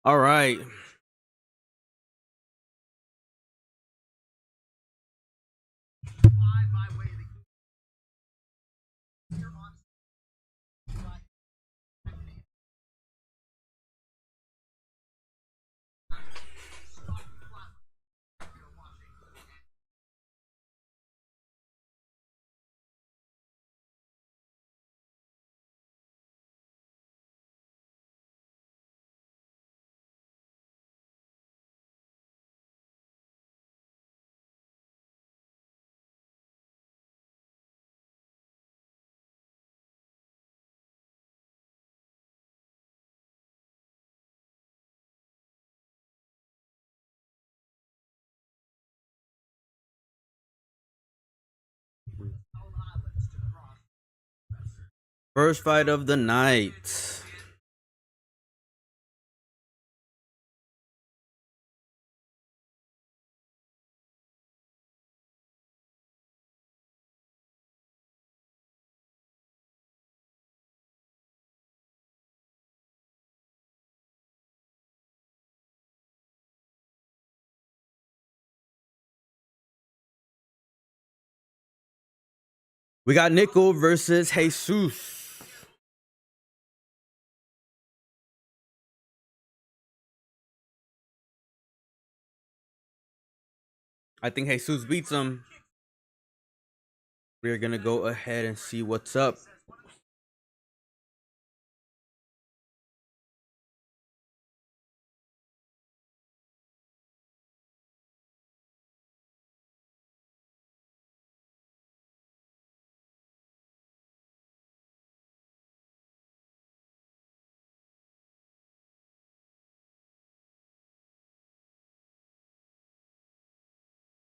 All right. First fight of the night. We got Nickel versus Jesus. I think Jesus beats him. We're gonna go ahead and see what's up.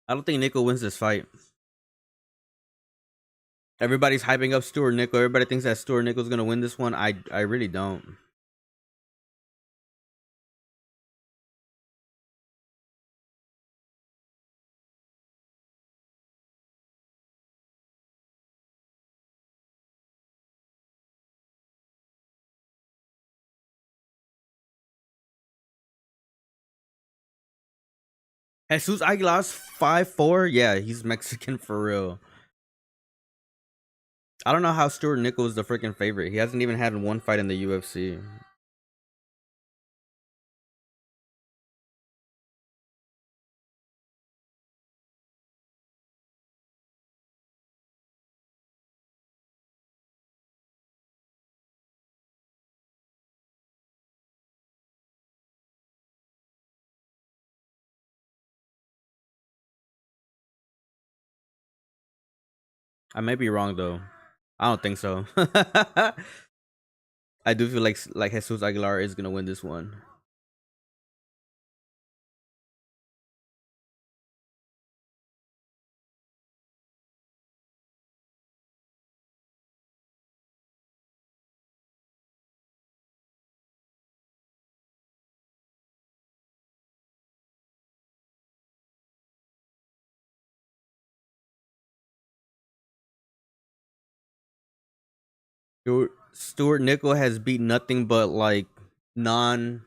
I don't think Nickel wins this fight. Everybody's hyping up Stuart Nickel. Everybody thinks that Stuart Nickel's gonna win this one. I really don't. Jesus Aguilar's 5'4". Yeah, he's Mexican for real. I don't know how Stuart Nickel is the freaking favorite. He hasn't even had one fight in the UFC. I may be wrong though. I don't think so. I do feel like Jesus Aguilar is gonna win this one. Stuart Nickel has beat nothing but like non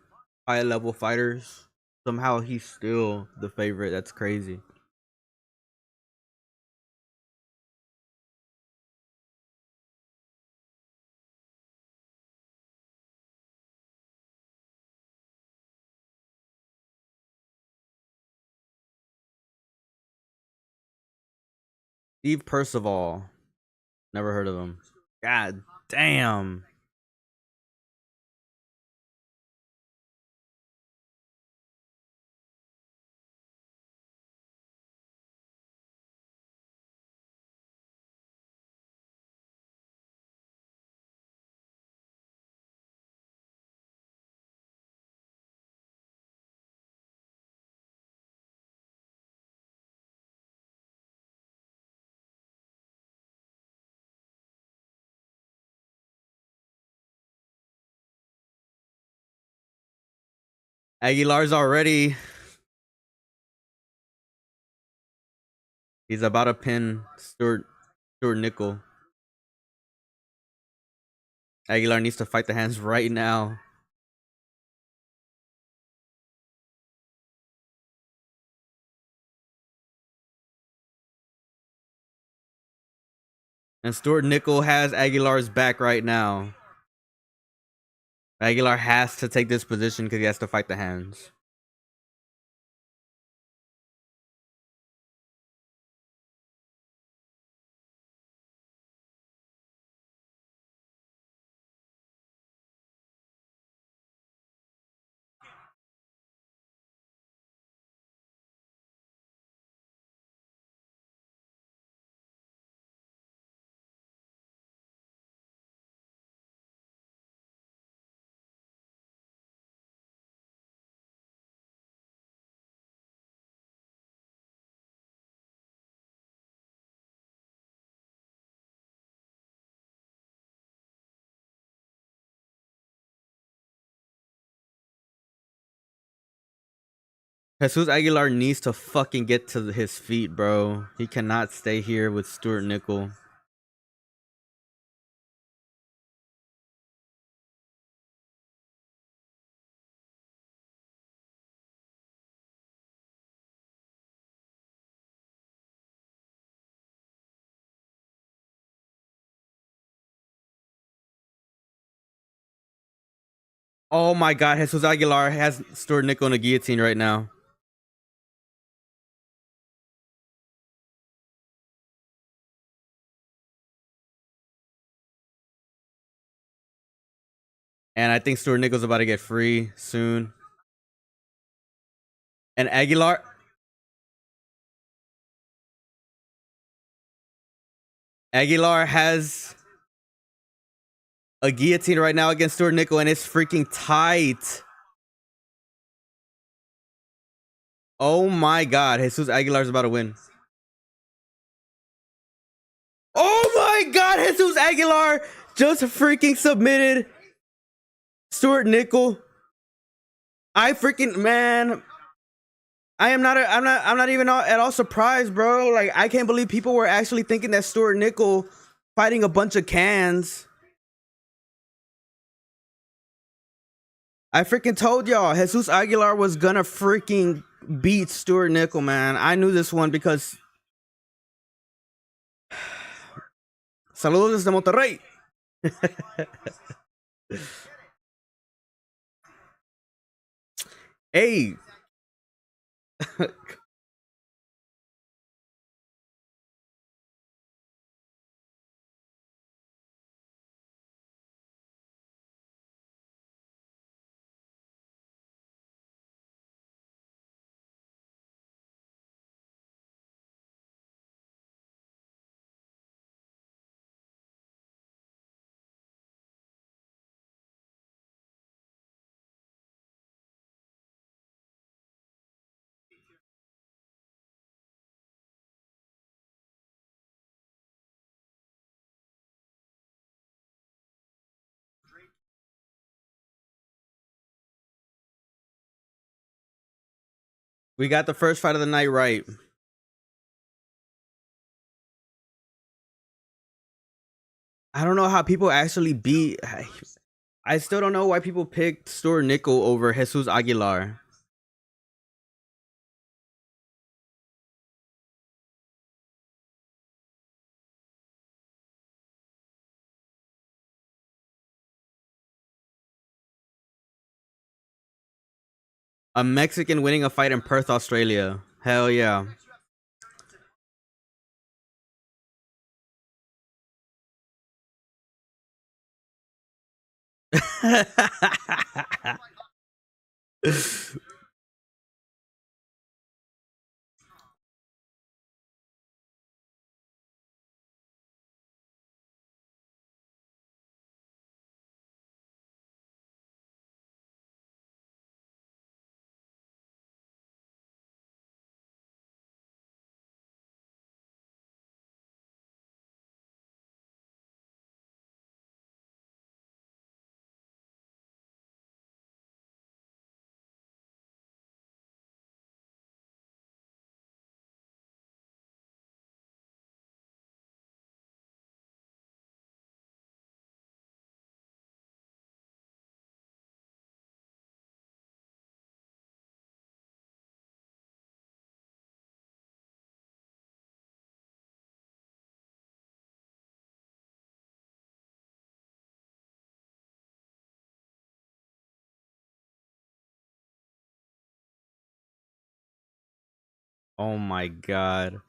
high level fighters. Somehow he's still the favorite. That's crazy. Steve Percival. Never heard of him. God damn. Aguilar's already. He's about to pin Stuart Nickel. Aguilar needs to fight the hands right now. And Stuart Nickel has Aguilar's back right now. Aguilar has to take this position because he has to fight the hands. Jesus Aguilar needs to fucking get to his feet, bro. He cannot stay here with Stuart Nickel. Oh my god, Jesus Aguilar has Stuart Nickel in a guillotine right now. And I think Stuart Nickel's about to get free soon. And Aguilar has a guillotine right now against Stuart Nickel, and it's freaking tight. Oh my god, Jesus Aguilar's about to win. Oh my god, Jesus Aguilar just freaking submitted Stuart Nickel. I freaking, man, I'm not even at all surprised, bro. Like, I can't believe people were actually thinking that Stuart Nickel fighting a bunch of cans. I freaking told y'all Jesus Aguilar was gonna freaking beat Stuart Nickel, man. I knew this one because saludos de Monterrey. Hey. We got the first fight of the night right. I don't know how people actually beat. I still don't know why people picked Stuart Nickel over Jesus Aguilar. A Mexican winning a fight in Perth, Australia. Hell yeah. Oh my god.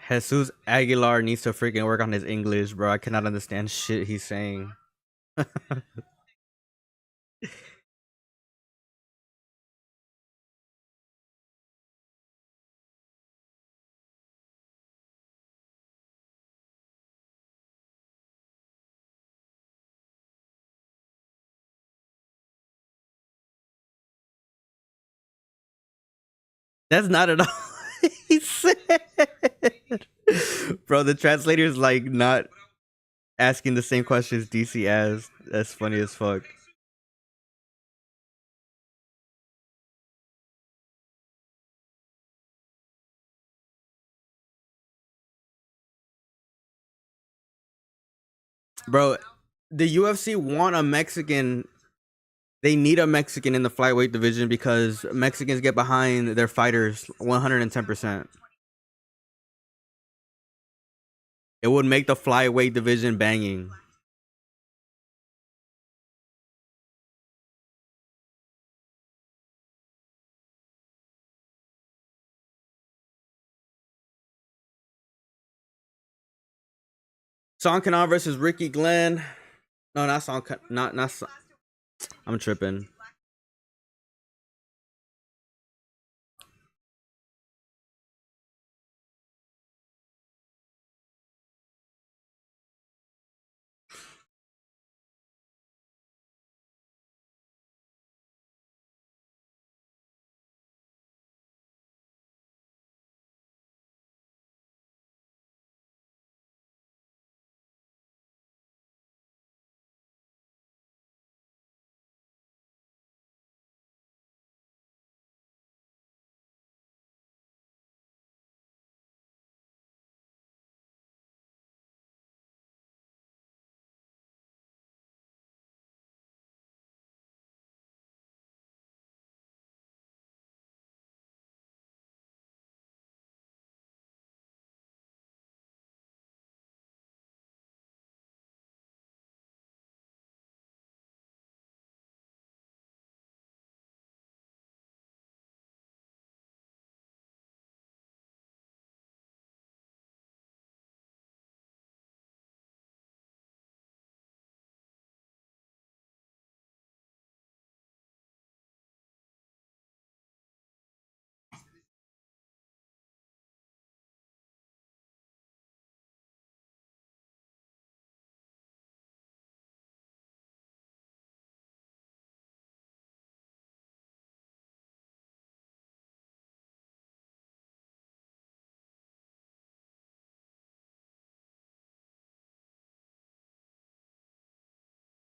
Jesus Aguilar needs to freaking work on his English, bro. I cannot understand shit he's saying. That's not at all what he said. Bro, the translator's like not asking the same questions DC asked. That's funny as fuck. Bro, the UFC want a Mexican. They need a Mexican in the flyweight division because Mexicans get behind their fighters 110%. It would make the flyweight division banging. Son Kenan versus Ricky Glenn. No, not Son. Not Son. I'm tripping.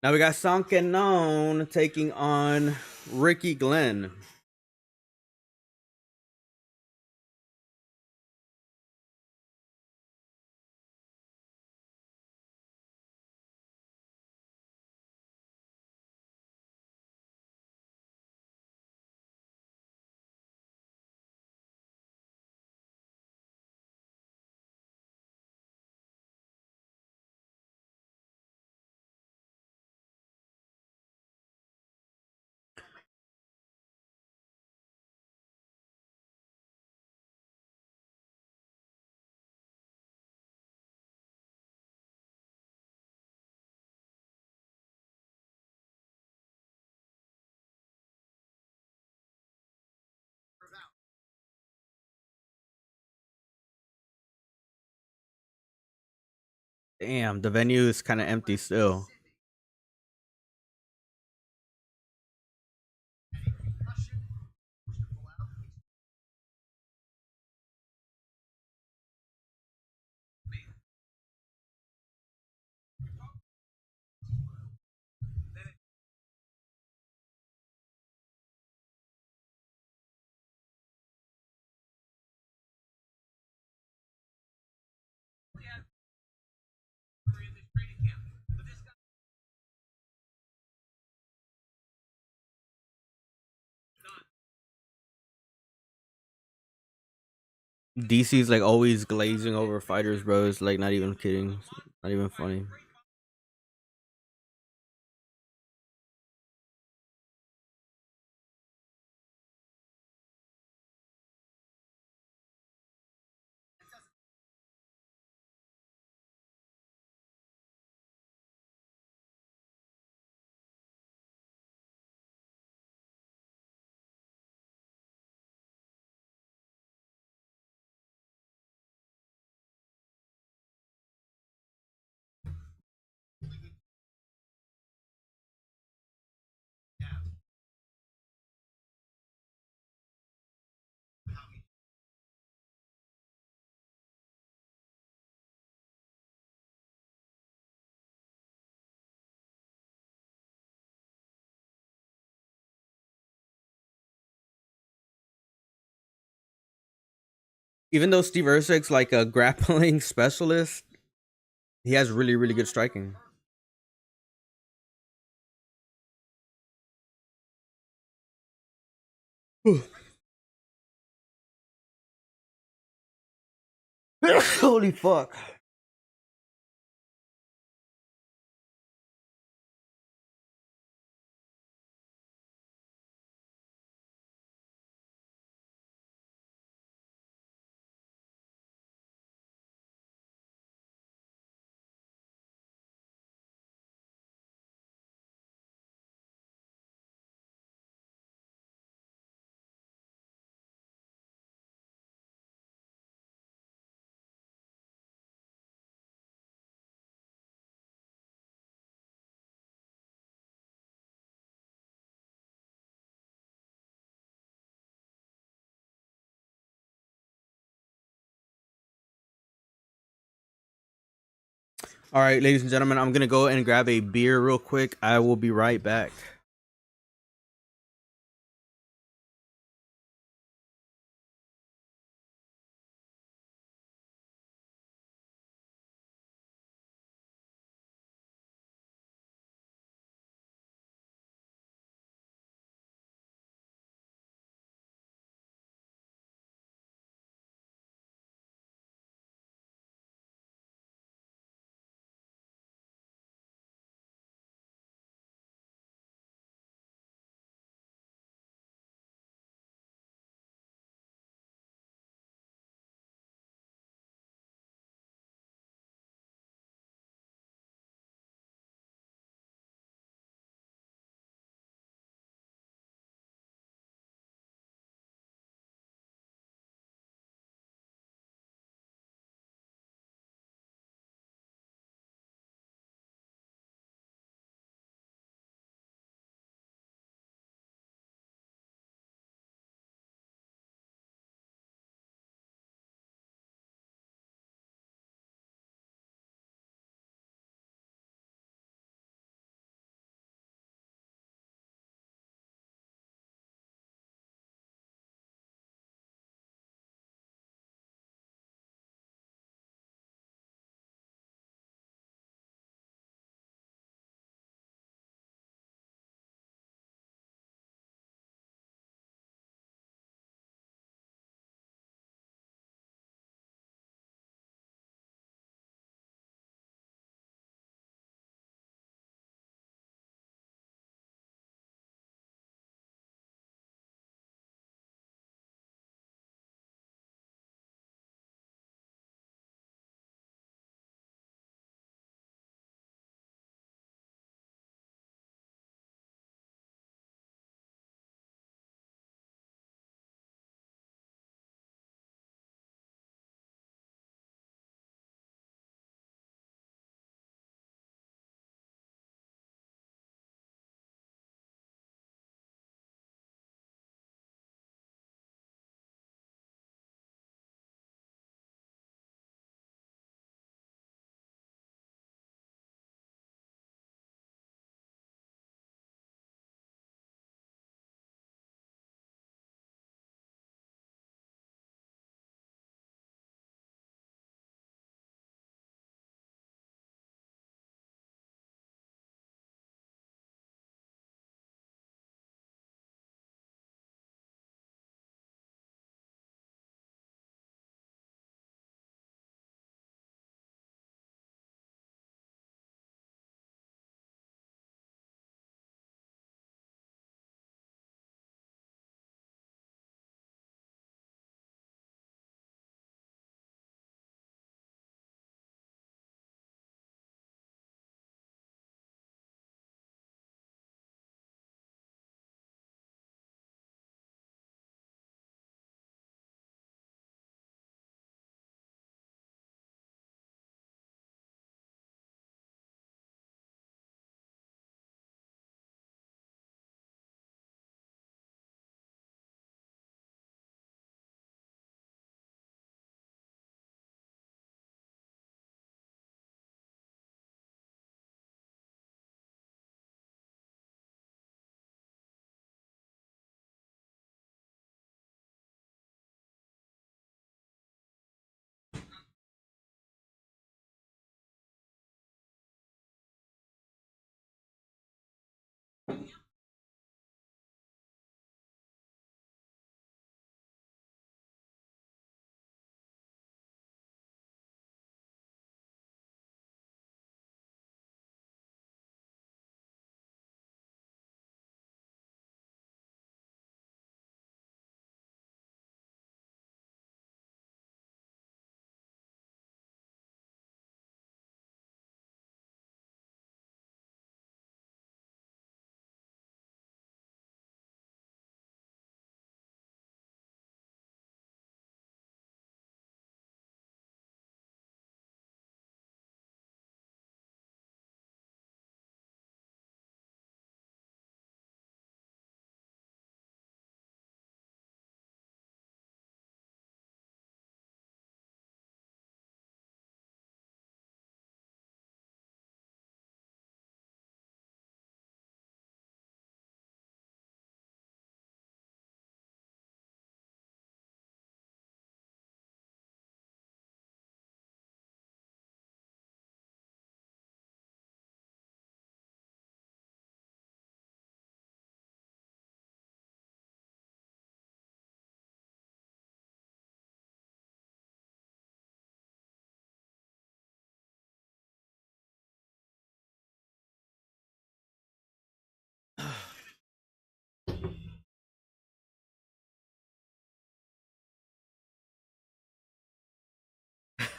Now we got Son Kenan taking on Ricky Glenn. Damn, the venue is kind of empty still. DC's like always glazing over fighters, bro. It's like not even kidding. It's not even funny. Even though Steve Erceg's like a grappling specialist, he has really, really good striking. Holy fuck. All right, ladies and gentlemen, I'm gonna go and grab a beer real quick. I will be right back.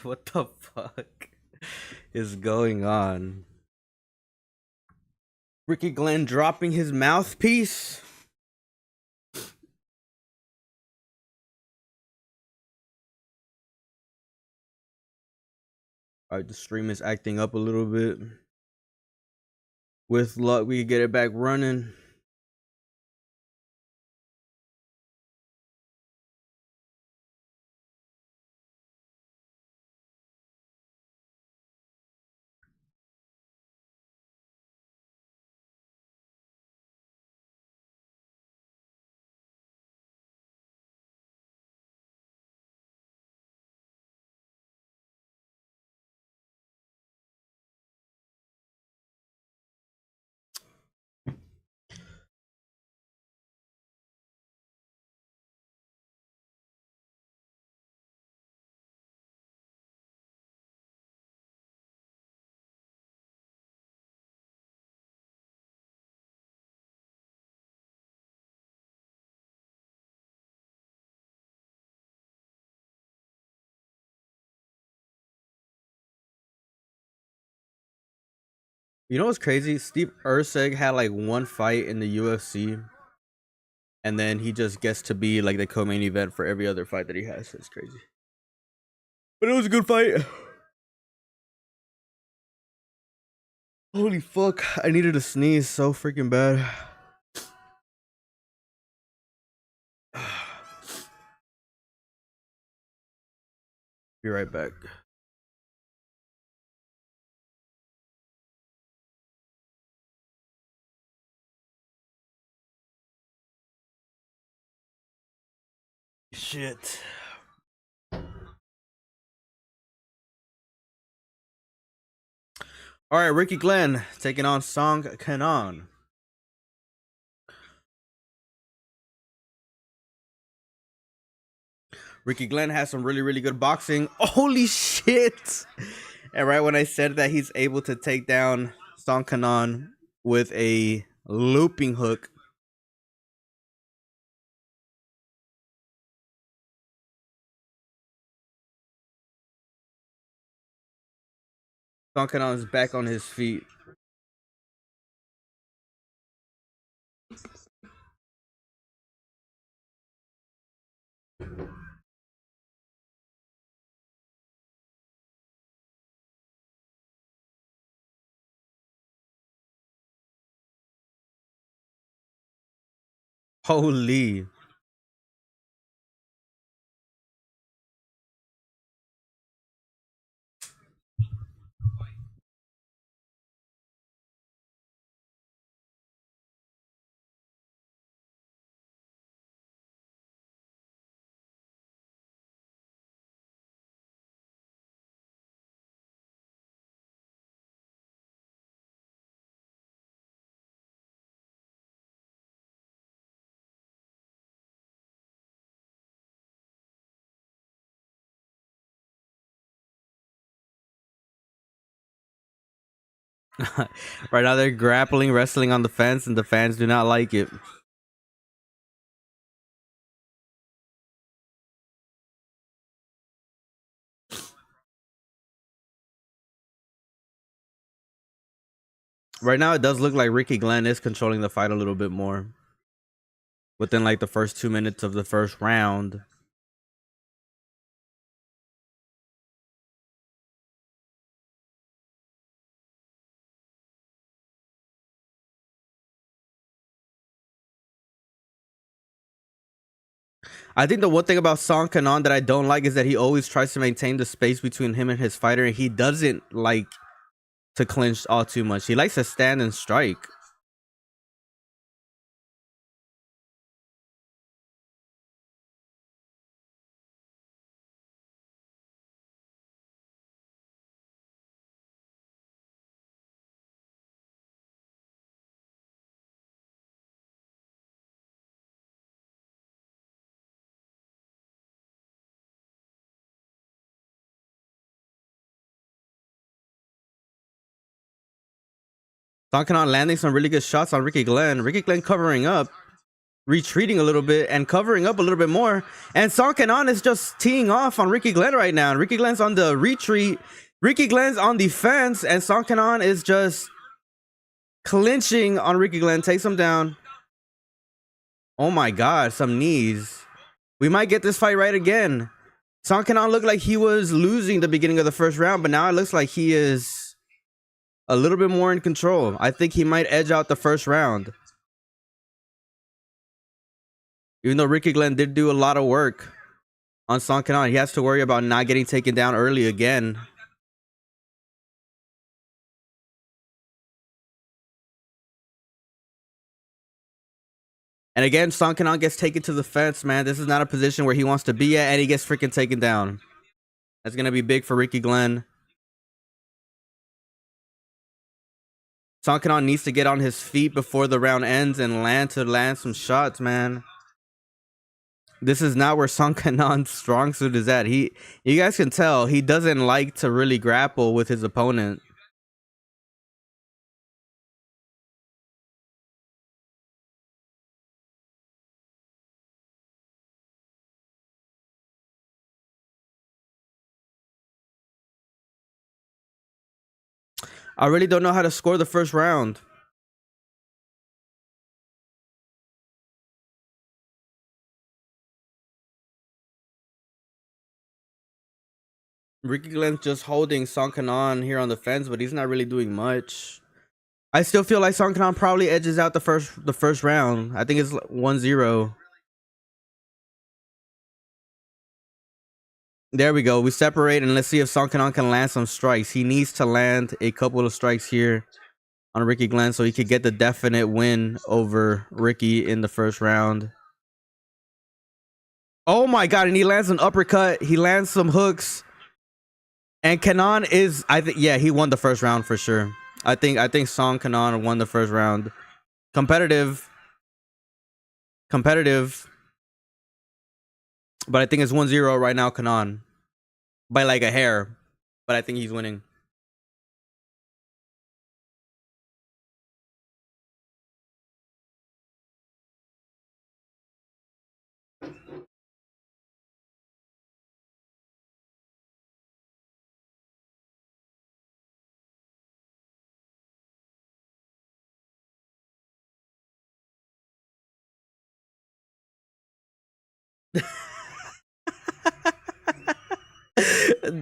What the fuck is going on? Ricky Glenn dropping his mouthpiece. Alright, the stream is acting up a little bit. With luck, we can get it back running. You know what's crazy? Steve Erceg had like one fight in the UFC, and then he just gets to be like the co-main event for every other fight that he has. It's crazy. But it was a good fight. Holy fuck. I needed to sneeze so freaking bad. Be right back. Shit. All right, Ricky Glenn taking on Song Kenan. Ricky Glenn has some really good boxing. Holy shit. And right when I said that he's able to take down Song Kenan with a looping hook, Song Kenan is back on his feet. Holy. Right now they're grappling, wrestling on the fence, and the fans do not like it. Right now it does look like Ricky Glenn is controlling the fight a little bit more. Within like the first 2 minutes of the first round. I think the one thing about Song Kenan that I don't like is that he always tries to maintain the space between him and his fighter, and he doesn't like to clinch all too much. He likes to stand and strike. Song Kenan landing some really good shots on Ricky Glenn. Ricky Glenn covering up. retreating a little bit and covering up a little bit more. And Kenan is just teeing off on Ricky Glenn right now. And Ricky Glenn's on the retreat. Ricky Glenn's on defense. And Kenan is just clinching on Ricky Glenn. Takes him down. Oh my God, some knees. We might get this fight right again. Kenan looked like he was losing the beginning of the first round, but now it looks like he is a little bit more in control. I think he might edge out the first round. Even though Ricky Glenn did do a lot of work on Kenan, he has to worry about not getting taken down early again. And again, Kenan gets taken to the fence, man. This is not a position where he wants to be at, and he gets freaking taken down. That's going to be big for Ricky Glenn. Kenan needs to get on his feet before the round ends and land some shots, man. This is not where Kenan's strong suit is at. You guys can tell he doesn't like to really grapple with his opponent. I really don't know how to score the first round. Ricky Glenn's just holding Kenan here on the fence, but he's not really doing much. I still feel like Kenan probably edges out the first round. I think it's 1-0. There we go. We separate, and let's see if Kenan can land some strikes. He needs to land a couple of strikes here on Ricky Glenn so he could get the definite win over Ricky in the first round. Oh my God, and he lands an uppercut. He lands some hooks. And Kenan is, yeah, he won the first round for sure. I think Kenan won the first round. Competitive. But I think it's 1-0 right now, Kenan. By like a hair. But I think he's winning.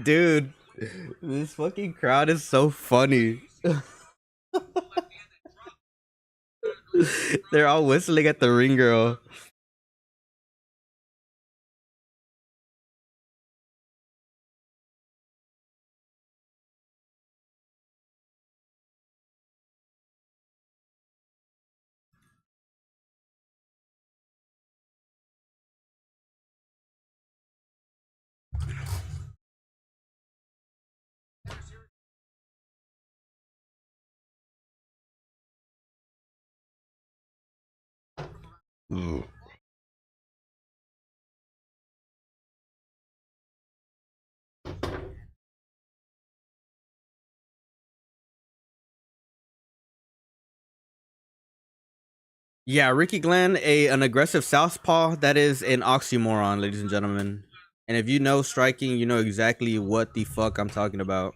Dude, this fucking crowd is so funny. They're all whistling at the ring girl. Yeah, Ricky Glenn, an aggressive southpaw, that is an oxymoron, ladies and gentlemen. And if you know striking, you know exactly what the fuck I'm talking about.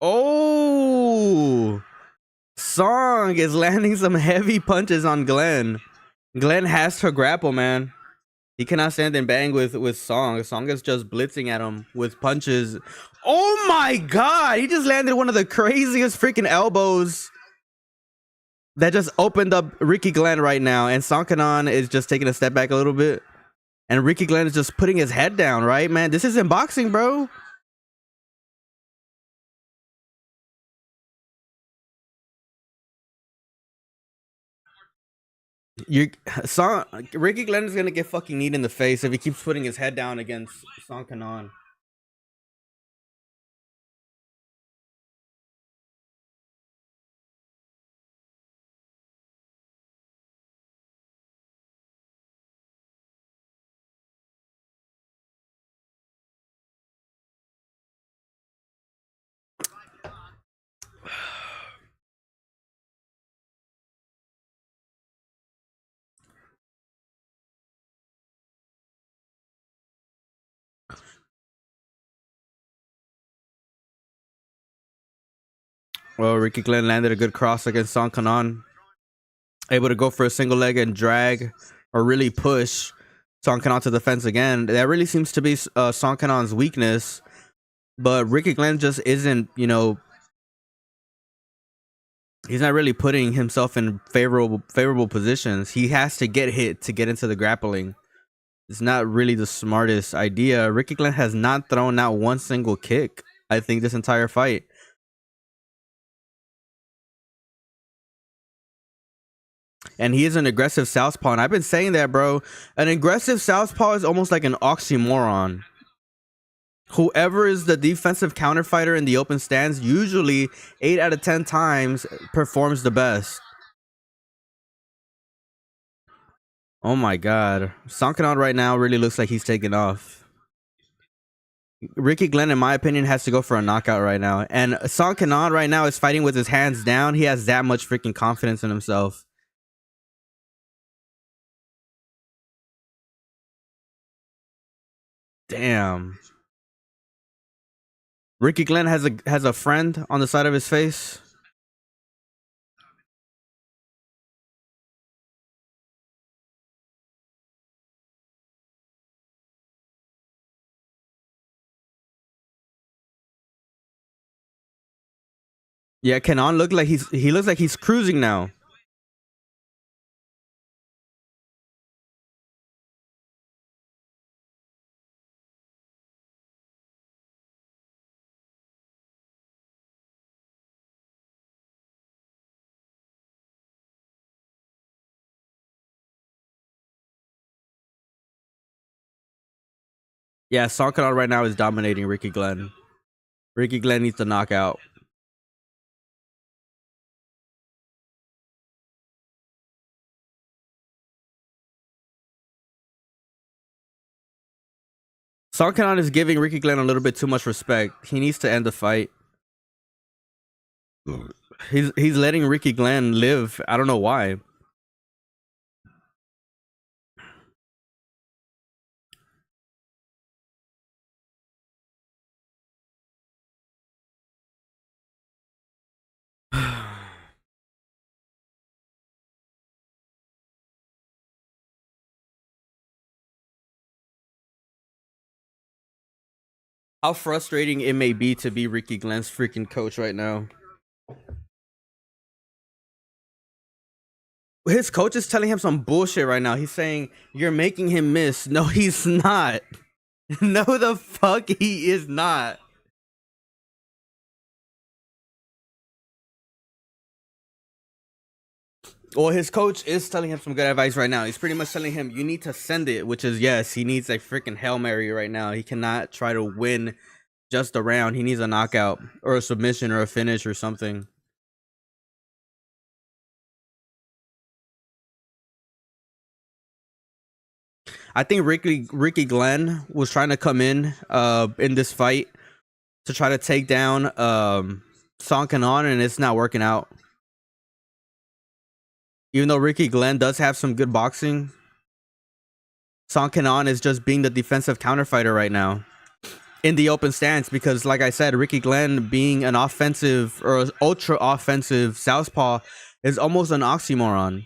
Oh, Song is landing some heavy punches on Glenn. Glenn has to grapple, man. He cannot stand and bang with Song. Song is just blitzing at him with punches. Oh my God, he just landed one of the craziest freaking elbows that just opened up Ricky Glenn right now. And Kenan is just taking a step back a little bit. And Ricky Glenn is just putting his head down, right, man? This isn't boxing, bro. You Son Ricky Glenn is gonna get fucking kneed in the face if he keeps putting his head down against Son Kenan. Well, Ricky Glenn landed a good cross against Son Kenan, able to go for a single leg and drag or really push Son Kenan to the fence again. That really seems to be Son Kenan's weakness, but Ricky Glenn just isn't, he's not really putting himself in favorable positions. He has to get hit to get into the grappling. It's not really the smartest idea. Ricky Glenn has not thrown out one single kick, I think, this entire fight. And he is an aggressive southpaw. And I've been saying that, bro. An aggressive southpaw is almost like an oxymoron. Whoever is the defensive counterfighter in the open stance, usually 8 out of 10 times performs the best. Oh my god. Son Kenan right now really looks like he's taking off. Ricky Glenn, in my opinion, has to go for a knockout right now. And Son Kenan right now is fighting with his hands down. He has that much freaking confidence in himself. Damn. Ricky Glenn has a friend on the side of his face. Yeah, Kenan looks like he's cruising now. Yeah, Son Kenan right now is dominating Ricky Glenn. Ricky Glenn needs to knock out. Son Kenan is giving Ricky Glenn a little bit too much respect. He needs to end the fight. He's letting Ricky Glenn live. I don't know why. How frustrating it may be to be Ricky Glenn's freaking coach right now. His coach is telling him some bullshit right now. He's saying, you're making him miss. No, he's not. No, the fuck he is not. Well, his coach is telling him some good advice right now. He's pretty much telling him, you need to send it, which is, yes, he needs a freaking Hail Mary right now. He cannot try to win just a round. He needs a knockout or a submission or a finish or something. I think Ricky Glenn was trying to come in this fight to try to take down Son Kenan, and it's not working out. Even though Ricky Glenn does have some good boxing, Son Kenan is just being the defensive counterfighter right now in the open stance, because like I said, Ricky Glenn being an offensive or ultra offensive southpaw is almost an oxymoron.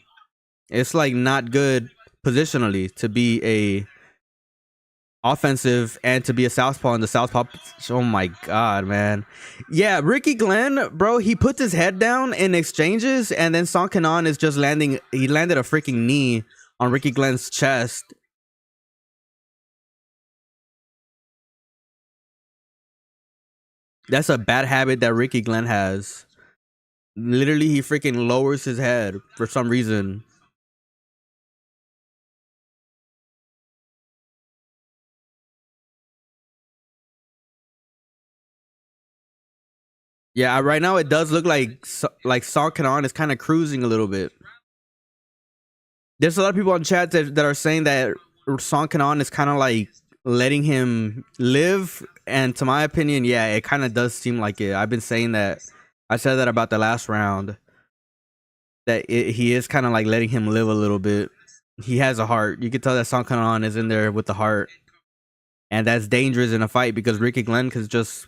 It's like not good positionally to be a offensive and to be a southpaw in the southpaw. Oh my god, man. Yeah, Ricky Glenn, bro, he puts his head down in exchanges, and then Son Kenan is just landing. He landed a freaking knee on Ricky Glenn's chest. That's a bad habit that Ricky Glenn has. Literally, he freaking lowers his head for some reason. Yeah, right now it does look like Song Kenan is kind of cruising a little bit. There's a lot of people on chat that are saying that Song Kenan is kind of like letting him live, and to my opinion, yeah, it kind of does seem like it. I've been saying that. I said that about the last round. He is kind of like letting him live a little bit. He has a heart. You can tell that Song Kenan is in there with the heart, and that's dangerous in a fight because Ricky Glenn could just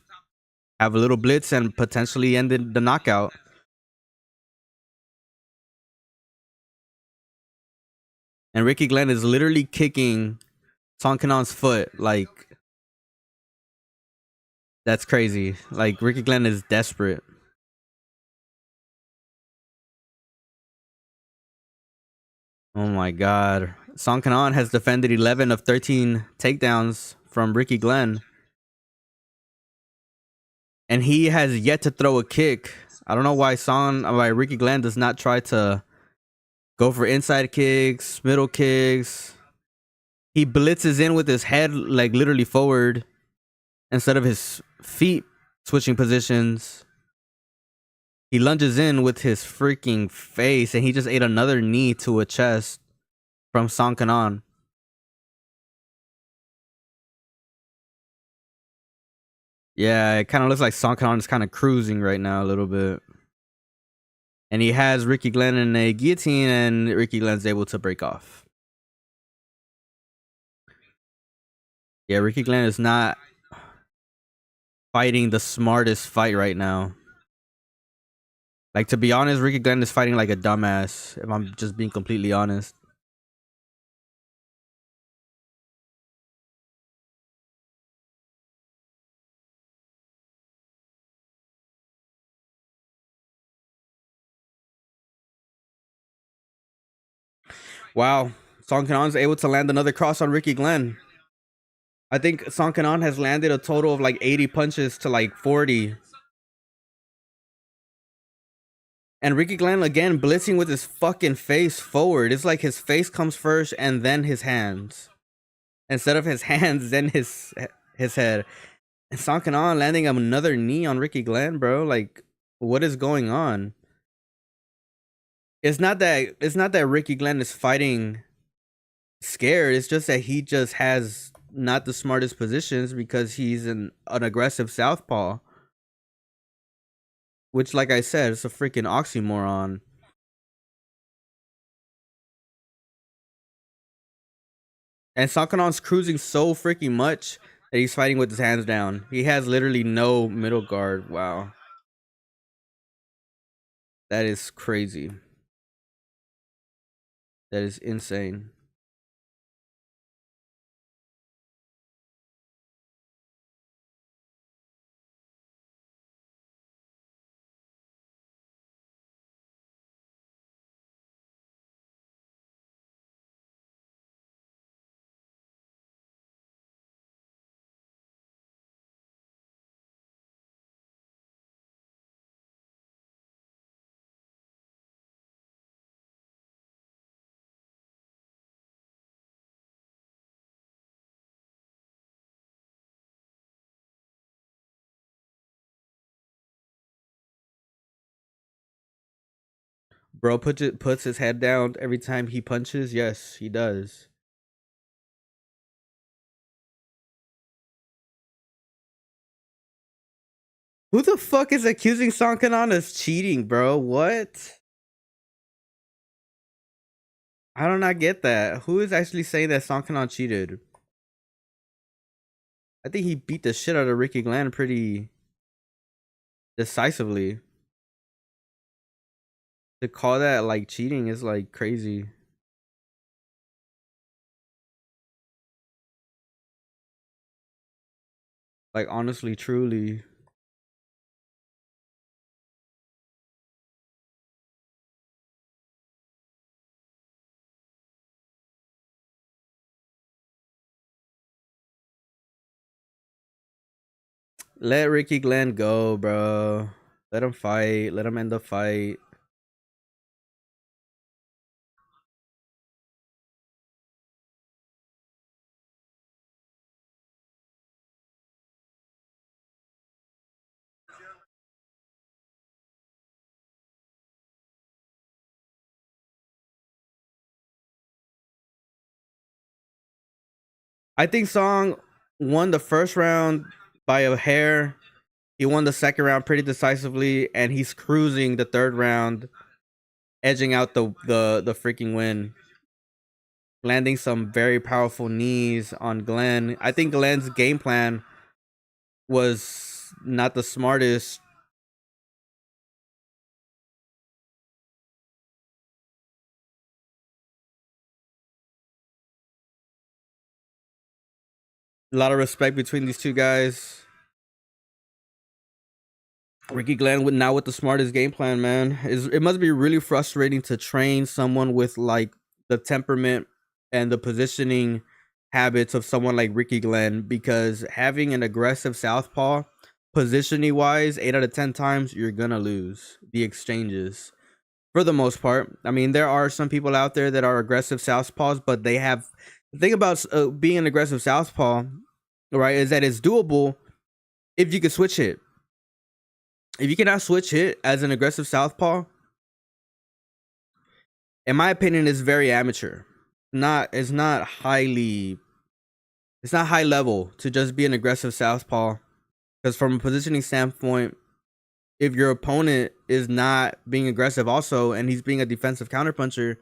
have a little blitz and potentially end the knockout. And Ricky Glenn is literally kicking Song Kenan's foot. Like, that's crazy. Like, Ricky Glenn is desperate. Oh my god. Song Kenan has defended 11 of 13 takedowns from Ricky Glenn. And he has yet to throw a kick. I don't know why Ricky Glenn does not try to go for inside kicks, middle kicks. He blitzes in with his head like literally forward instead of his feet switching positions. He lunges in with his freaking face and he just ate another knee to a chest from Song Kenan. Yeah, it kind of looks like Song Kenan is kind of cruising right now a little bit. And he has Ricky Glenn in a guillotine and Ricky Glenn's able to break off. Yeah, Ricky Glenn is not fighting the smartest fight right now. Like, to be honest, Ricky Glenn is fighting like a dumbass, if I'm just being completely honest. Wow. Song Kenan's able to land another cross on Ricky Glenn. I think Song Kenan has landed a total of like 80 punches to like 40. And Ricky Glenn again blitzing with his fucking face forward. It's like his face comes first and then his hands. Instead of his hands, then his head. And Song Kenan landing another knee on Ricky Glenn, bro. Like, what is going on? It's not that Ricky Glenn is fighting scared. It's just that he just has not the smartest positions because he's an aggressive southpaw. Which, like I said, it's a freaking oxymoron. And Sakanon's cruising so freaking much that he's fighting with his hands down. He has literally no middle guard. Wow. That is crazy. That is insane. Bro puts his head down every time he punches. Yes, he does. Who the fuck is accusing Sankanon of cheating, bro? What? I do not get that. Who is actually saying that Sankanon cheated? I think he beat the shit out of Ricky Glenn pretty decisively. To call that like cheating is like crazy. Like, honestly, truly. Let Ricky Glenn go, bro. Let him fight. Let him end the fight. I think Song won the first round by a hair. He won the second round pretty decisively, and he's cruising the third round, edging out the freaking win. Landing some very powerful knees on Glenn. I think Glenn's game plan was not the smartest. A lot of respect between these two guys. Ricky Glenn with the smartest game plan, man. It must be really frustrating to train someone with like the temperament and the positioning habits of someone like Ricky Glenn, because having an aggressive southpaw, positioning wise, 8 out of 10 times you're gonna lose the exchanges for the most part. I mean, there are some people out there that are aggressive southpaws, but they have the thing about being an aggressive southpaw, right, is that it's doable if you can switch hit. If you cannot switch hit as an aggressive southpaw, in my opinion, it's very amateur. It's not high level to just be an aggressive southpaw. Because from a positioning standpoint, if your opponent is not being aggressive also, and he's being a defensive counterpuncher,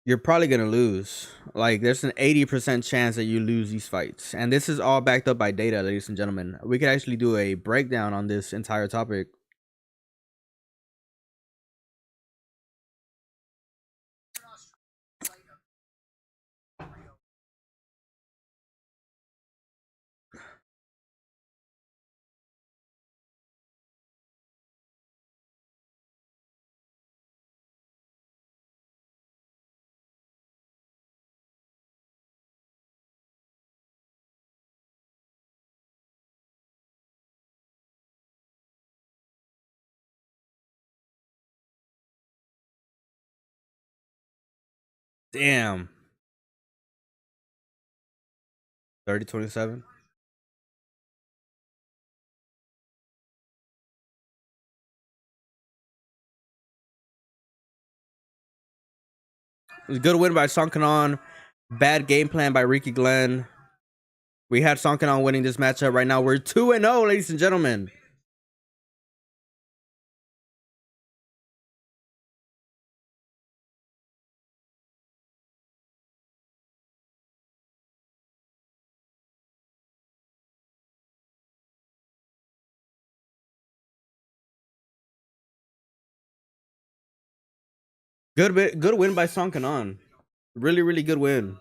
you're probably gonna lose. Like, there's an 80% chance that you lose these fights, and this is all backed up by data, ladies and gentlemen. We could actually do a breakdown on this entire topic. Damn. 30-27. It was a good win by Sankanon. Bad game plan by Ricky Glenn. We had Sankanon winning this matchup. Right now, we're 2-0, ladies and gentlemen. Good win by Sankanon. Really, really good win.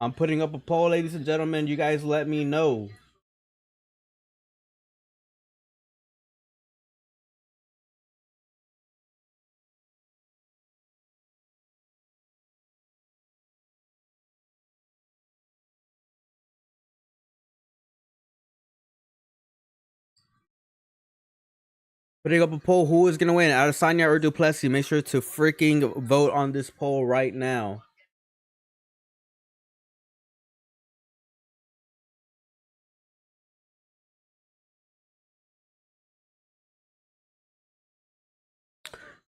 I'm putting up a poll, ladies and gentlemen. You guys let me know. Putting up a poll. Who is going to win? Adesanya or Plessis? Make sure to freaking vote on this poll right now.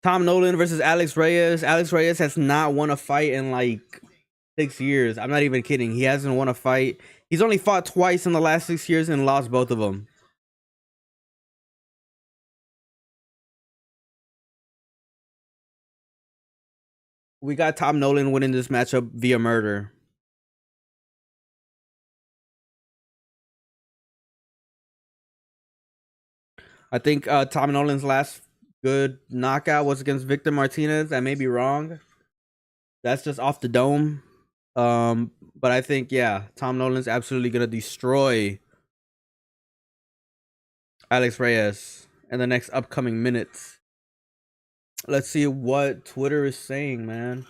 Tom Nolan versus Alex Reyes. Alex Reyes has not won a fight in like 6 years. I'm not even kidding. He hasn't won a fight. He's only fought twice in the last 6 years and lost both of them. We got Tom Nolan winning this matchup via murder. I think Tom Nolan's last good knockout was against Victor Martinez. I may be wrong. That's just off the dome. But I think, yeah, Tom Nolan's absolutely gonna destroy Alex Reyes in the next upcoming minutes. Let's see what Twitter is saying, man.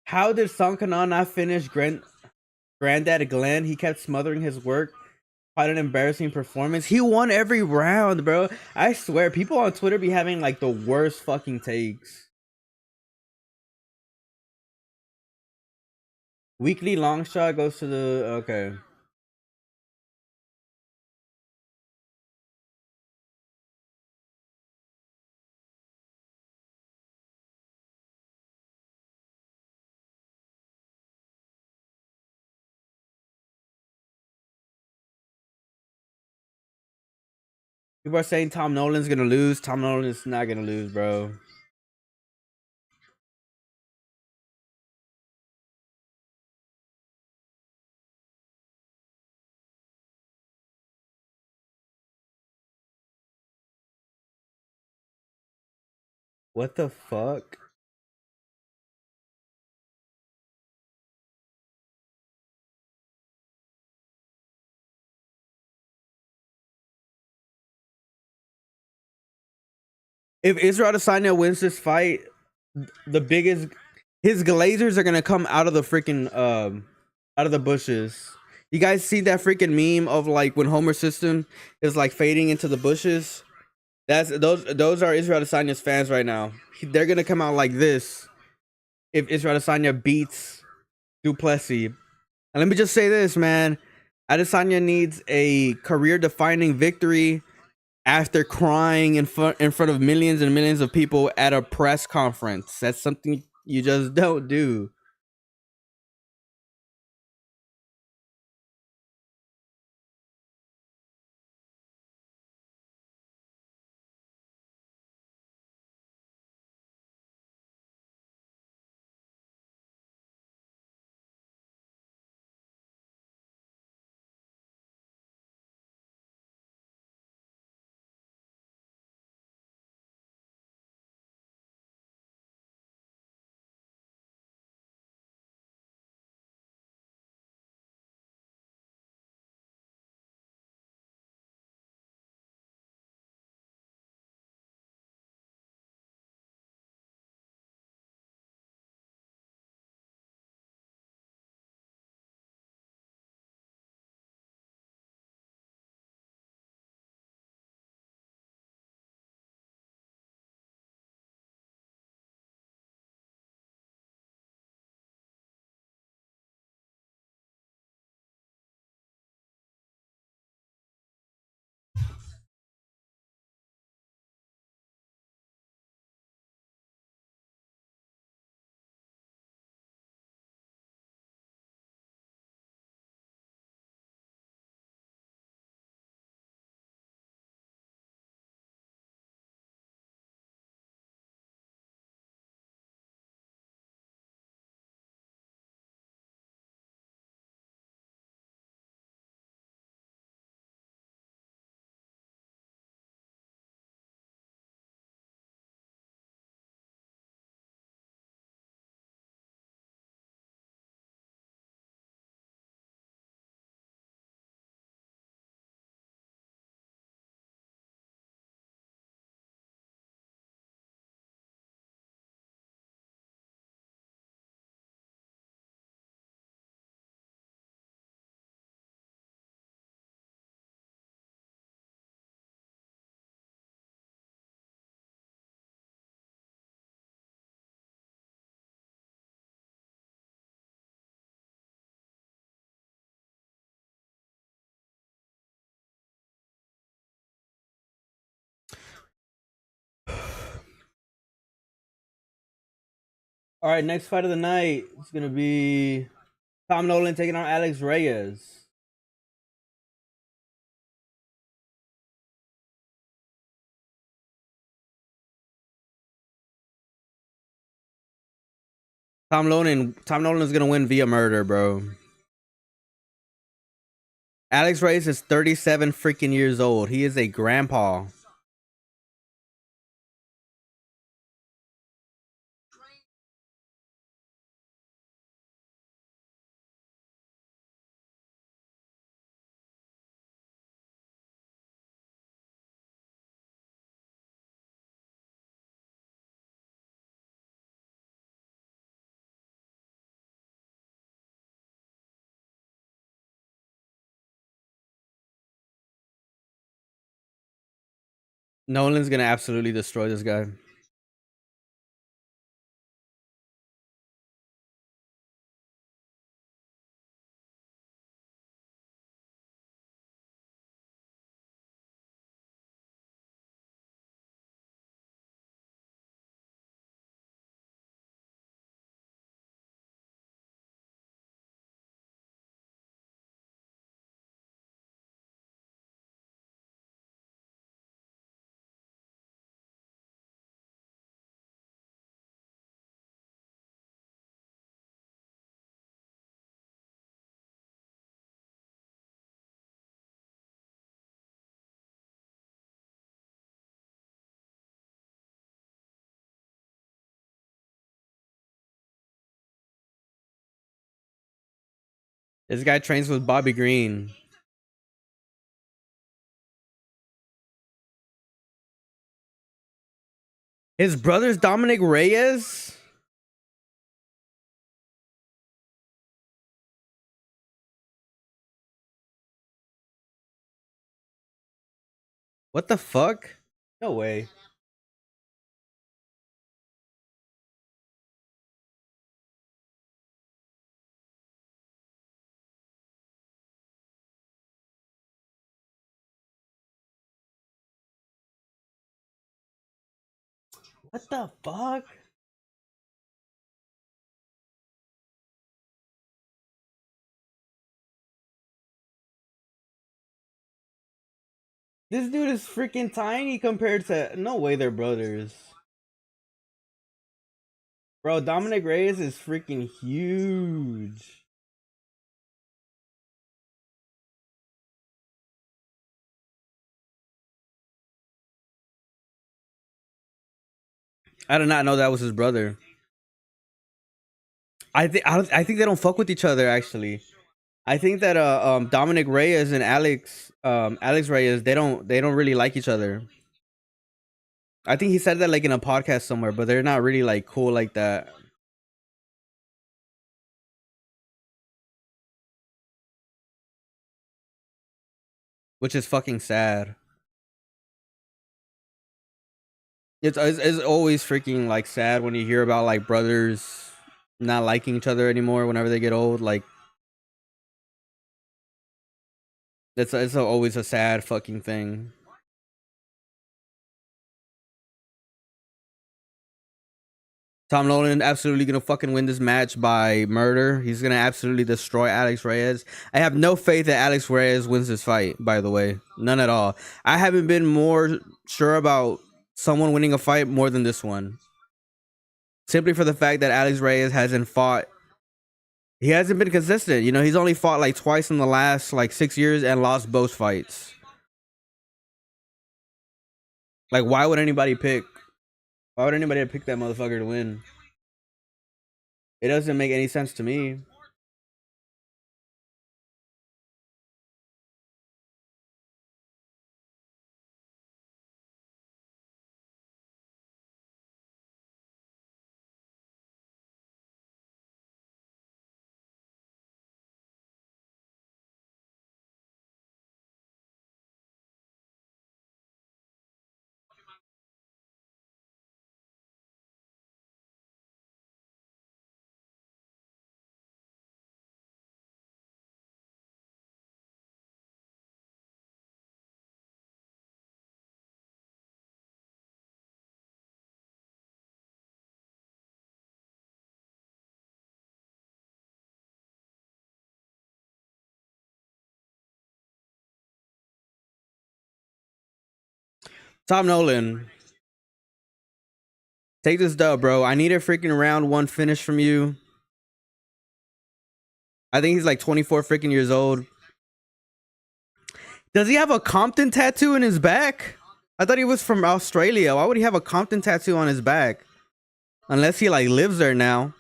How did Sankanon not finish Granddad Glenn? He kept smothering his work. Quite an embarrassing performance. He won every round, bro. I swear, people on Twitter be having like the worst fucking takes. Weekly long shot goes to the okay. People are saying Tom Nolan's gonna lose. Tom Nolan's not gonna lose, bro. What the fuck? If Israel Adesanya wins this fight, the biggest his glazers are gonna come out of the freaking out of the bushes. You guys see that freaking meme of like when Homer System is like fading into the bushes? That's those are Israel Adesanya's fans right now. They're gonna come out like this if Israel Adesanya beats Duplessis. And let me just say this, man. Adesanya needs a career-defining victory after crying in front of millions and millions of people at a press conference. That's something you just don't do. All right, next fight of the night is gonna be Tom Nolan taking on Alex Reyes. Tom Nolan is gonna win via murder, bro. Alex Reyes is 37 freaking years old. He is a grandpa. Nolan's gonna absolutely destroy this guy. This guy trains with Bobby Green. His brother's Dominic Reyes. What the fuck? No way. What the fuck? This dude is freaking tiny compared to. No way they're brothers. Bro, Dominic Reyes is freaking huge. I did not know that was his brother. I think they don't fuck with each other actually. I think that Dominic Reyes and Alex Reyes they don't really like each other. I think he said that like in a podcast somewhere, but they're not really like cool like that. Which is fucking sad. It's always freaking like sad when you hear about like brothers not liking each other anymore whenever they get old. Like it's always a sad fucking thing. Tom Nolan absolutely gonna fucking win this match by murder. He's gonna absolutely destroy Alex Reyes. I have no faith that Alex Reyes wins this fight, by the way. None at all. I haven't been more sure about someone winning a fight more than this one. Simply for the fact that Alex Reyes hasn't fought. He hasn't been consistent. You know, he's only fought like twice in the last like 6 years and lost both fights. Like, why would anybody pick? Why would anybody pick that motherfucker to win? It doesn't make any sense to me. Tom Nolan, take this dub, bro. I need a freaking round 1 finish from you. I think he's like 24 freaking years old. Does he have a Compton tattoo in his back? I thought he was from Australia. Why would he have a Compton tattoo on his back? Unless he like lives there now.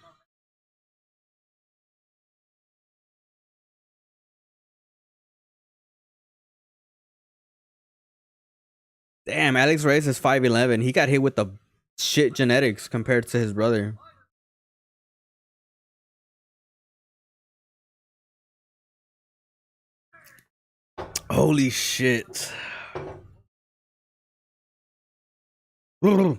Damn, Alex Reyes is 5'11". He got hit with the shit genetics compared to his brother. Holy shit. A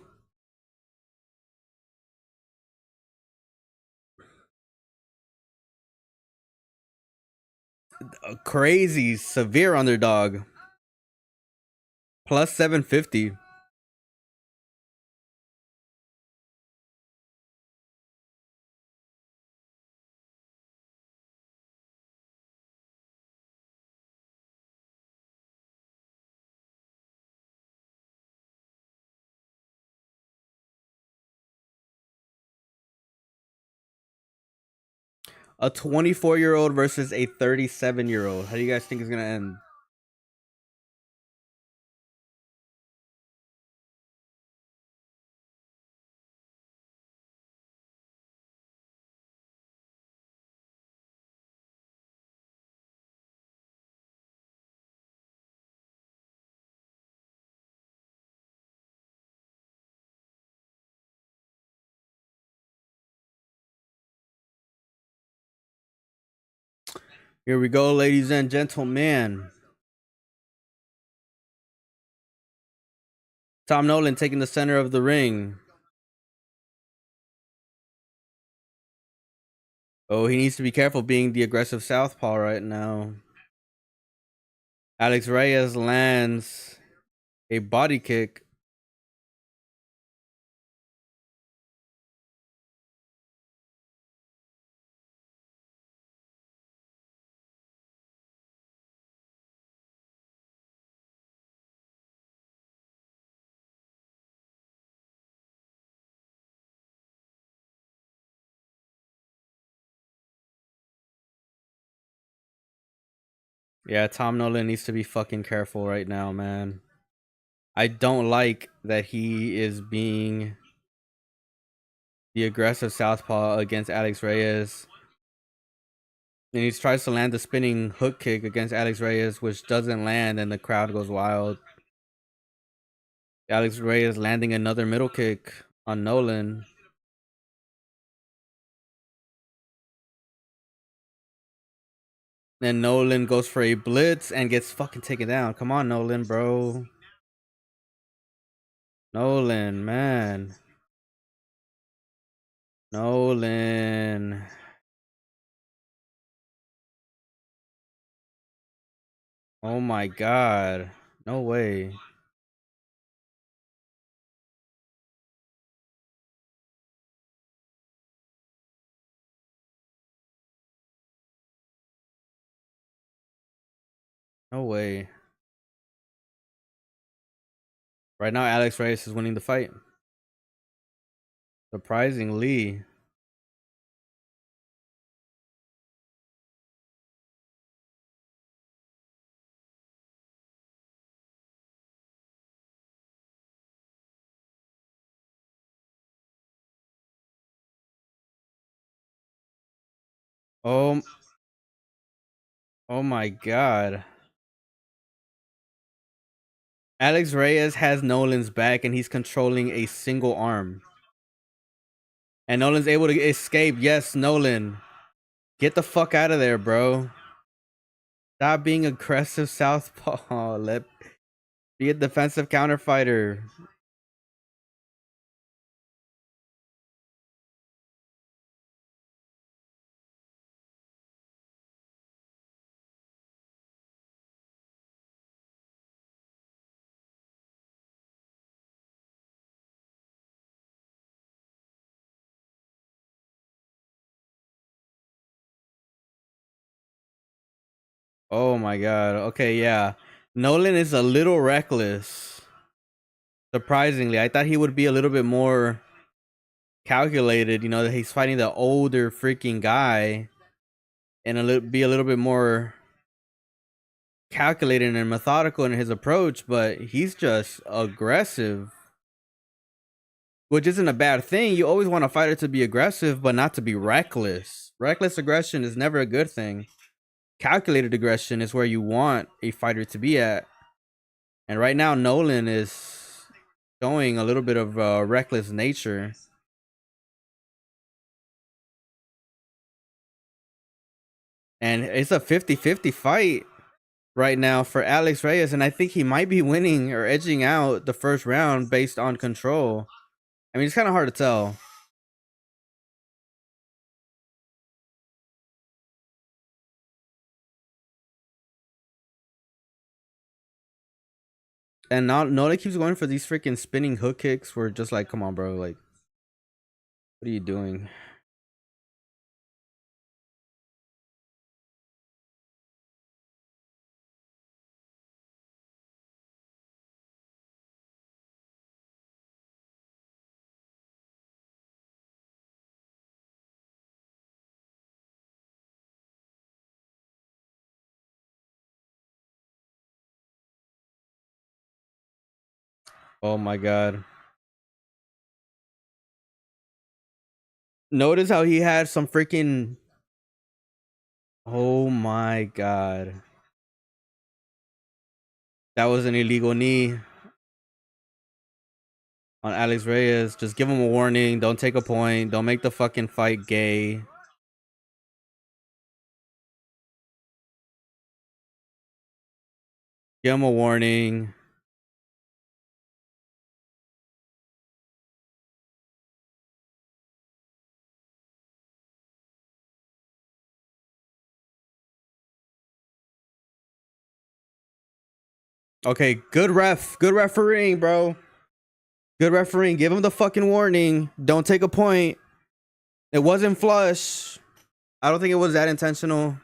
crazy, severe underdog. Plus 750. A 24-year-old versus a 37-year-old. How do you guys think it's gonna end? Here we go, ladies and gentlemen. Tom Nolan taking the center of the ring. Oh, he needs to be careful being the aggressive southpaw right now. Alex Reyes lands a body kick. Yeah, Tom Nolan needs to be fucking careful right now, man. I don't like that he is being the aggressive southpaw against Alex Reyes. And he tries to land the spinning hook kick against Alex Reyes, which doesn't land, and the crowd goes wild. Alex Reyes landing another middle kick on Nolan. Then Nolan goes for a blitz and gets fucking taken down. Come on, Nolan, bro. Nolan, man. Nolan. Oh my god. No way. No way. Right now, Alex Reyes is winning the fight. Surprisingly. Oh, oh my god. Alex Reyes has Nolan's back and he's controlling a single arm. And Nolan's able to escape. Yes, Nolan. Get the fuck out of there, bro. Stop being aggressive southpaw. Be a defensive counter fighter. Oh my god. Okay, yeah. Nolan is a little reckless. Surprisingly, I thought he would be a little bit more calculated. You know, that he's fighting the older freaking guy, and be a little bit more calculated and methodical in his approach. But he's just aggressive, which isn't a bad thing. You always want a fighter to be aggressive, but not to be reckless. Reckless aggression is never a good thing. Calculated aggression is where you want a fighter to be at. And right now, Nolan is showing a little bit of reckless nature. And it's a 50-50 fight right now for Alex Reyes. And I think he might be winning or edging out the first round based on control. I mean, it's kind of hard to tell. And now Nolan keeps going for these freaking spinning hook kicks. We're just like, come on, bro. Like, what are you doing? Oh my God. Notice how he had some freaking. Oh my God. That was an illegal knee on Alex Reyes. Just give him a warning. Don't take a point. Don't make the fucking fight gay. Give him a warning. Okay, good ref. Good refereeing, bro. Good refereeing. Give him the fucking warning. Don't take a point. It wasn't flush. I don't think it was that intentional.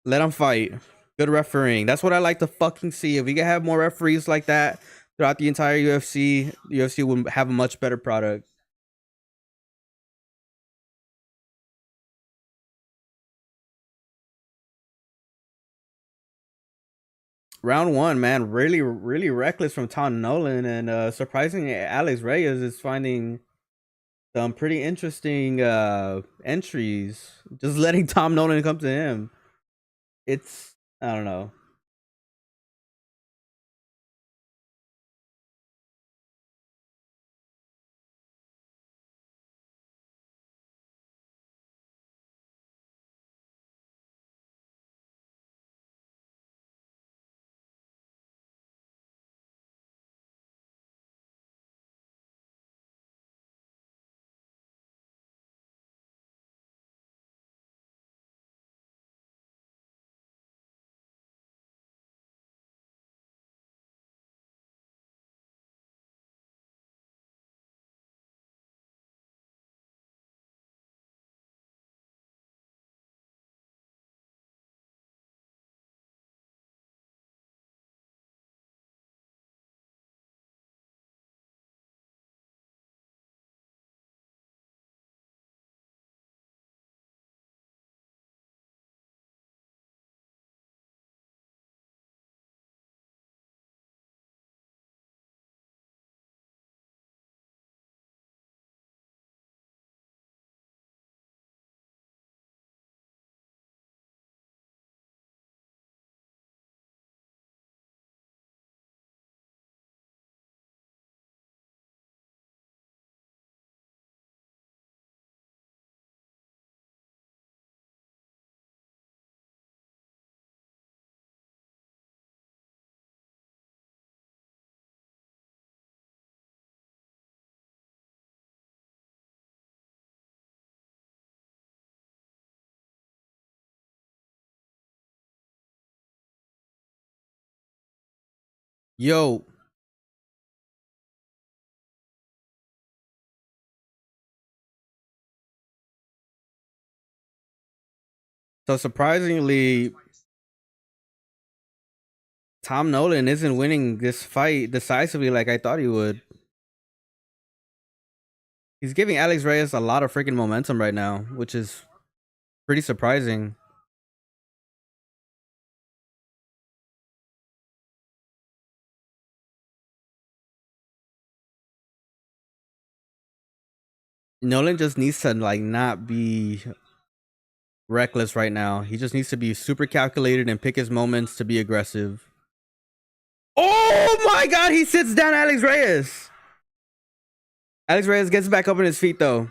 Let him fight. Good refereeing. That's what I like to fucking see. If we could have more referees like that throughout the entire UFC, UFC would have a much better product. Round one, man, really, really reckless from Tom Nolan, and surprisingly, Alex Reyes is finding some pretty interesting entries. Just letting Tom Nolan come to him. It's I don't know. Yo, so surprisingly, Tom Nolan isn't winning this fight decisively like I thought he would. He's giving Alex Reyes a lot of freaking momentum right now, which is pretty surprising. Nolan just needs to like not be reckless right now. He just needs to be super calculated and pick his moments to be aggressive. Oh my god, he sits down Alex Reyes. Alex Reyes gets back up on his feet though.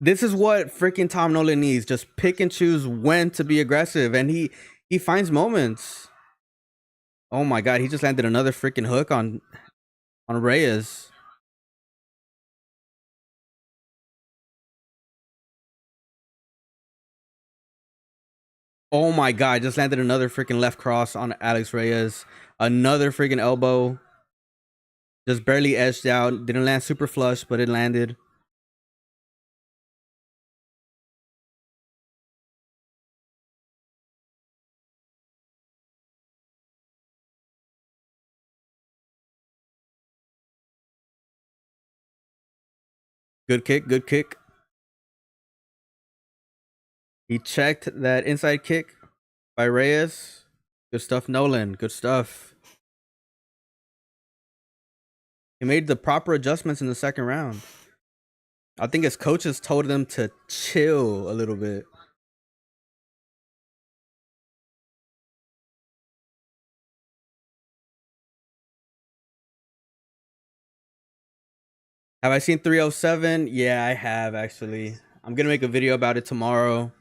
This is what freaking Tom Nolan needs. Just pick and choose when to be aggressive, and he finds moments. Oh my god, he just landed another freaking hook on Reyes. Oh my god, just landed another freaking left cross on Alex Reyes. Another freaking elbow. Just barely edged out. Didn't land super flush, but it landed. Good kick, good kick. He checked that inside kick by Reyes. Good stuff, Nolan. Good stuff. He made the proper adjustments in the second round. I think his coaches told him to chill a little bit. Have I seen 307? Yeah, I have actually. I'm gonna make a video about it tomorrow.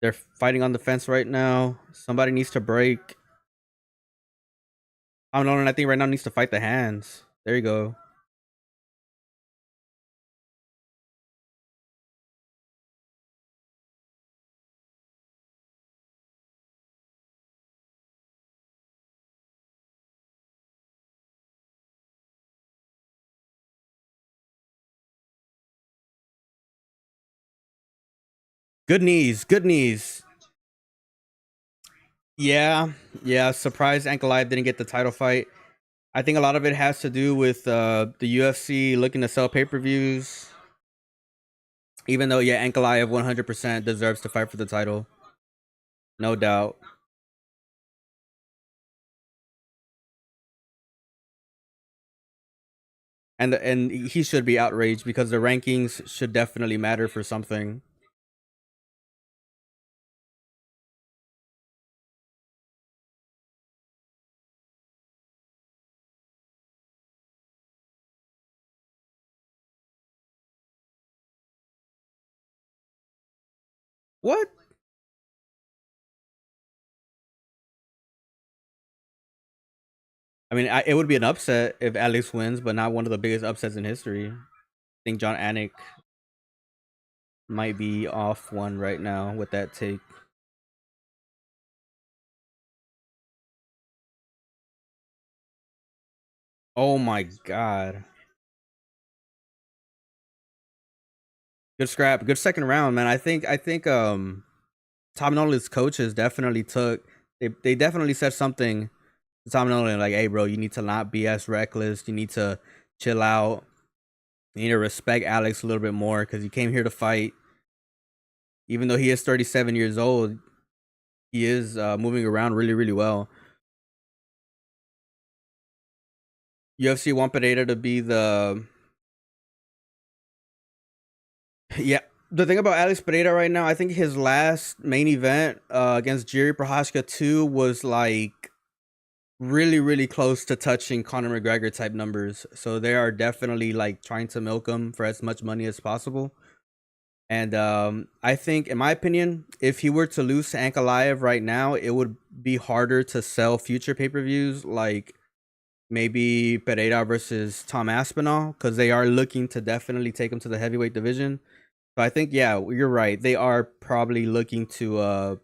They're fighting on the fence right now. Somebody needs to break. I don't know, and I think right now needs to fight the hands. There you go. Good knees, good knees. Yeah, yeah. Surprised Ankalaev didn't get the title fight. I think a lot of it has to do with the UFC looking to sell pay-per-views. Even though, yeah, Ankalaev 100% deserves to fight for the title. No doubt. And he should be outraged because the rankings should definitely matter for something. What? I mean, it would be an upset if Alex wins, but not one of the biggest upsets in history. I think John Anik might be off one right now with that take. Oh my god. Good scrap. Good second round, man. I think Tom Nolan's coaches definitely took they definitely said something to Tom Nolan like, hey bro, you need to not be as reckless. You need to chill out. You need to respect Alex a little bit more because he came here to fight. Even though he is 37 years old, he is moving around really, really well. UFC want Pereira to be the yeah. The thing about Alex Pereira right now, I think his last main event against Jiri Prochazka 2 was like really, really close to touching Conor McGregor type numbers. So they are definitely like trying to milk him for as much money as possible. And I think, in my opinion, if he were to lose to Ankalaev right now, it would be harder to sell future pay-per-views like maybe Pereira versus Tom Aspinall, because they are looking to definitely take him to the heavyweight division. So I think, yeah, you're right. They are probably looking to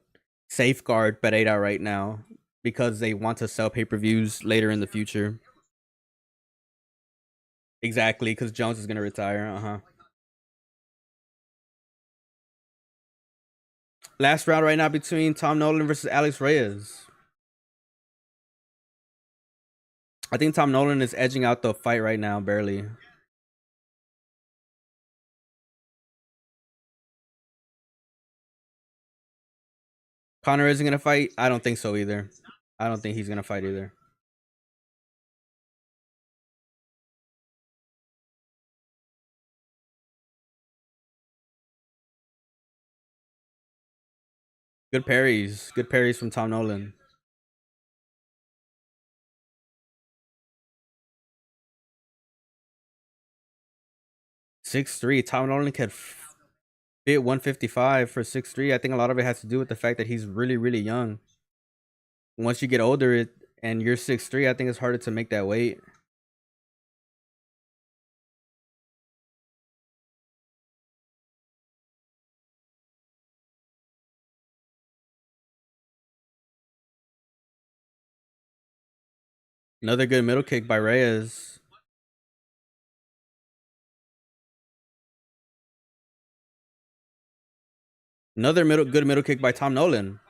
safeguard Pereira right now because they want to sell pay-per-views later in the future. Exactly, because Jones is gonna retire. Last round right now between Tom Nolan versus Alex Reyes. I think Tom Nolan is edging out the fight right now, barely. Connor isn't gonna fight. I don't think so either. I don't think he's gonna fight either. Good parries. Good parries from Tom Nolan. Six-three. Tom Nolan could fit 155 for 6'3". I think a lot of it has to do with the fact that he's really, really young. Once you get older and you're 6'3", I think it's harder to make that weight. Another good middle kick by Reyes. Another good middle kick by Tom Nolan.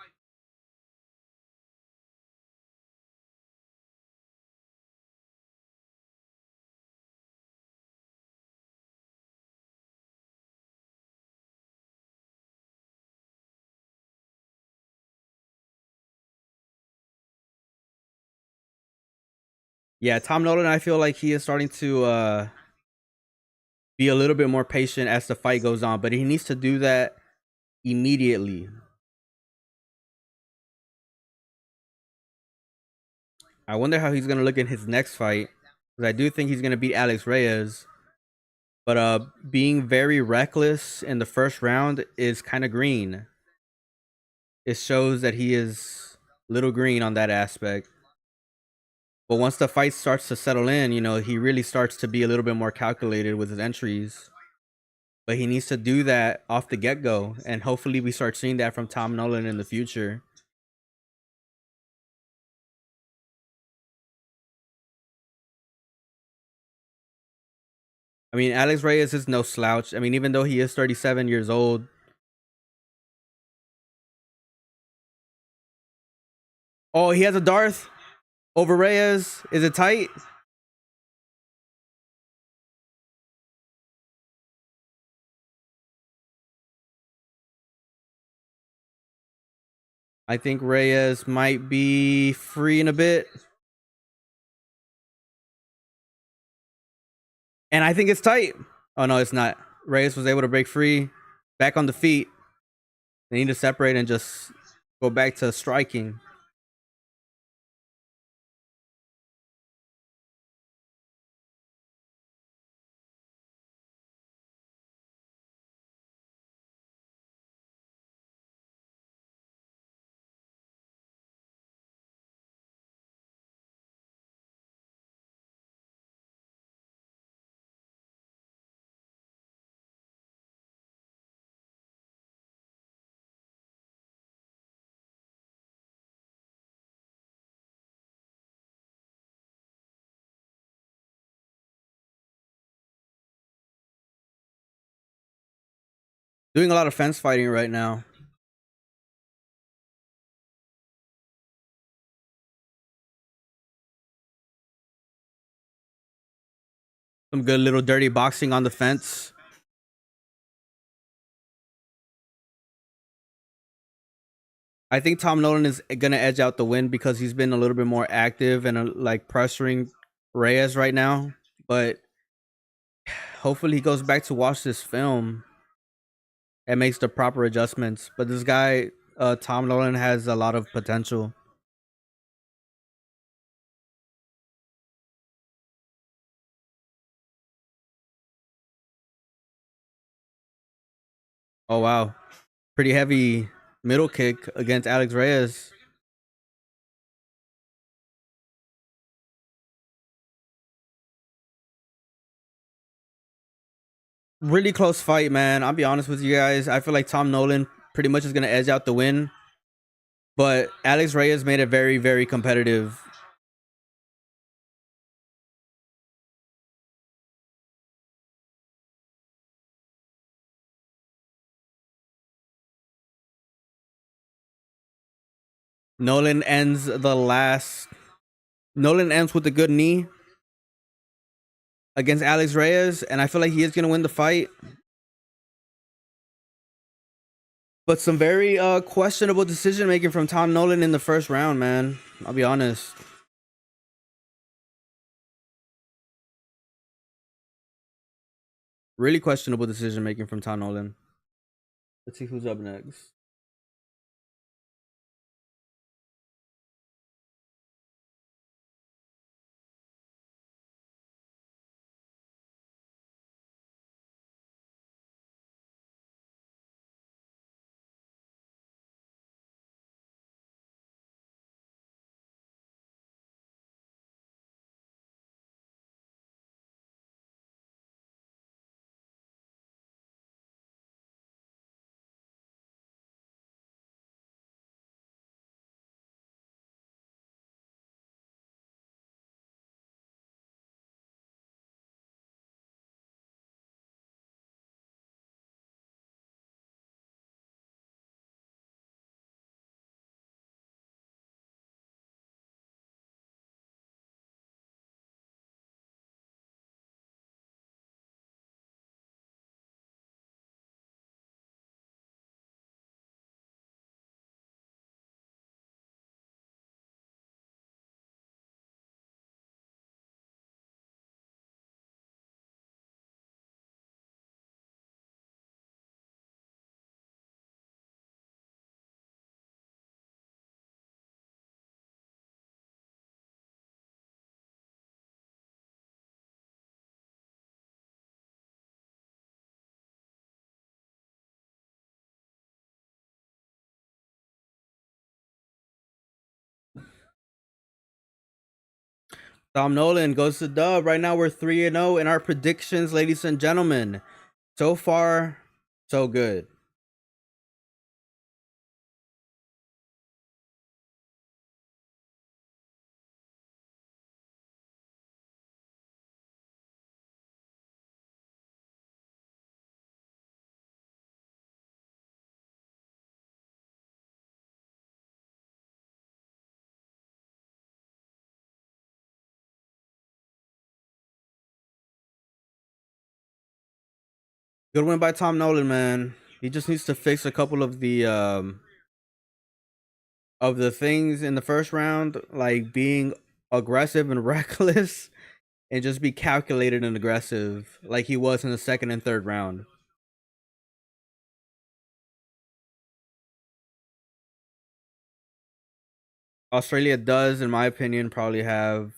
Yeah, Tom Nolan, I feel like he is starting to be a little bit more patient as the fight goes on, but he needs to do that immediately. I wonder how he's gonna look in his next fight, because I do think he's gonna beat Alex Reyes. But being very reckless in the first round is kind of green. It shows that he is little green on that aspect. But once the fight starts to settle in, he really starts to be a little bit more calculated with his entries. But he needs to do that off the get-go, and hopefully we start seeing that from Tom Nolan in the future. I mean, Alex Reyes is no slouch. I mean, even though he is 37 years old. Oh, he has a Darth over Reyes. Is it tight? I think Reyes might be free in a bit. And I think it's tight. Oh, no, it's not. Reyes was able to break free. Back on the feet. They need to separate and just go back to striking. Doing a lot of fence fighting right now. Some good little dirty boxing on the fence. I think Tom Nolan is gonna edge out the win because he's been a little bit more active and like pressuring Reyes right now. But hopefully he goes back to watch this film and makes the proper adjustments. But this guy, Tom Nolan, has a lot of potential. Oh wow, pretty heavy middle kick against Alex Reyes. Really close fight, man. I'll be honest with you guys. I feel like Tom Nolan pretty much is gonna edge out the win, but Alex Reyes made it very, very competitive. Nolan ends the last. Nolan ends with a good knee against Alex Reyes, and I feel like he is gonna win the fight. But some very questionable decision making from Tom Nolan in the first round, man. I'll be honest. Really questionable decision making from Tom Nolan. Let's see who's up next. Tom Nolan goes to dub. Right now we're 3-0 in our predictions, ladies and gentlemen. So far, so good. Good win by Tom Nolan, man. He just needs to fix a couple of the things in the first round, like being aggressive and reckless, and just be calculated and aggressive like he was in the second and third round. Australia does, in my opinion, probably have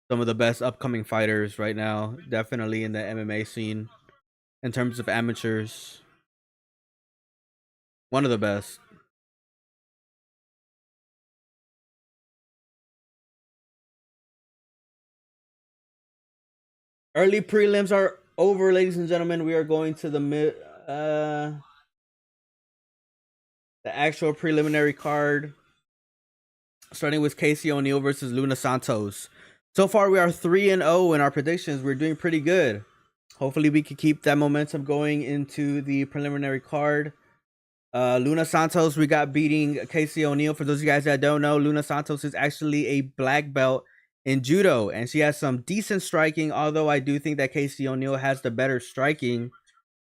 some of the best upcoming fighters right now, definitely in the MMA scene in terms of amateurs. One of the best. Early prelims are over, ladies and gentlemen. We are going to the actual preliminary card, starting with Casey O'Neill versus Luna Santos. So far, we are 3-0 in our predictions. We're doing pretty good. Hopefully, we can keep that momentum going into the preliminary card. Luna Santos, we got beating Casey O'Neill. For those of you guys that don't know, Luna Santos is actually a black belt in judo, and she has some decent striking. Although I do think that Casey O'Neill has the better striking,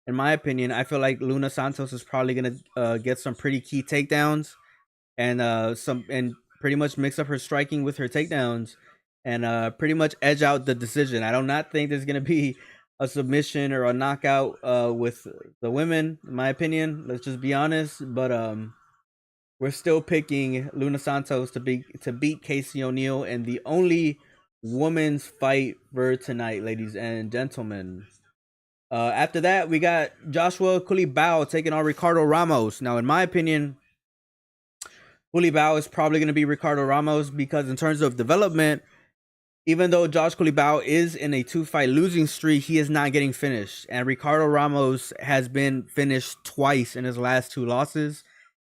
in my opinion. I feel like Luna Santos is probably gonna get some pretty key takedowns and pretty much mix up her striking with her takedowns and pretty much edge out the decision. I do not think there's gonna be a submission or a knockout with the women, in my opinion. Let's just be honest. But we're still picking Luna Santos to beat Casey O'Neill in the only women's fight for tonight, ladies and gentlemen. After that, we got Joshua Culibao taking on Ricardo Ramos. Now, in my opinion, Culibao is probably going to be Ricardo Ramos because in terms of development, Even though Josh Culibao is in a 2-fight losing streak, he is not getting finished. And Ricardo Ramos has been finished twice in his last 2 losses.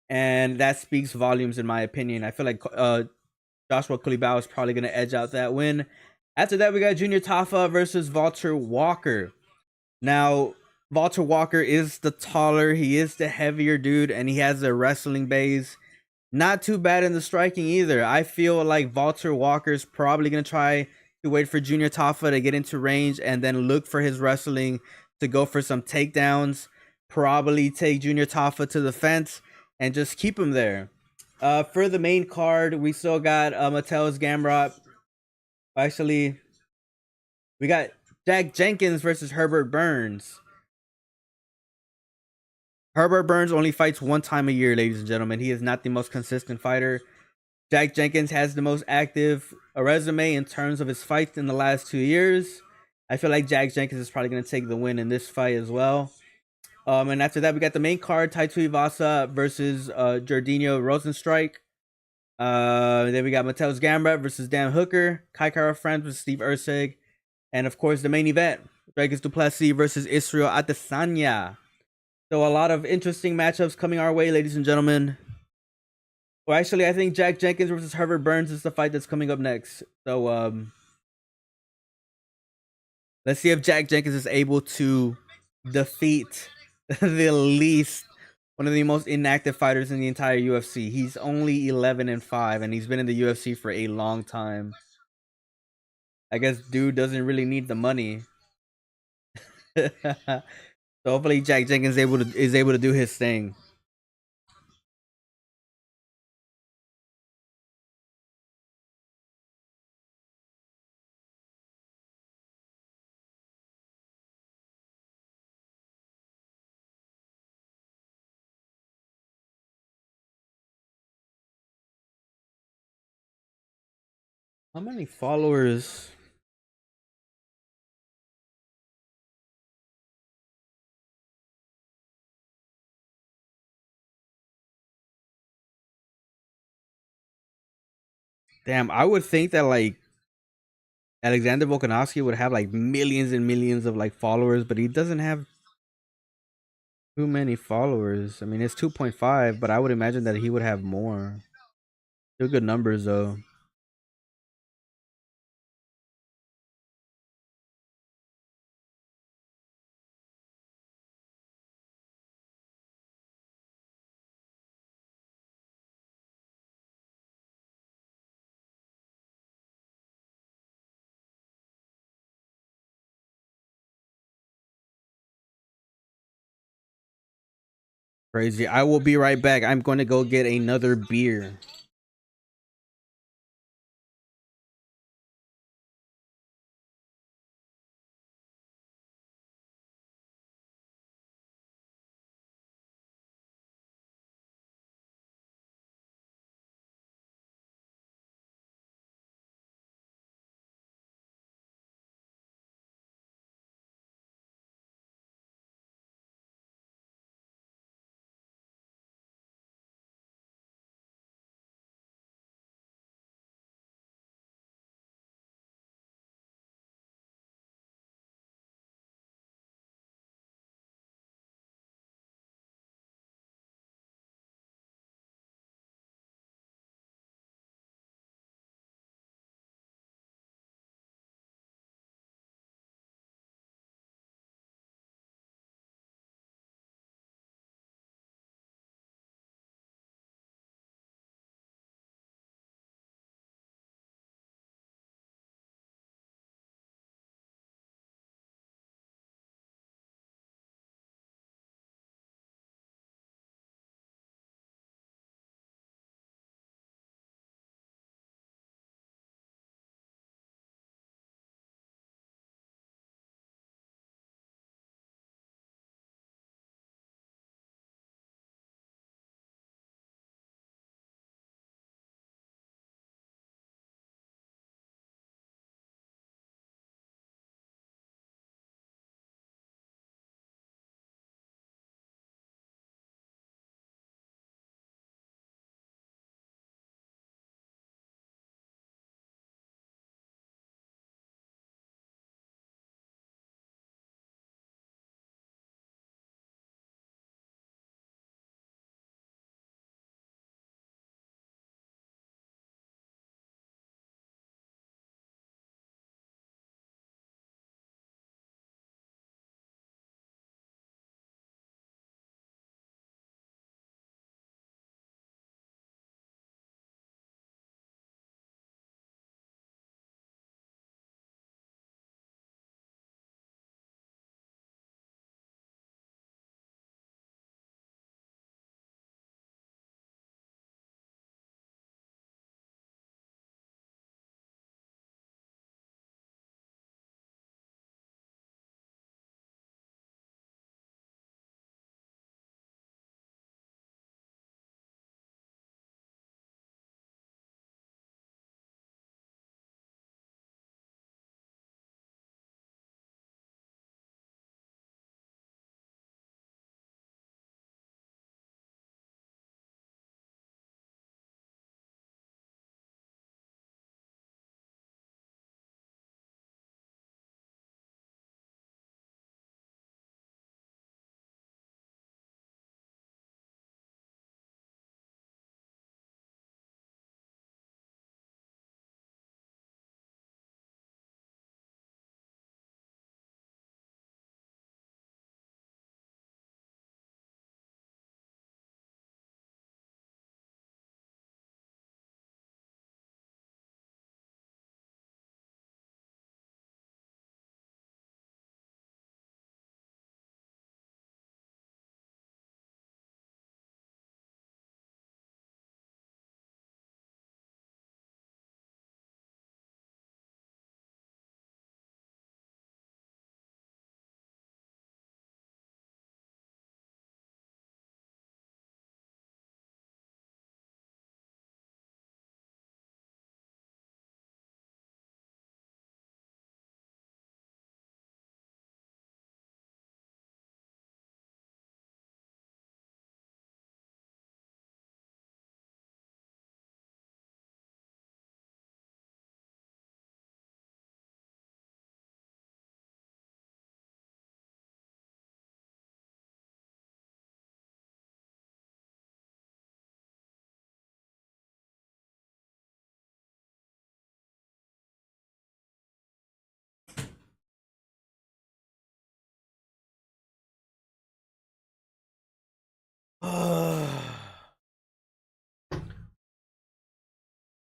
And that speaks volumes, in my opinion. I feel like Joshua Culibao is probably going to edge out that win. After that, we got Junior Tafa versus Valter Walker. Now, Valter Walker is the taller, he is the heavier dude, and he has a wrestling base. Not too bad in the striking either. I feel like Valter Walker's probably going to try to wait for Junior Tafa to get into range and then look for his wrestling to go for some takedowns. Probably take Junior Tafa to the fence and just keep him there. For the main card, we still got Mateusz Gamrot. Actually, we got Jack Jenkins versus Herbert Burns. Herbert Burns only fights 1 time a year, ladies and gentlemen. He is not the most consistent fighter. Jack Jenkins has the most active resume in terms of his fights in the last 2 years. I feel like Jack Jenkins is probably going to take the win in this fight as well. And after that, we got the main card, Tuivasa versus Jairzinho Rozenstruik. Then we got Mateusz Gamrot versus Dan Hooker, Kai Kara Friends versus Steve Erceg, and of course the main event, Dricus du Plessis versus Israel Adesanya. So a lot of interesting matchups coming our way, ladies and gentlemen. Well, actually, I think Jack Jenkins versus Herbert Burns is the fight that's coming up next. So let's see if Jack Jenkins is able to defeat the least one of the most inactive fighters in the entire UFC. He's only 11-5, and he's been in the UFC for a long time. I guess dude doesn't really need the money. So hopefully Jack Jenkins is able to do his thing. How many followers? Damn, I would think that like Alexander Volkanovski would have like millions and millions of like followers, but he doesn't have too many followers. I mean, it's 2.5, but I would imagine that he would have more. Still good numbers though. Crazy. I will be right back. I'm going to go get another beer.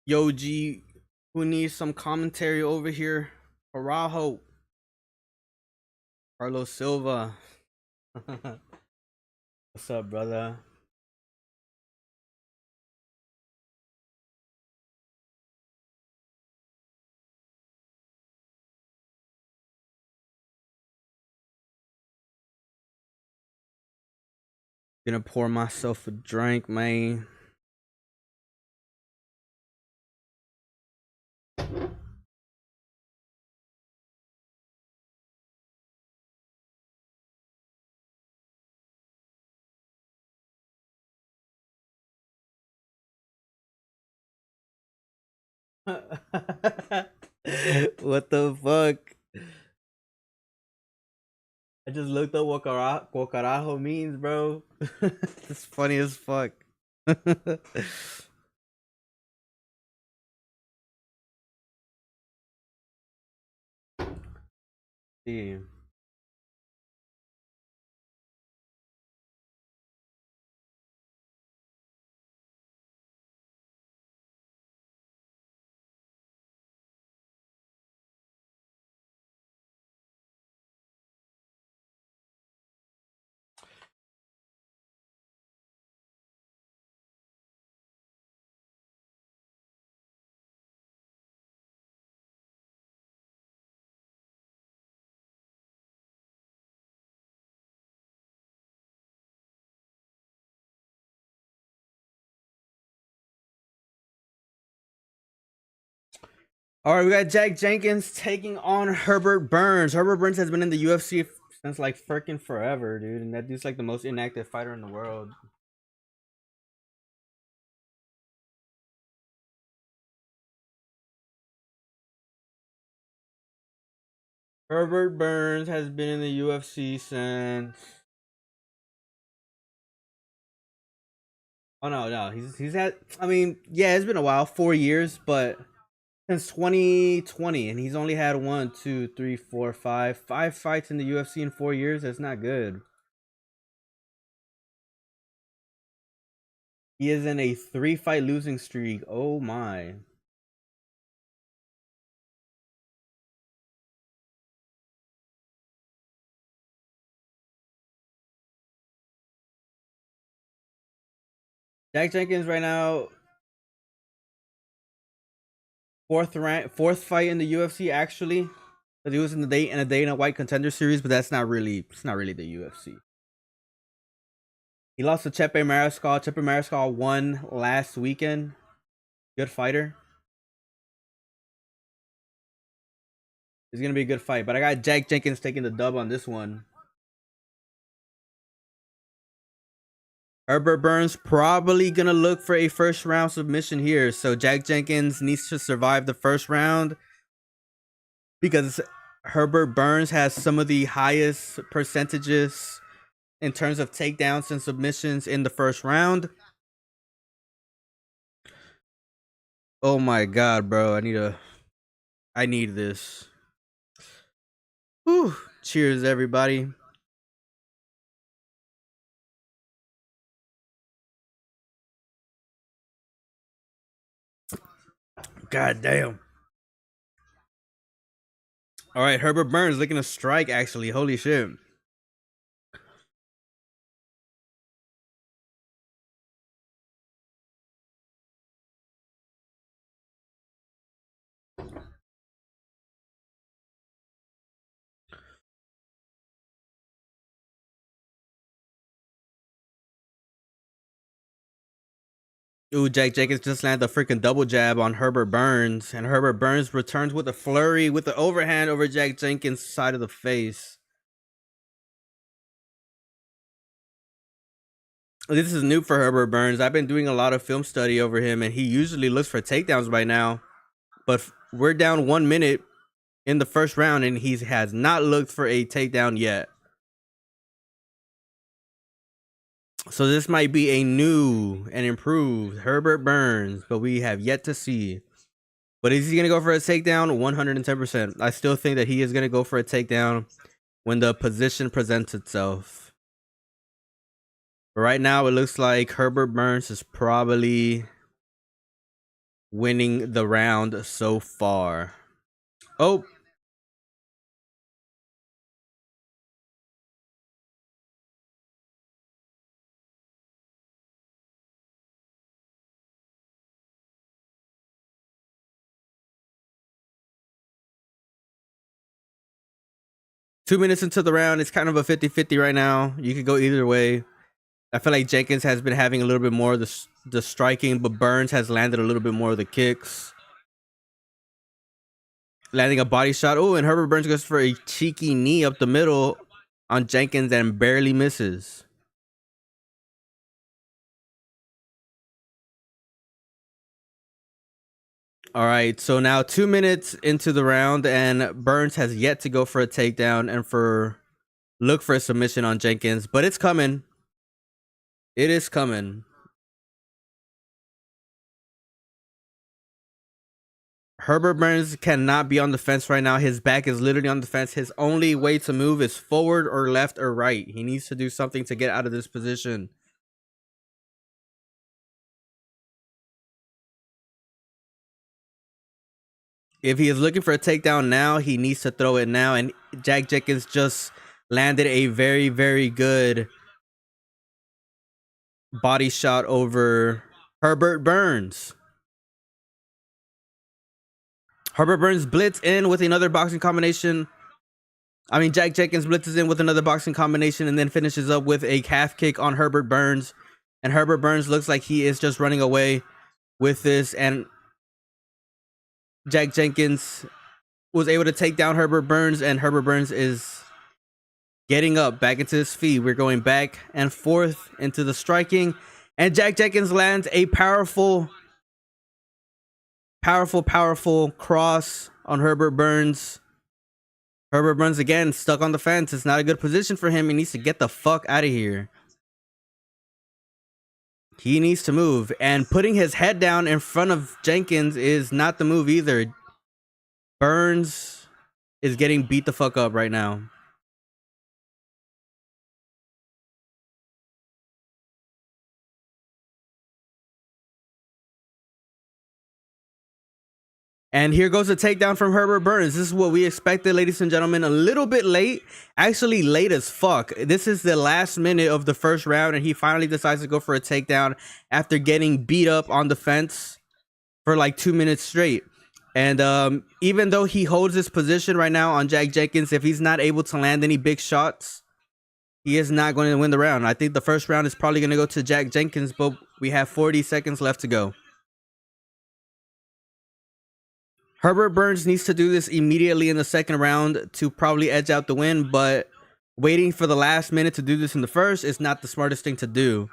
Yo, G, who needs some commentary over here? Arajo, Carlos Silva. What's up, brother? Gonna pour myself a drink, man. What the fuck? I just looked up what carajo means, bro. It's funny as fuck. Damn. All right, we got Jack Jenkins taking on Herbert Burns. Herbert Burns has been in the UFC since like freaking forever, dude, and that dude's like the most inactive fighter in the world. Herbert Burns has been in the UFC since. Oh no, he's had. I mean, yeah, it's been a while, 4 years, but since 2020, and he's only had 5 fights in the UFC in 4 years. That's not good. He is in a 3-fight losing streak. Oh my. Jack Jenkins right now, fourth fight in the UFC actually. Because he was in a Dana White Contender Series, but that's not really the UFC. He lost to Chepe Mariscal. Chepe Mariscal won last weekend. Good fighter. It's gonna be a good fight, but I got Jack Jenkins taking the dub on this one. Herbert Burns probably gonna look for a first round submission here, so Jack Jenkins needs to survive the first round because Herbert Burns has some of the highest percentages in terms of takedowns and submissions in the first round. Oh my god, bro! I need this. Whew. Cheers, everybody. God damn. All right, Herbert Burns looking to strike, actually. Holy shit. Ooh, Jack Jenkins just landed a freaking double jab on Herbert Burns, and Herbert Burns returns with a flurry with the overhand over Jack Jenkins' side of the face. This is new for Herbert Burns. I've been doing a lot of film study over him, and he usually looks for takedowns by now. But we're down 1 minute in the first round, and he has not looked for a takedown yet. So this might be a new and improved Herbert Burns, but we have yet to see. But is he going to go for a takedown? 110%. I still think that he is going to go for a takedown when the position presents itself. Right now, it looks like Herbert Burns is probably winning the round so far. Oh. Two minutes into the round, it's kind of a 50-50 right now. You could go either way. I feel like Jenkins has been having a little bit more of the striking, but Burns has landed a little bit more of the kicks. Landing a body shot. Oh, and Herbert Burns goes for a cheeky knee up the middle on Jenkins and barely misses. All right, so now 2 minutes into the round, and Burns has yet to go for a takedown and look for a submission on Jenkins, but it's coming. It is coming. Herbert Burns cannot be on the fence right now. His back is literally on the fence. His only way to move is forward or left or right. He needs to do something to get out of this position. If he is looking for a takedown now, he needs to throw it now. And Jack Jenkins just landed a very, very good body shot over Herbert Burns. Herbert Burns blitz in with another boxing combination. I mean, Jack Jenkins blitzes in with another boxing combination and then finishes up with a calf kick on Herbert Burns. And Herbert Burns looks like he is just running away with this. And Jack Jenkins was able to take down Herbert Burns, and Herbert Burns is getting up back into his feet. We're going back and forth into the striking, and Jack Jenkins lands a powerful cross on Herbert Burns. Herbert Burns again stuck on the fence. It's not a good position for him. He needs to get the fuck out of here. He needs to move, and putting his head down in front of Jenkins is not the move either. Burns is getting beat the fuck up right now. And here goes a takedown from Herbert Burns. This is what we expected, ladies and gentlemen. A little bit late. Actually, late as fuck. This is the last minute of the first round, and he finally decides to go for a takedown after getting beat up on the fence for like 2 minutes straight. And even though he holds his position right now on Jack Jenkins, if he's not able to land any big shots, he is not going to win the round. I think the first round is probably going to go to Jack Jenkins, but we have 40 seconds left to go. Herbert Burns needs to do this immediately in the second round to probably edge out the win, but waiting for the last minute to do this in the first is not the smartest thing to do.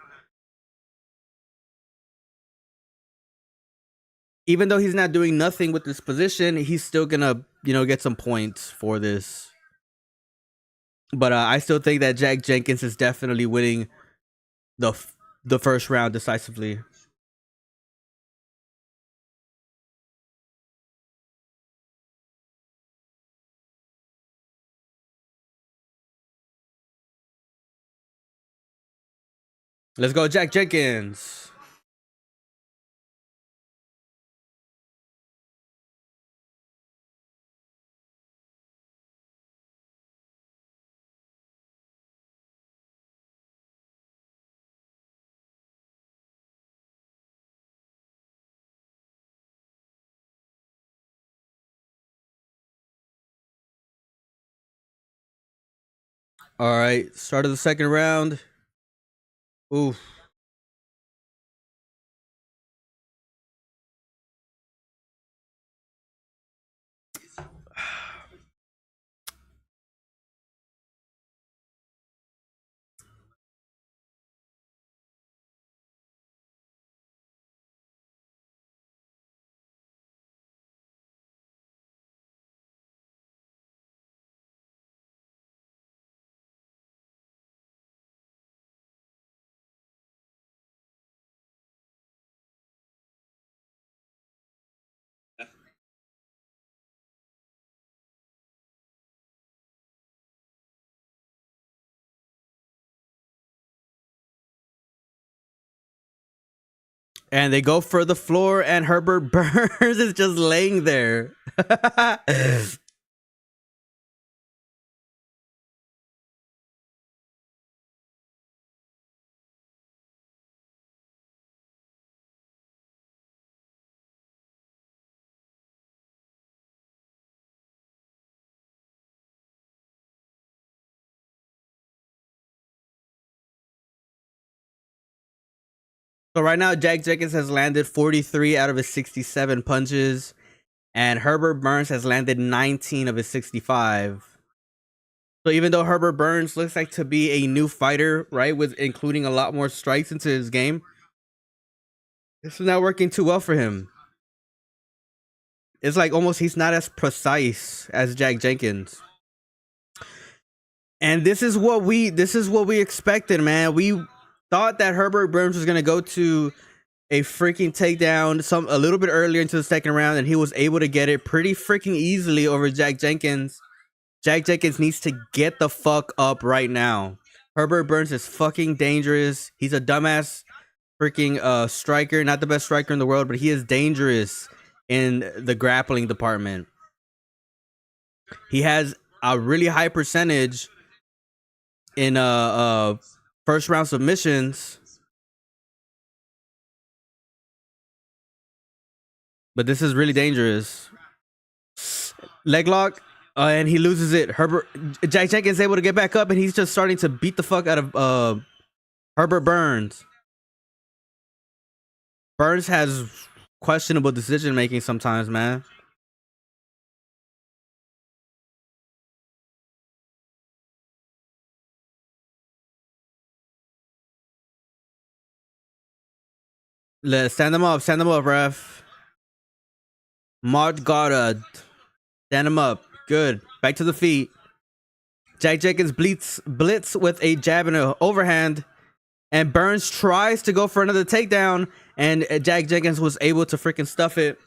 Even though he's not doing nothing with this position, he's still gonna, get some points for this. But I still think that Jack Jenkins is definitely winning the first round decisively. Let's go, Jack Jenkins. All right, start of the second round. Oof. And they go for the floor, and Herbert Burns is just laying there. So right now, Jack Jenkins has landed 43 out of his 67 punches, and Herbert Burns has landed 19 of his 65. So even though Herbert Burns looks like to be a new fighter, right, with including a lot more strikes into his game, this is not working too well for him. It's like almost he's not as precise as Jack Jenkins. And this is what we expected, man. We thought that Herbert Burns was gonna go to a freaking takedown a little bit earlier into the second round, and he was able to get it pretty freaking easily over Jack Jenkins. Jack Jenkins needs to get the fuck up right now. Herbert Burns is fucking dangerous. He's a dumbass freaking striker, not the best striker in the world, but he is dangerous in the grappling department. He has a really high percentage in first round submissions, but this is really dangerous. Leg lock, and he loses it. Jack Jenkins is able to get back up, and he's just starting to beat the fuck out of Herbert Burns. Burns has questionable decision making sometimes, man. Let's stand him up, ref. Goddard. Stand him up. Good. Back to the feet. Jack Jenkins blitz with a jab and an overhand. And Burns tries to go for another takedown. And Jack Jenkins was able to freaking stuff it.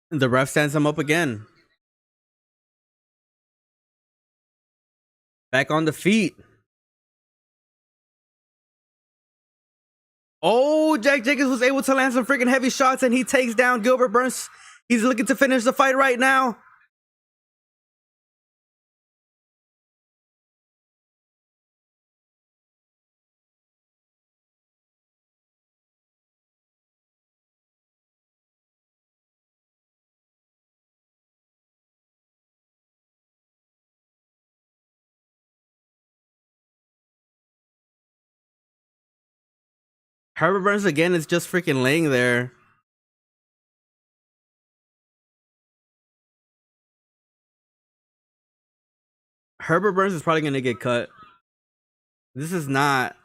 The ref stands him up again. Back on the feet. Oh, Jack Jenkins was able to land some freaking heavy shots, and he takes down Gilbert Burns. He's looking to finish the fight right now. Herbert Burns again is just freaking laying there. Herbert Burns is probably gonna get cut. This is not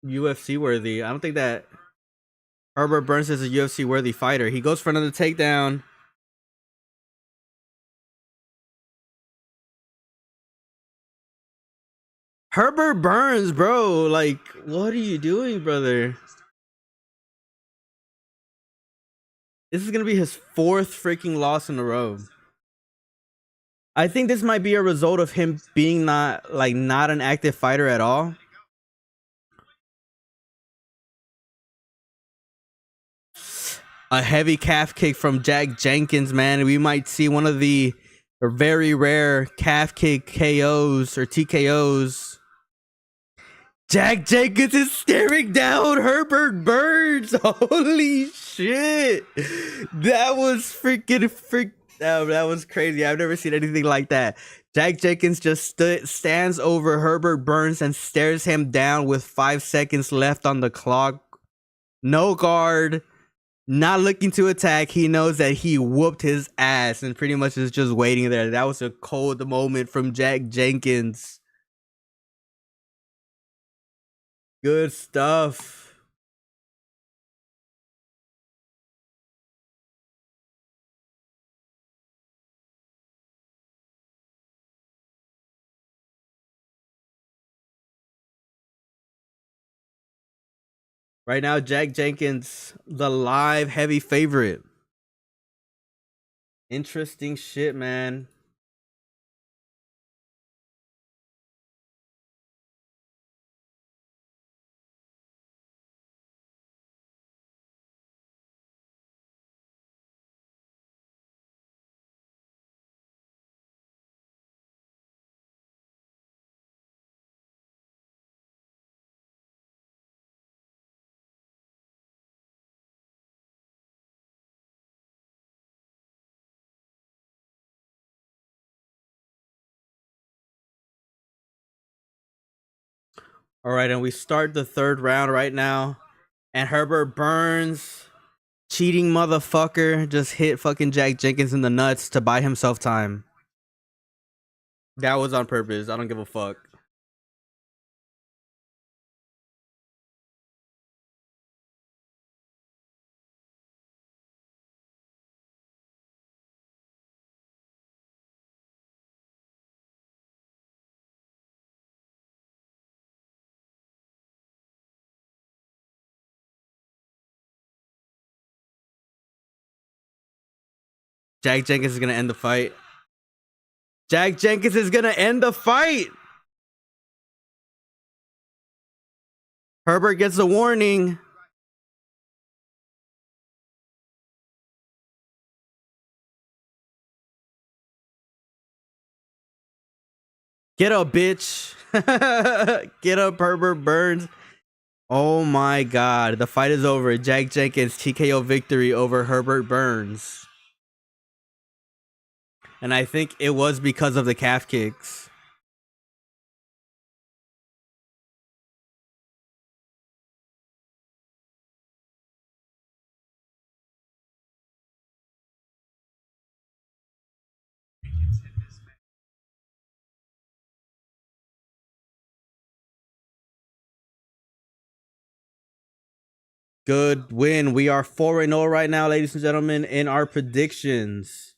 UFC worthy. I don't think that Herbert Burns is a UFC worthy fighter. He goes for another takedown. Herbert Burns, bro, like, what are you doing, brother? This is gonna be his fourth freaking loss in a row. I think this might be a result of him being not an active fighter at all. A heavy calf kick from Jack Jenkins, man. We might see one of the very rare calf kick KOs or TKOs. Jack Jenkins is staring down Herbert Burns. Holy shit. That was freaking That was crazy. I've never seen anything like that. Jack Jenkins just stands over Herbert Burns and stares him down with 5 seconds left on the clock. No guard, not looking to attack. He knows that he whooped his ass and pretty much is just waiting there. That was a cold moment from Jack Jenkins. Good stuff. Right now, Jack Jenkins, the live heavy favorite. Interesting shit, man. All right, and we start the third round right now. And Herbert Burns, cheating motherfucker, just hit fucking Jack Jenkins in the nuts to buy himself time. That was on purpose. I don't give a fuck. Jack Jenkins is gonna end the fight. Jack Jenkins is gonna end the fight. Herbert gets a warning. Get up, bitch. Get up, Herbert Burns. Oh my god. The fight is over. Jack Jenkins TKO victory over Herbert Burns. And I think it was because of the calf kicks. Good win. We are 4-0 right now, ladies and gentlemen, in our predictions.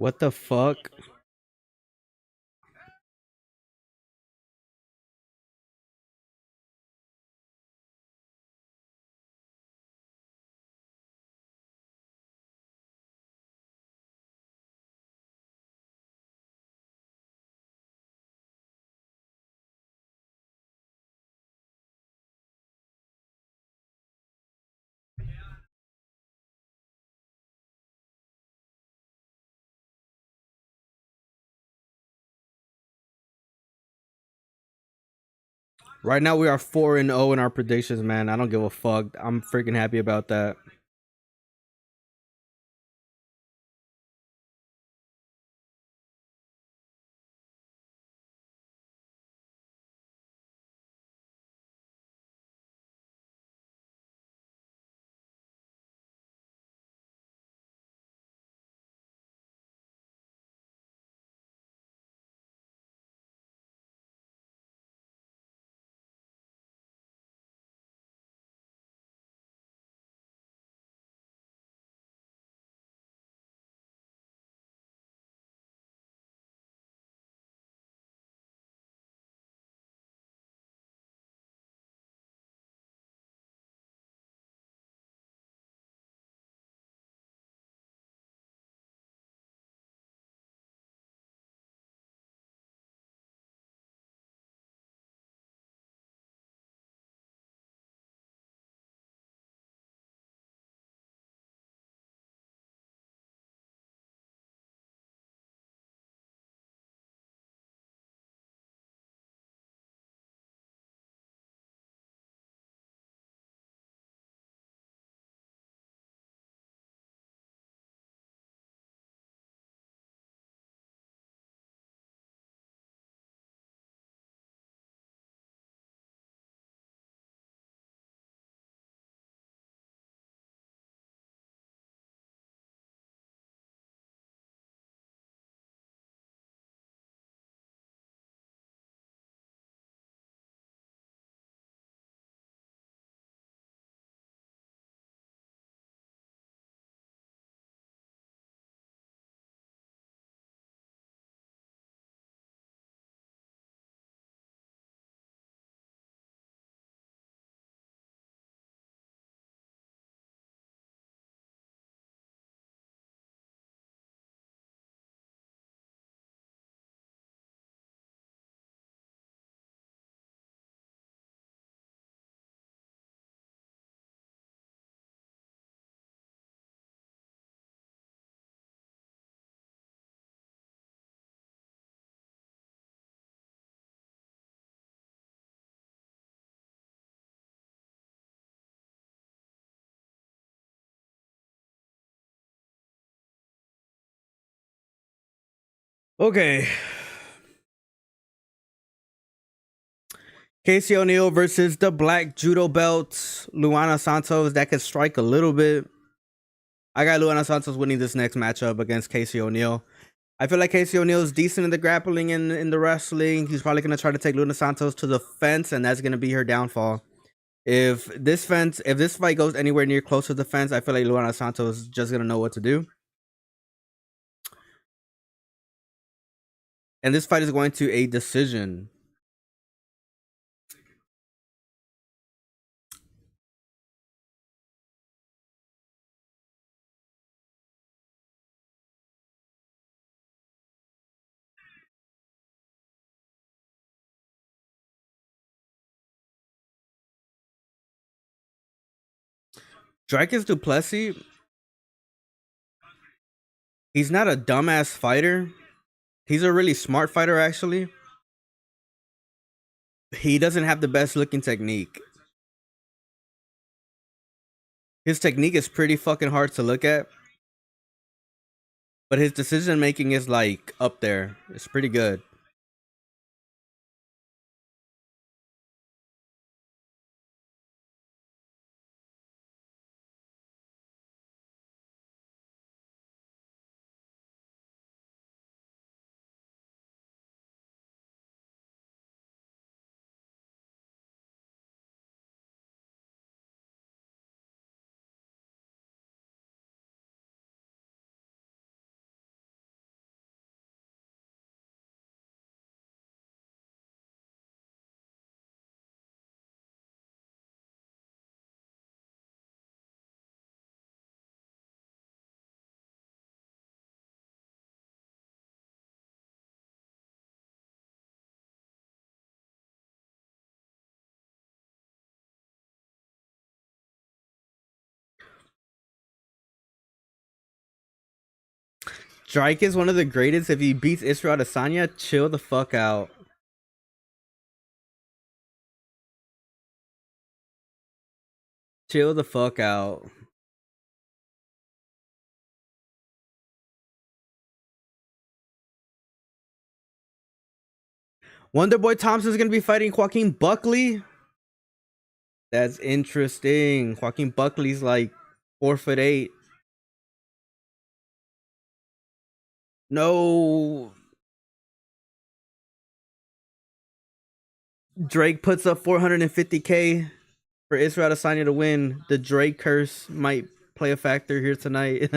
What the fuck? Right now we are 4-0 in our predictions, man. I don't give a fuck. I'm freaking happy about that. Okay. Casey O'Neill versus the black judo belts, Luana Santos. That could strike a little bit. I got Luana Santos winning this next matchup against Casey O'Neill. I feel like Casey O'Neill is decent in the grappling and in the wrestling. He's probably going to try to take Luana Santos to the fence, and that's going to be her downfall. If this fight goes anywhere near close to the fence, I feel like Luana Santos is just going to know what to do. And this fight is going to a decision. Dricus to Plessis, he's not a dumbass fighter. He's a really smart fighter, actually. He doesn't have the best looking technique. His technique is pretty fucking hard to look at. But his decision making is like up there. It's pretty good. Dricus is one of the greatest. If he beats Israel Adesanya, chill the fuck out. Chill the fuck out. Wonderboy Thompson's gonna be fighting Joaquin Buckley. That's interesting. Joaquin Buckley's like 4'8". No. Drake puts up 450K for Israel Adesanya to win. The Drake curse might play a factor here tonight.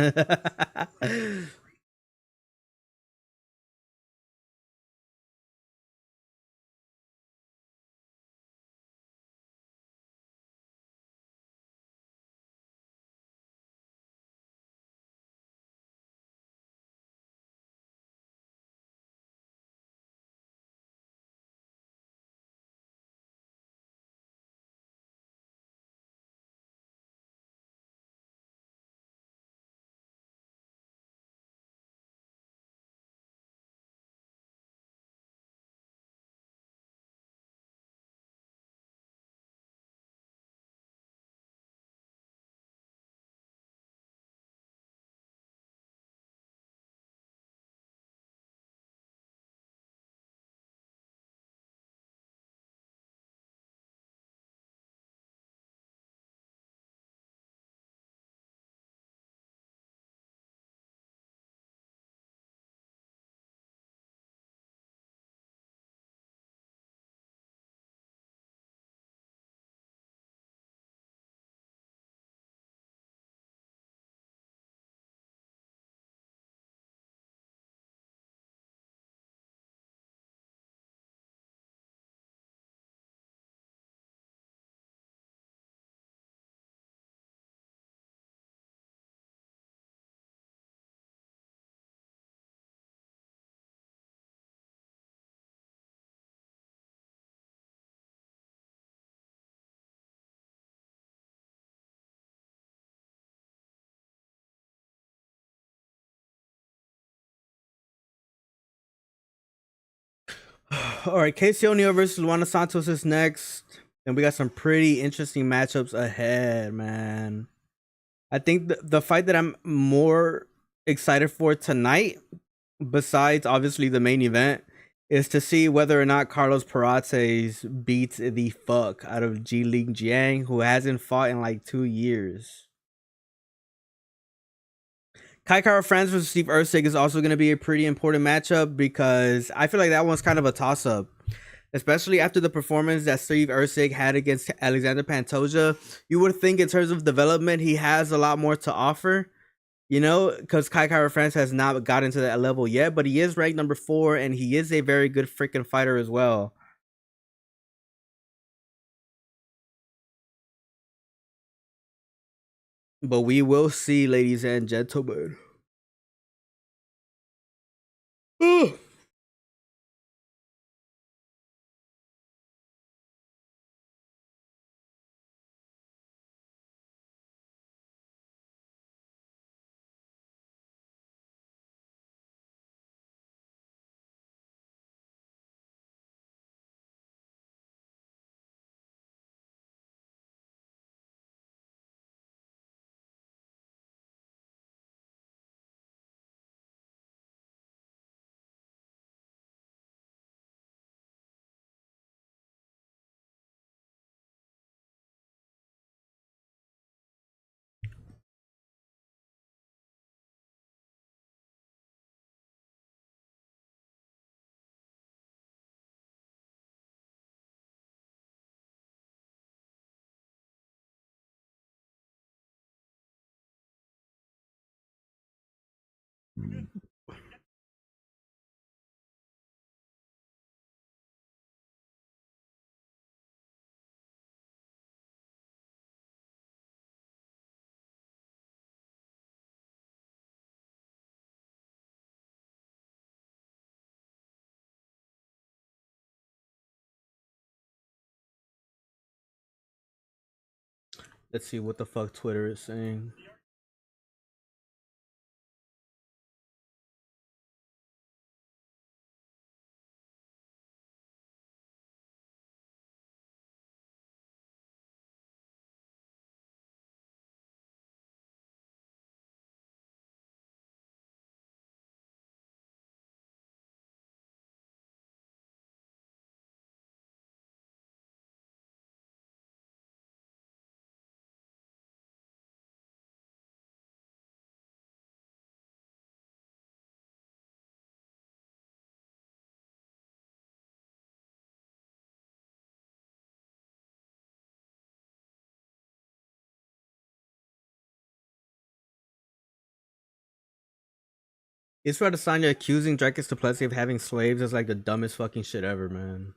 All right, Casey O'Neill versus Luana Santos is next. And we got some pretty interesting matchups ahead, man. I think the fight that I'm more excited for tonight, besides obviously the main event, is to see whether or not Carlos Prates beats the fuck out of Jingliang, who hasn't fought in like 2 years. Kai Kara France versus Steve Erceg is also going to be a pretty important matchup because I feel like that one's kind of a toss up, especially after the performance that Steve Erceg had against Alexander Pantoja. You would think in terms of development, he has a lot more to offer, you know, because Kai Kara France has not gotten to that level yet, but he is ranked number 4 and he is a very good freaking fighter as well. But we will see, ladies and gentlemen. Let's see what the fuck Twitter is saying. Israel Adesanya accusing Dricus to Plessis of having slaves is like the dumbest fucking shit ever, man.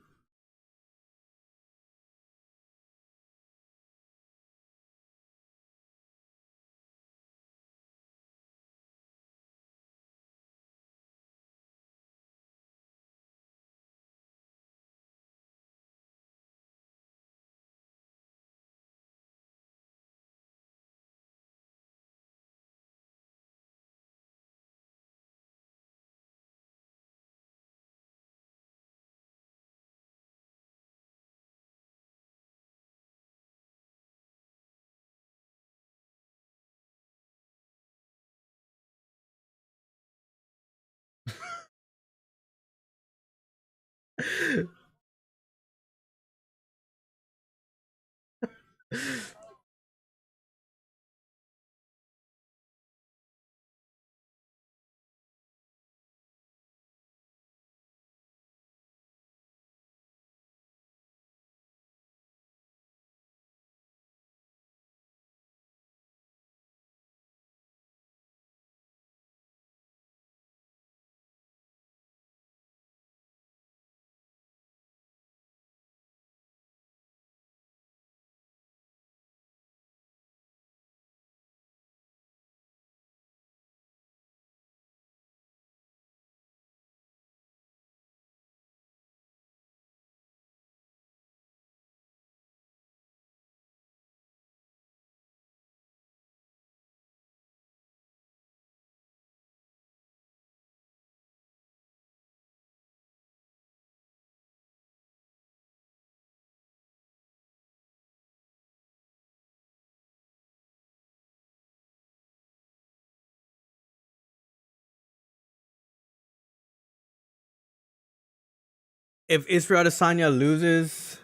If Israel Adesanya loses,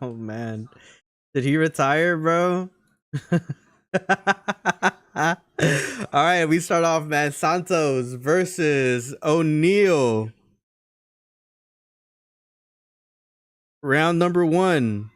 oh man, did he retire, bro? All right, we start off, man. Santos versus O'Neal. Round number 1.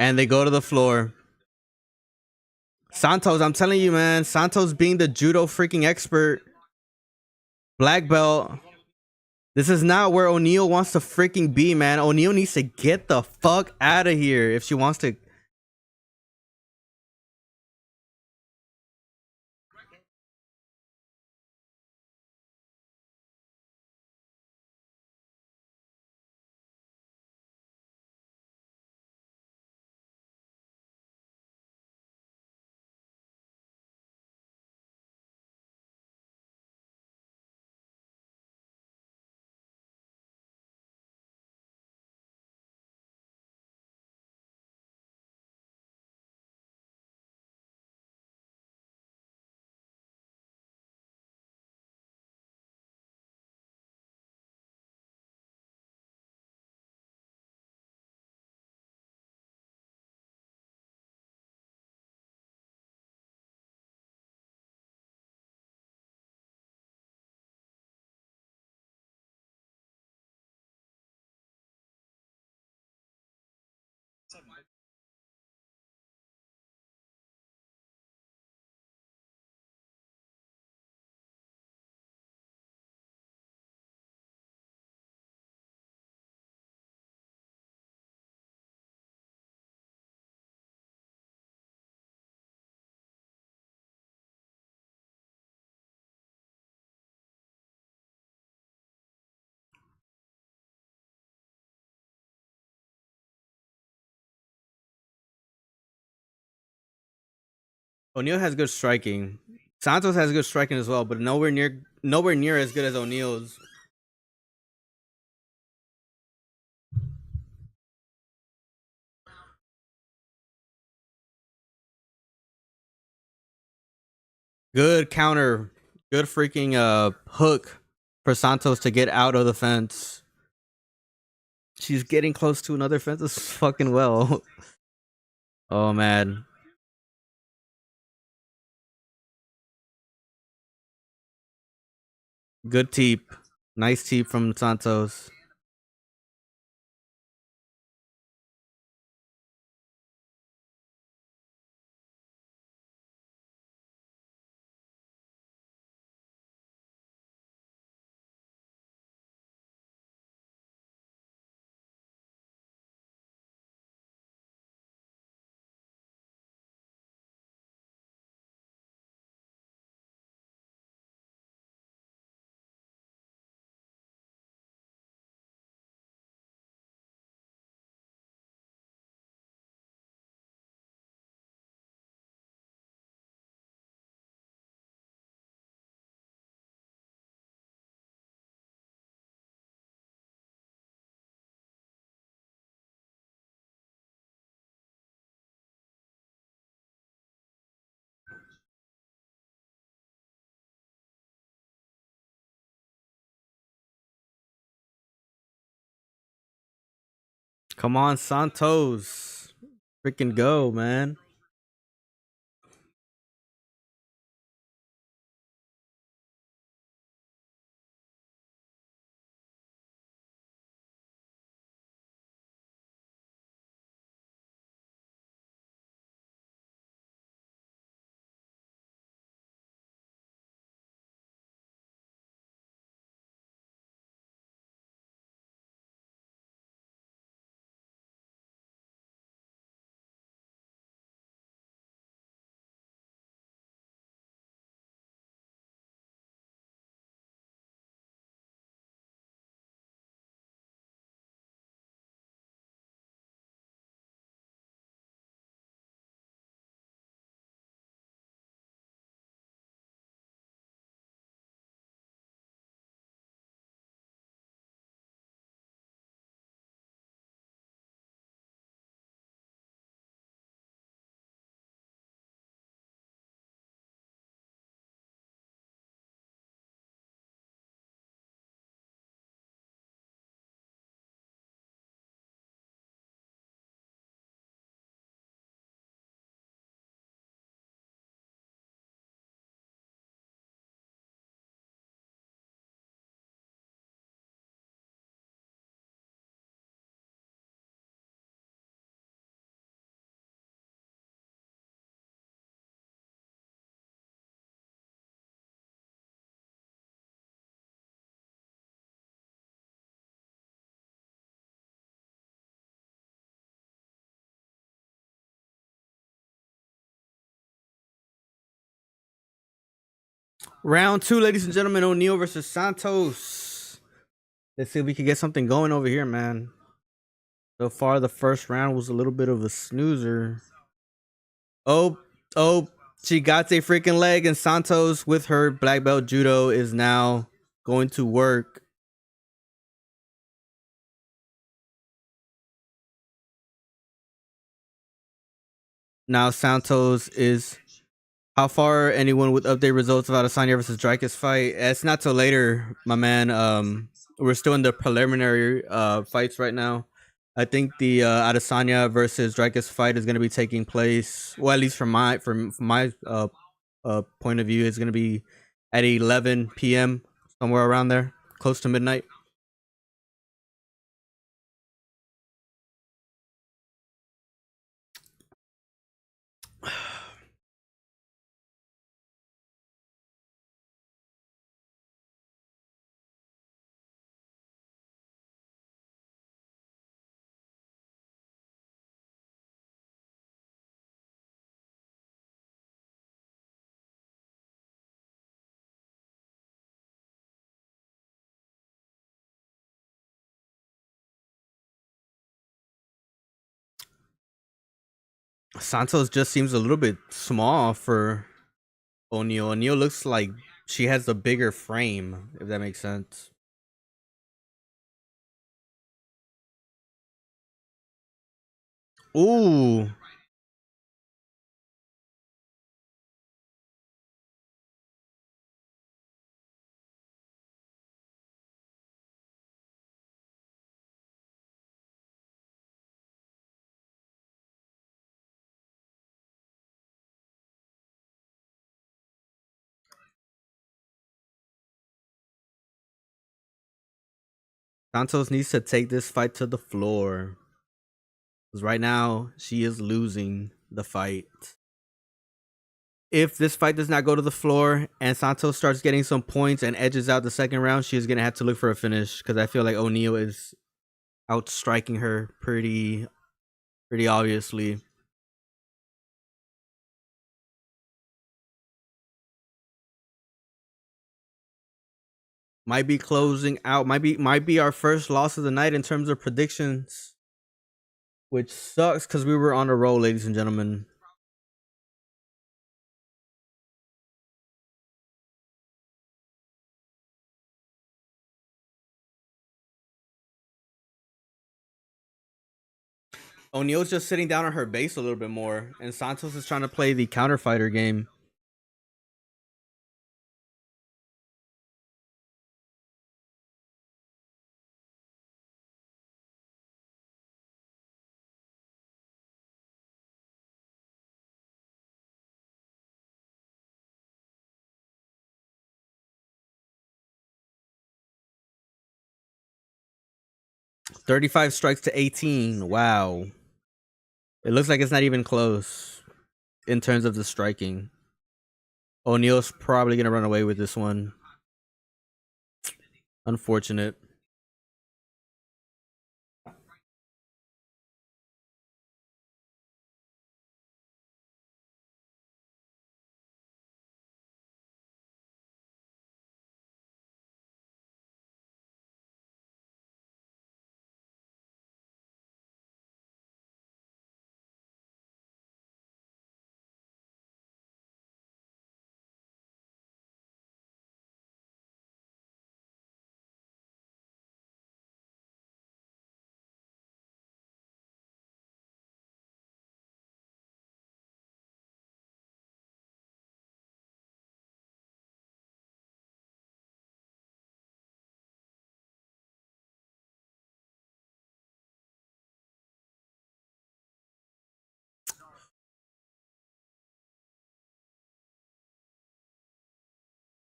And they go to the floor. Santos, I'm telling you, man. Santos being the judo freaking expert. Black belt. This is not where O'Neal wants to freaking be, man. O'Neal needs to get the fuck out of here if she wants to. O'Neal has good striking. Santos has good striking as well, but nowhere near as good as O'Neal's. Good counter. Good freaking hook for Santos to get out of the fence. She's getting close to another fence as fucking well. Oh man. Good teep. Nice teep from Santos. Come on, Santos. Freaking go, man. Round two, ladies and gentlemen. O'Neal versus Santos. Let's see if we can get something going over here, man. So far, the first round was a little bit of a snoozer. Oh, oh, she got a freaking leg, and Santos, with her black belt judo, is now going to work. Now Santos is. How far anyone with update results of Adesanya versus Dricus fight? It's not till later, my man. We're still in the preliminary fights right now. I think the Adesanya versus Dricus fight is going to be taking place. Well, at least from my point of view, it's going to be at 11 p.m. somewhere around there, close to midnight. Santos just seems a little bit small for O'Neal. O'Neal looks like she has a bigger frame, if that makes sense. Ooh. Santos needs to take this fight to the floor. Because right now, she is losing the fight. If this fight does not go to the floor and Santos starts getting some points and edges out the second round, she is going to have to look for a finish. Because I feel like O'Neal is outstriking her pretty obviously. Might be closing out. Might be our first loss of the night in terms of predictions, which sucks because we were on a roll, ladies and gentlemen. O'Neal's just sitting down on her base a little bit more, and Santos is trying to play the counter fighter game. $35 strikes to 18. Wow. It looks like it's not even close in terms of the striking. O'Neal's probably going to run away with this one. Unfortunate.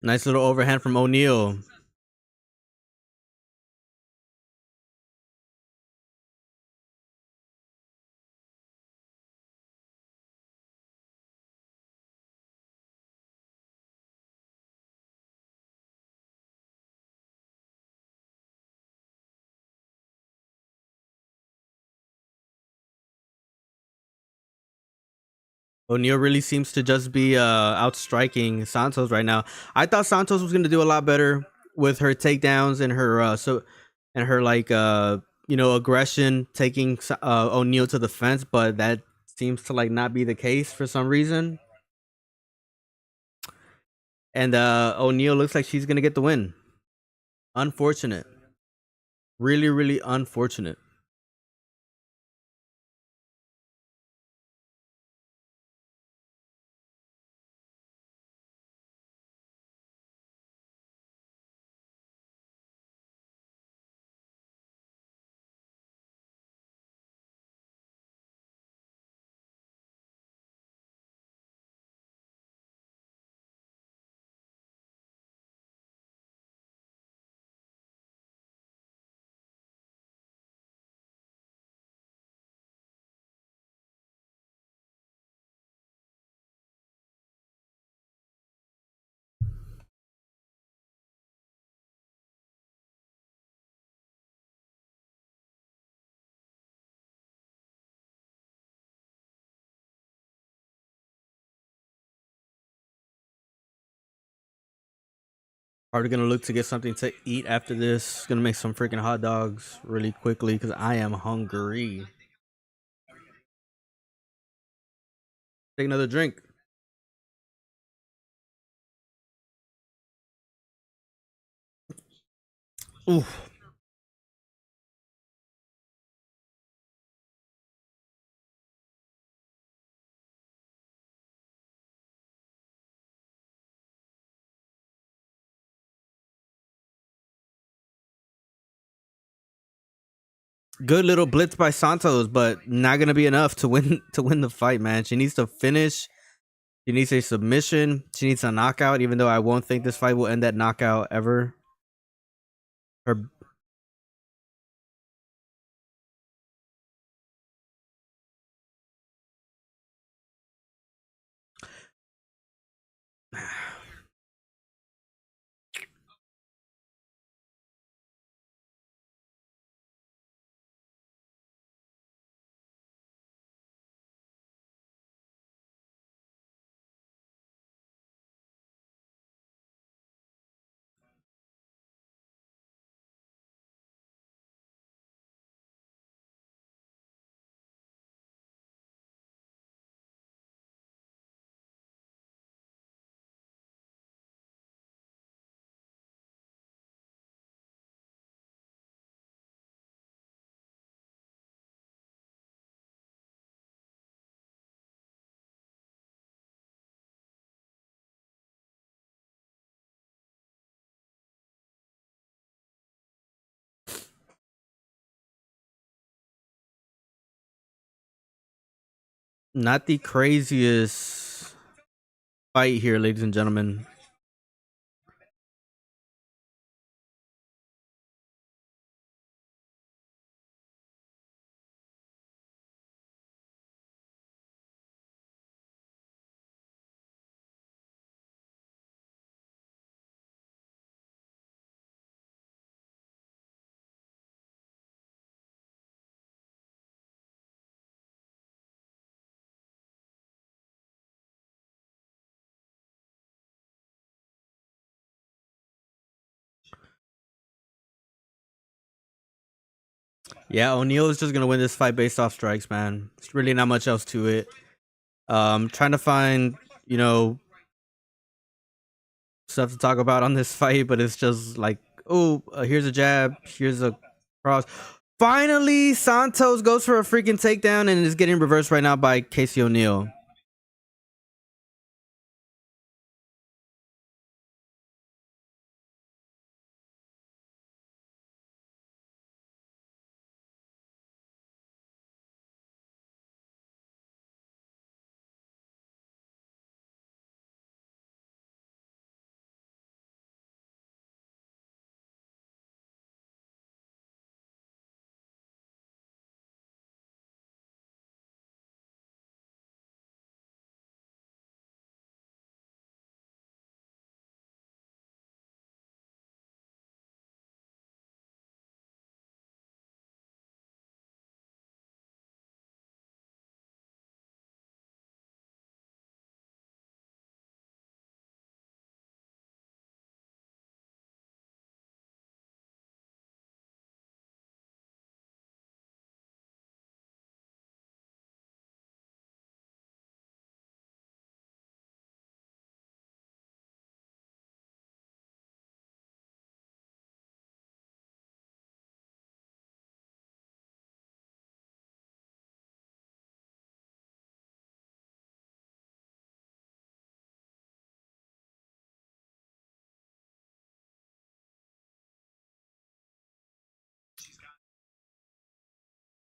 Nice little overhand from O'Neal. O'Neal really seems to just be outstriking Santos right now. I thought Santos was going to do a lot better with her takedowns and her aggression, taking O'Neal to the fence, but that seems to like not be the case for some reason. And O'Neal looks like she's going to get the win. Unfortunate. Really, really unfortunate. Are gonna look to get something to eat after this. Gonna make some freaking hot dogs really quickly because I am hungry. Take another drink. Oof. Good little blitz by Santos, but not gonna be enough to win the fight, man. She needs to finish. She needs a submission. She needs a knockout, even though I won't think this fight will end that knockout ever. Her Not the craziest fight here, ladies and gentlemen. Yeah, O'Neal is just gonna win this fight based off strikes, man. It's really not much else to it. Trying to find, you know, stuff to talk about on this fight, but it's just like, oh, here's a jab, here's a cross. Finally, Santos goes for a freaking takedown and is getting reversed right now by Casey O'Neal.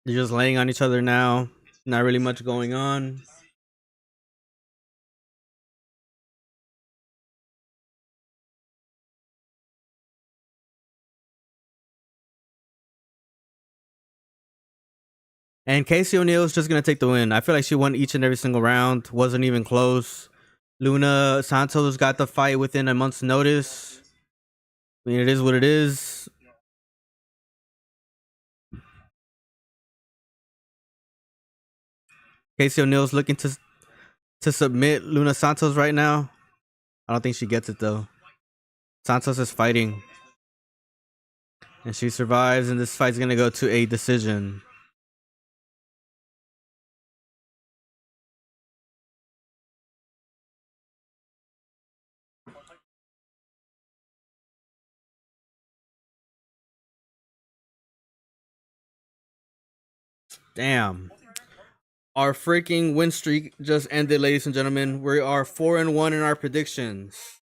They're just laying on each other now. Not really much going on. And Casey O'Neal is just gonna take the win. I feel like she won each and every single round. Wasn't even close. Luna Santos got the fight within a month's notice. I mean, it is what it is. Casey O'Neal's looking to submit Luna Santos right now. I don't think she gets it though. Santos is fighting, and she survives, and this fight's gonna go to a decision. Damn. Our freaking win streak just ended, ladies and gentlemen. We are 4-1 in our predictions.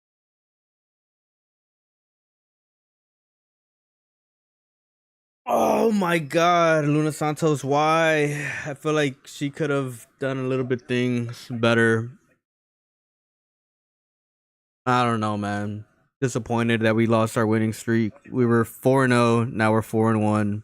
Oh my god, Luna Santos, why? I feel like she could have done a little bit things better. I don't know, man. Disappointed that we lost our winning streak. We were 4-0, now we're 4-1.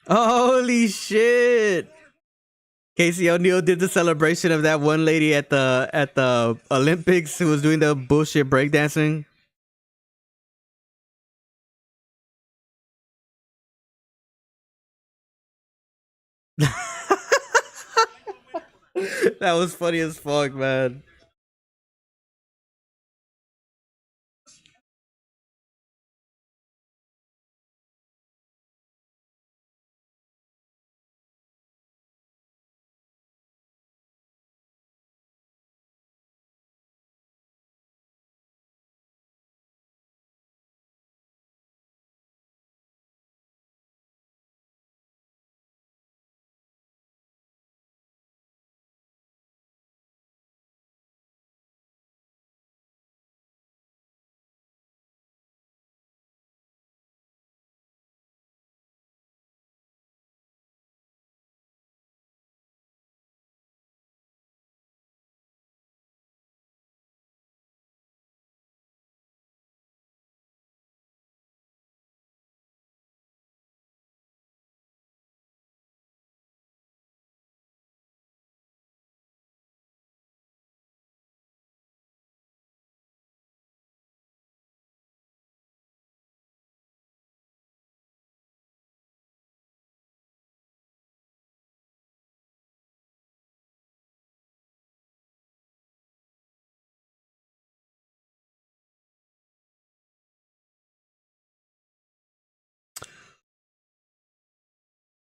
Holy shit. Casey O'Neill did the celebration of that one lady at the Olympics who was doing the bullshit breakdancing. That was funny as fuck, man.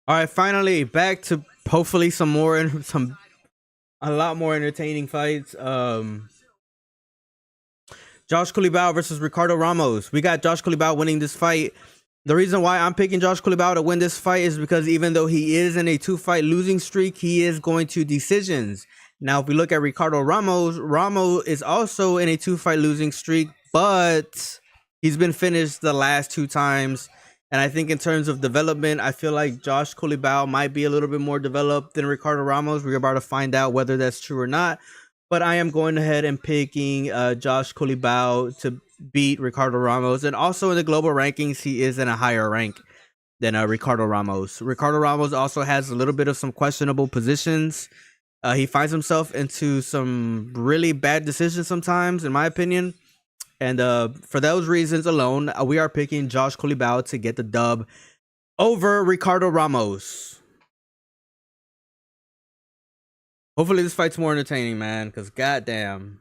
All right, finally back to hopefully some a lot more entertaining fights. Josh Culibao versus Ricardo Ramos. We got Josh Culibao winning this fight. The reason why I'm picking Josh Culibao to win this fight is because even though he is in a 2-fight losing streak, he is going to decisions. Now, if we look at Ricardo Ramos, Ramos is also in a 2-fight losing streak, but he's been finished the last 2 times. And I think in terms of development, I feel like Josh Culibao might be a little bit more developed than Ricardo Ramos. We're about to find out whether that's true or not. But I am going ahead and picking Josh Culibao to beat Ricardo Ramos. And also in the global rankings, he is in a higher rank than Ricardo Ramos. Ricardo Ramos also has a little bit of some questionable positions. He finds himself into some really bad decisions sometimes, in my opinion. And for those reasons alone, we are picking Josh Culibao to get the dub over Ricardo Ramos. Hopefully this fight's more entertaining, man, because goddamn.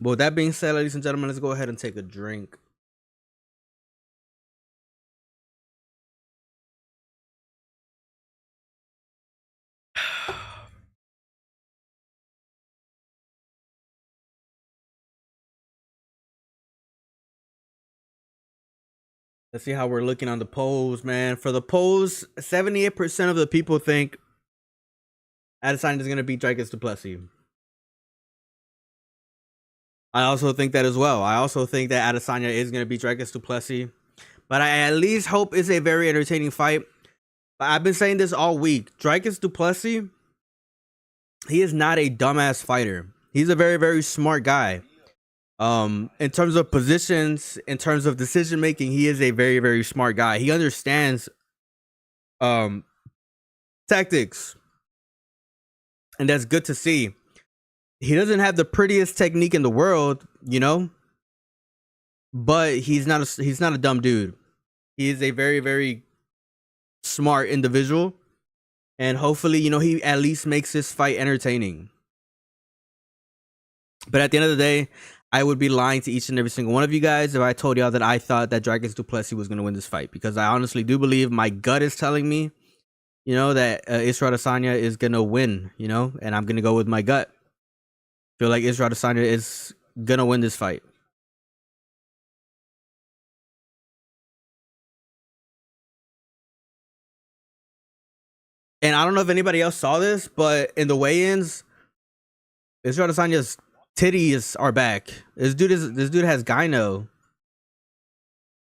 But with that being said, ladies and gentlemen, let's go ahead and take a drink. Let's see how we're looking on the polls, man. For the polls, 78% of the people think Adesanya is going to beat Dricus Plessis. I also think that as well. I also think that Adesanya is going to beat Dricus Plessis. But I at least hope it's a very entertaining fight. But I've been saying this all week. Dricus Plessis, he is not a dumbass fighter. He's a very, very smart guy. In terms of positions, in terms of decision making, he is a very, very smart guy. He understands tactics, and that's good to see. He doesn't have the prettiest technique in the world, you know, but he's not a dumb dude. He is a very, very smart individual, and hopefully, you know, he at least makes this fight entertaining. But at the end of the day, I would be lying to each and every single one of you guys if I told y'all that I thought that Dricus Plessis was going to win this fight, because I honestly do believe, my gut is telling me, you know, that Israel Adesanya is going to win, you know, and I'm going to go with my gut. I feel like Israel Adesanya is going to win this fight. And I don't know if anybody else saw this, but in the weigh-ins, Israel Adesanya's titties are back. This dude has gyno.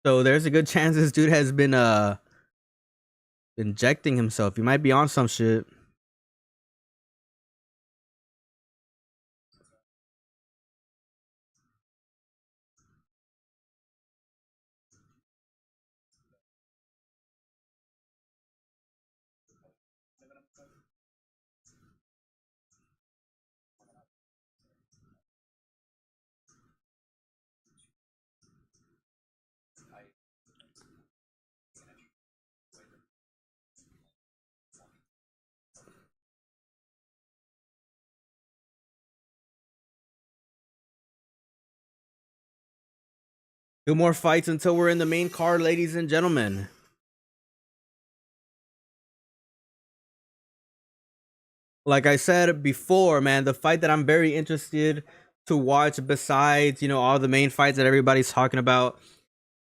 So there's a good chance this dude has been injecting himself. He might be on some shit. Two more fights until we're in the main card, ladies and gentlemen. Like I said before, man, the fight that I'm very interested to watch besides, all the main fights that everybody's talking about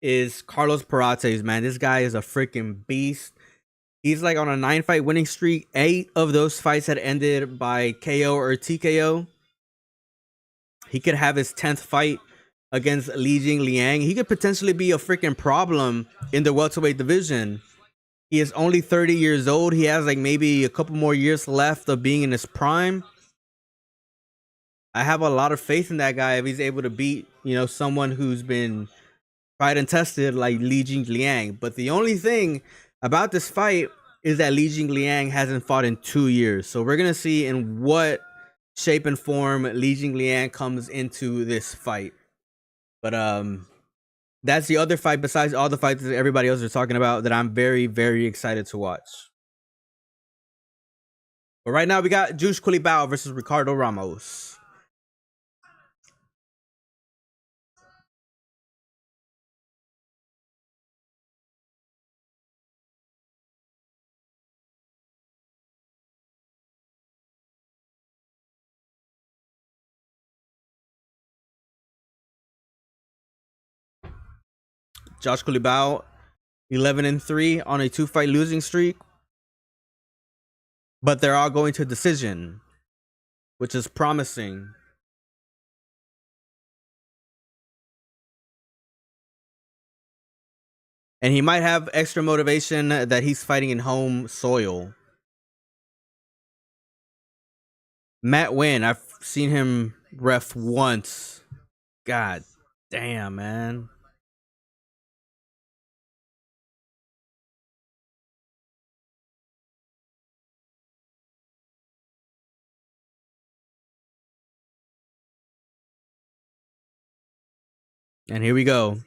is Carlos Prates, man. This guy is a freaking beast. He's like on a 9-fight winning streak. 8 of those fights had ended by KO or TKO. He could have his 10th fight against Jingliang. He could potentially be a freaking problem in the welterweight division. He is only 30 years old. He has like maybe a couple more years left of being in his prime. I have a lot of faith in that guy if he's able to beat, someone who's been tried and tested like Jingliang. But the only thing about this fight is that Jingliang hasn't fought in 2 years. So we're going to see in what shape and form Jingliang comes into this fight. But that's the other fight besides all the fights that everybody else is talking about that I'm very, very excited to watch. But right now we got Juice Culibao versus Ricardo Ramos. Josh Culibao, 11-3 on a 2-fight losing streak. But they're all going to decision, which is promising. And he might have extra motivation that he's fighting in home soil. Matt Wynn, I've seen him ref once. God damn, man. And here we go.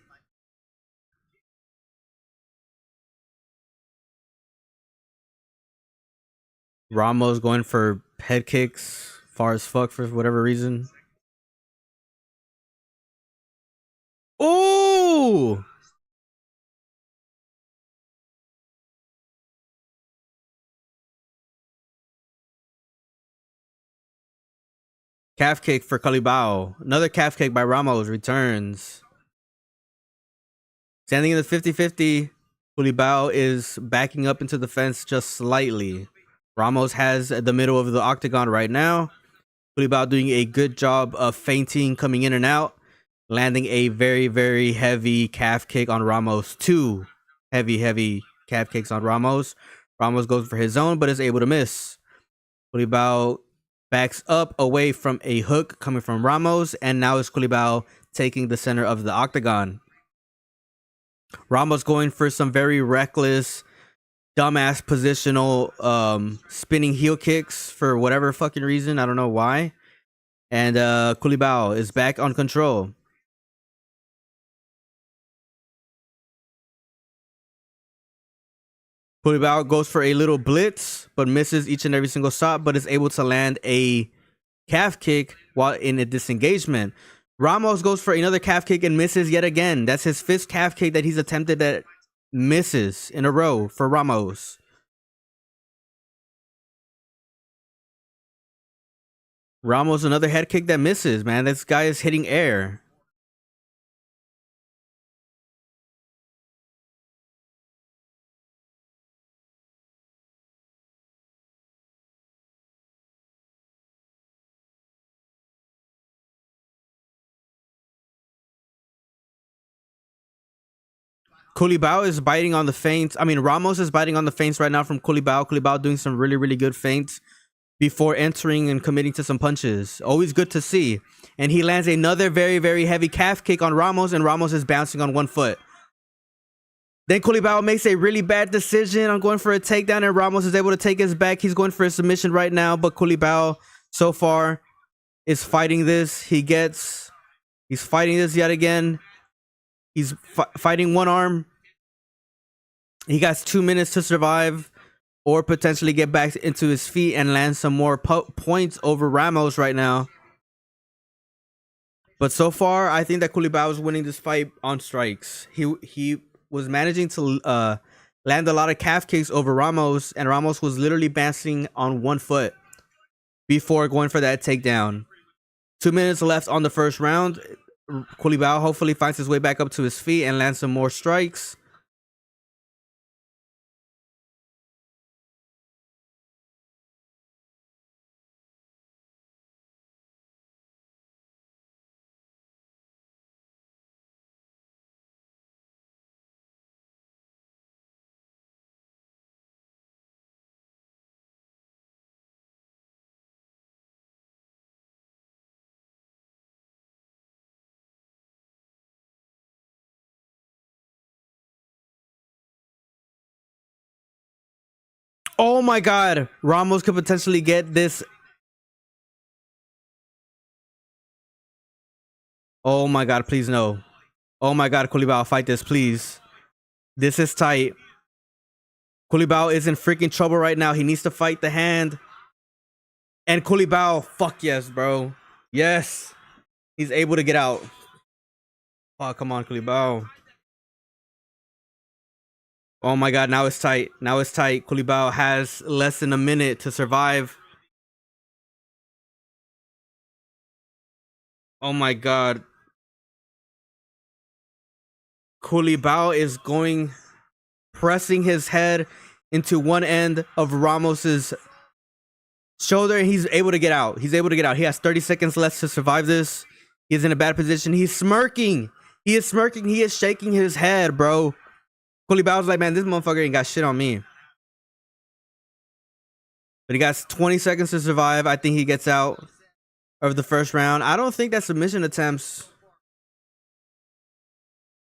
Ramos going for head kicks, far as fuck for whatever reason. Ooh! Calf kick for Culibao. Another calf kick by Ramos returns. Standing in the 50-50, Culibao is backing up into the fence just slightly. Ramos has the middle of the octagon right now. Culibao doing a good job of feinting, coming in and out, landing a very, very heavy calf kick on Ramos. 2 heavy calf kicks on Ramos. Ramos goes for his own, but is able to miss. Culibao backs up away from a hook coming from Ramos, and now is Culibao taking the center of the octagon. Ramos going for some very reckless, dumbass positional spinning heel kicks for whatever fucking reason. I don't know why. And Culibao is back on control. Culibao goes for a little blitz, but misses each and every single shot, but is able to land a calf kick while in a disengagement. Ramos goes for another calf kick and misses yet again. That's his 5th calf kick that he's attempted that misses in a row for Ramos. Ramos, another head kick that misses, man. This guy is hitting air. Culibao is biting on the feints. I mean, Ramos is biting on the feints right now from Culibao. Culibao doing some really, really good feints before entering and committing to some punches. Always good to see. And he lands another very, very heavy calf kick on Ramos, and Ramos is bouncing on one foot. Then Culibao makes a really bad decision on going for a takedown, and Ramos is able to take his back. He's going for a submission right now, but Culibao so far is fighting this. He's fighting this yet again. He's fighting one arm. He got 2 minutes to survive or potentially get back into his feet and land some more points over Ramos right now. But so far, I think that Culibao is winning this fight on strikes. He was managing to land a lot of calf kicks over Ramos, and Ramos was literally bouncing on one foot before going for that takedown. 2 minutes left on the first round. Culibao hopefully finds his way back up to his feet and lands some more strikes. Oh my God, Ramos could potentially get this. Oh my God, please no. Oh my God, Culibao, fight this, please. This is tight. Culibao is in freaking trouble right now. He needs to fight the hand. And Culibao, fuck yes, bro. Yes. He's able to get out. Oh, come on, Culibao. Oh my God, now it's tight. Now it's tight. Culibao has less than a minute to survive. Oh my God. Culibao is pressing his head into one end of Ramos's shoulder, and he's able to get out. He's able to get out. He has 30 seconds left to survive this. He's in a bad position. He's smirking. He is smirking. He is shaking his head, bro. Culibao's like, man, this motherfucker ain't got shit on me. But he got 20 seconds to survive. I think he gets out of the first round. I don't think that submission attempts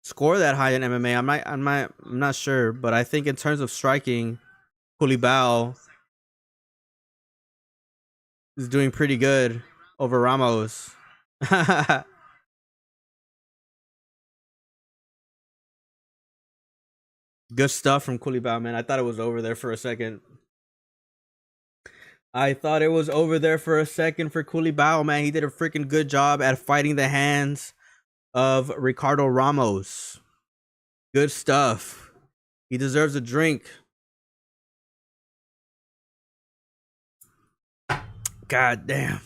score that high in MMA. I'm not sure, but I think in terms of striking, Culibao is doing pretty good over Ramos. Good stuff from Culibao, man. I thought it was over there for a second. I thought it was over there for a second for Culibao, man. He did a freaking good job at fighting the hands of Ricardo Ramos. Good stuff. He deserves a drink. God damn.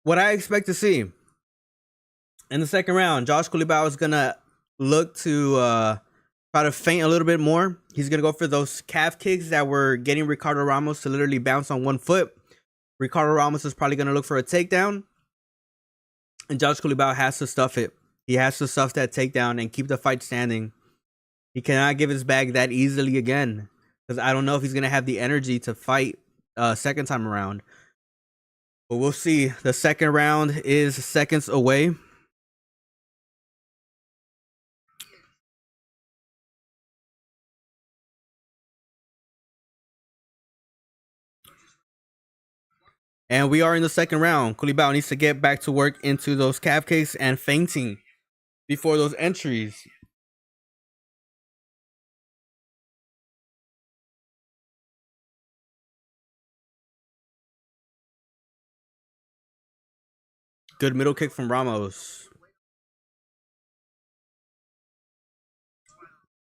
What I expect to see in the second round, Josh Culibao is gonna look to try to feint a little bit more. He's gonna go for those calf kicks that were getting Ricardo Ramos to literally bounce on one foot. Ricardo Ramos is probably gonna look for a takedown, and Josh Culibao has to stuff it. He has to stuff that takedown and keep the fight standing. He cannot give his bag that easily again, because I don't know if he's gonna have the energy to fight second time around. But we'll see. The second round is seconds away. And we are in the second round. Culibao needs to get back to work into those calf kicks and feinting before those entries. Good middle kick from Ramos.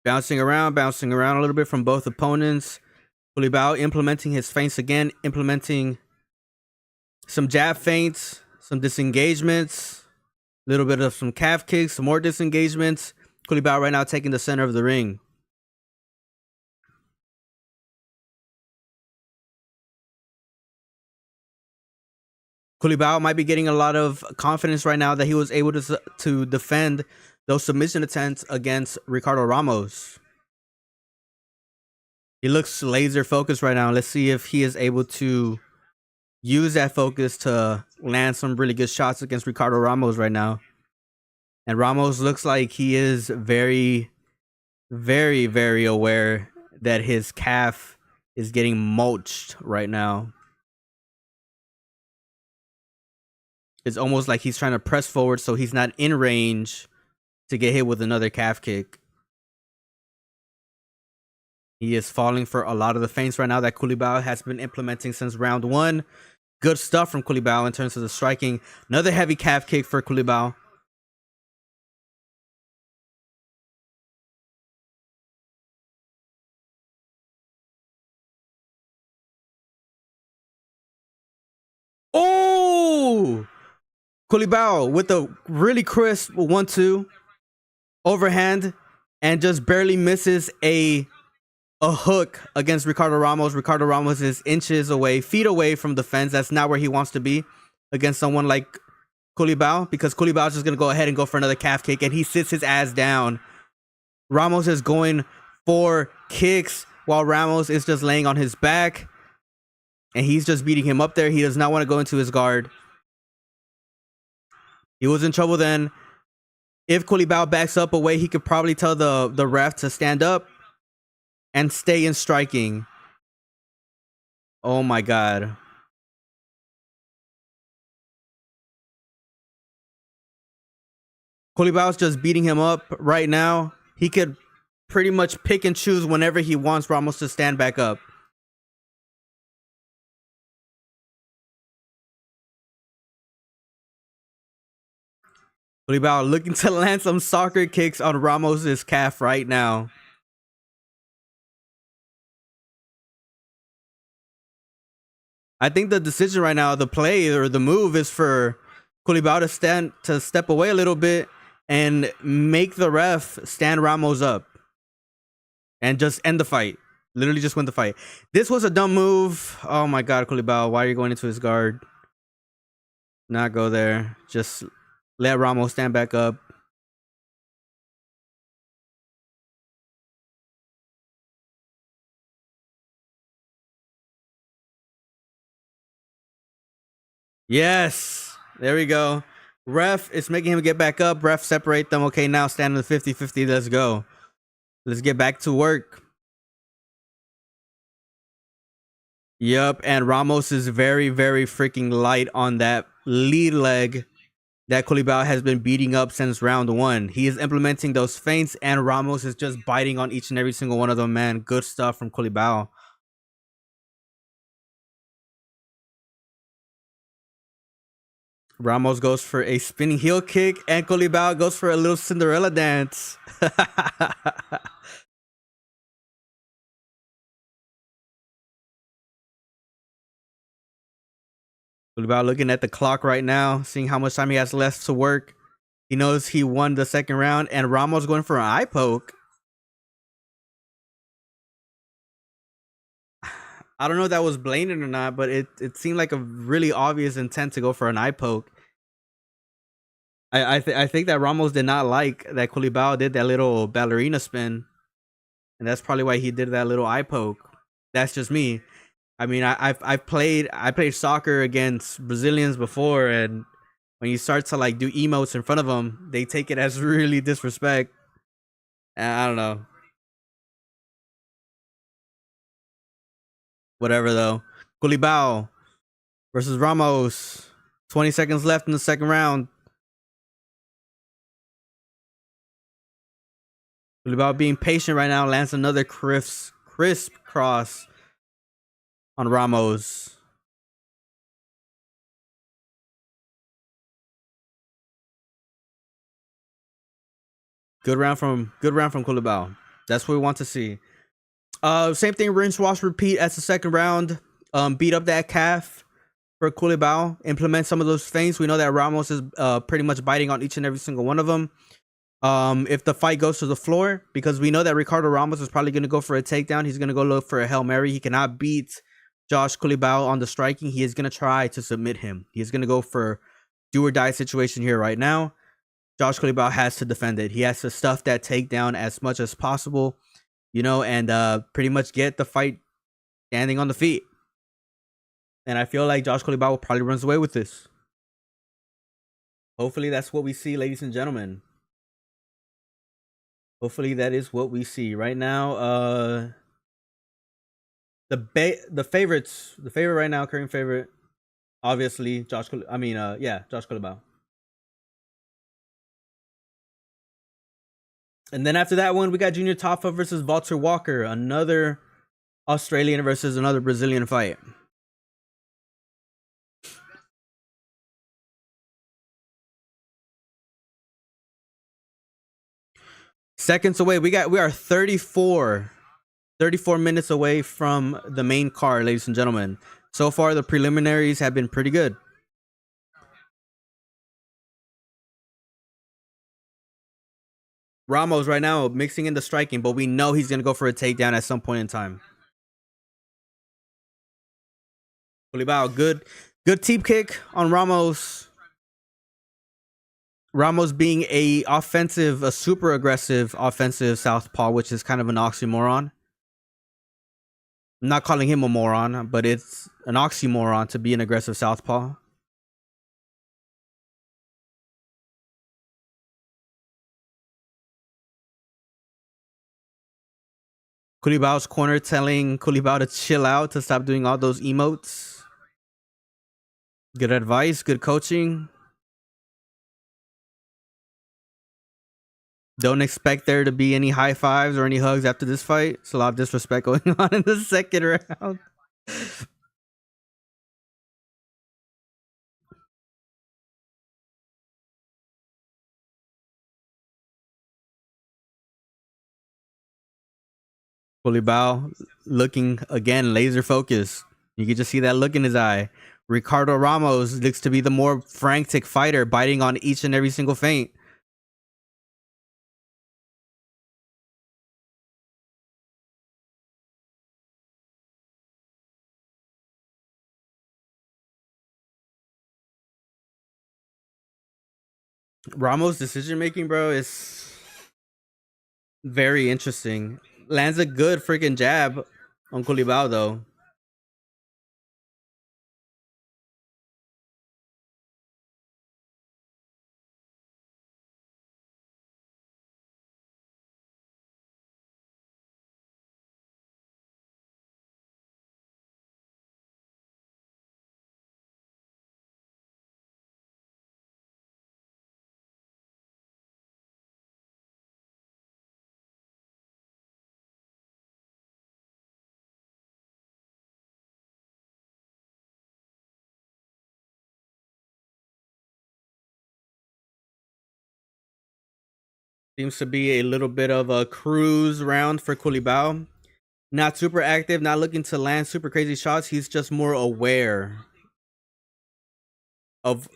Bouncing around a little bit from both opponents. Culibao implementing his feints again, implementing some jab feints, some disengagements, a little bit of some calf kicks, some more disengagements. Culibao right now taking the center of the ring. Culibao might be getting a lot of confidence right now that he was able to defend those submission attempts against Ricardo Ramos. He looks laser focused right now. Let's see if he is able to use that focus to land some really good shots against Ricardo Ramos right now. And Ramos looks like he is very, very, very aware that his calf is getting mulched right now. It's almost like he's trying to press forward so he's not in range to get hit with another calf kick. He is falling for a lot of the feints right now that Culibao has been implementing since round 1. Good stuff from Culibao in terms of the striking. Another heavy calf kick for Culibao. Oh! Culibao with a really crisp 1-2 overhand and just barely misses a hook against Ricardo Ramos. Ricardo Ramos is inches away, feet away from the fence. That's not where he wants to be against someone like Culibao, because Culibao is just going to go ahead and go for another calf kick, and he sits his ass down. Ramos is going for kicks while Ramos is just laying on his back, and he's just beating him up there. He does not want to go into his guard. He was in trouble then. If Culibao backs up away, he could probably tell the ref to stand up and stay in striking. Oh my God. Culibao's just beating him up right now. He could pretty much pick and choose whenever he wants Ramos to stand back up. Culibao looking to land some soccer kicks on Ramos's calf right now. I think the decision right now, the play or the move, is for Culibao to step away a little bit and make the ref stand Ramos up and just end the fight. Literally just win the fight. This was a dumb move. Oh my God, Culibao, why are you going into his guard? Not go there. Just let Ramos stand back up. Yes. There we go. Ref is making him get back up. Ref separate them. Okay, now stand in the 50-50. Let's go. Let's get back to work. Yep, and Ramos is very, very freaking light on that lead leg that Culibao has been beating up since round 1. He is implementing those feints, and Ramos is just biting on each and every single one of them, man. Good stuff from Culibao. Ramos goes for a spinning heel kick, and Culibao goes for a little Cinderella dance. Culibao looking at the clock right now, seeing how much time he has left to work. He knows he won the second round, and Ramos going for an eye poke. I don't know if that was blatant or not, but it seemed like a really obvious intent to go for an eye poke. I think that Ramos did not like that Culibao did that little ballerina spin, and that's probably why he did that little eye poke. That's just me. I mean, I played soccer against Brazilians before, and when you start to like do emotes in front of them, they take it as really disrespect. And I don't know. Whatever though. Culibao versus Ramos. 20 seconds left in the second round. Culibao being patient right now, lands another crisp cross on Ramos. Good round from Culibao. That's what we want to see. Same thing, rinse, wash, repeat as the second round. Beat up that calf for Culibao. Implement some of those things. We know that Ramos is pretty much biting on each and every single one of them. If the fight goes to the floor, because we know that Ricardo Ramos is probably going to go for a takedown. He's going to go look for a Hail Mary. He cannot beat Josh Culibao on the striking, he is going to try to submit him. He is going to go for do or die situation here right now. Josh Culibao has to defend it. He has to stuff that takedown as much as possible, and pretty much get the fight standing on the feet. And I feel like Josh Culibao probably runs away with this. Hopefully that's what we see, ladies and gentlemen. Hopefully that is what we see right now. The favorite right now, current favorite, obviously Josh Culibao. And then after that one, we got Junior Tafa versus Valter Walker, another Australian versus another Brazilian fight. Seconds away, we are 34 minutes away from the main card, ladies and gentlemen. So far, the preliminaries have been pretty good. Ramos right now mixing in the striking, but we know he's going to go for a takedown at some point in time. Culibao, good teep kick on Ramos. Ramos being a super aggressive offensive southpaw, which is kind of an oxymoron. I'm not calling him a moron, but it's an oxymoron to be an aggressive southpaw. Culibao's corner telling Culibao to chill out, to stop doing all those emotes. Good advice, good coaching. Don't expect there to be any high fives or any hugs after this fight. It's a lot of disrespect going on in the second round. Culibao looking again laser focused. You can just see that look in his eye. Ricardo Ramos looks to be the more frantic fighter, biting on each and every single feint. Ramos' decision making, bro, is very interesting. Lands a good freaking jab on Culibao, though. Seems to be a little bit of a cruise round for Culibao. Not super active, not looking to land super crazy shots. He's just more aware of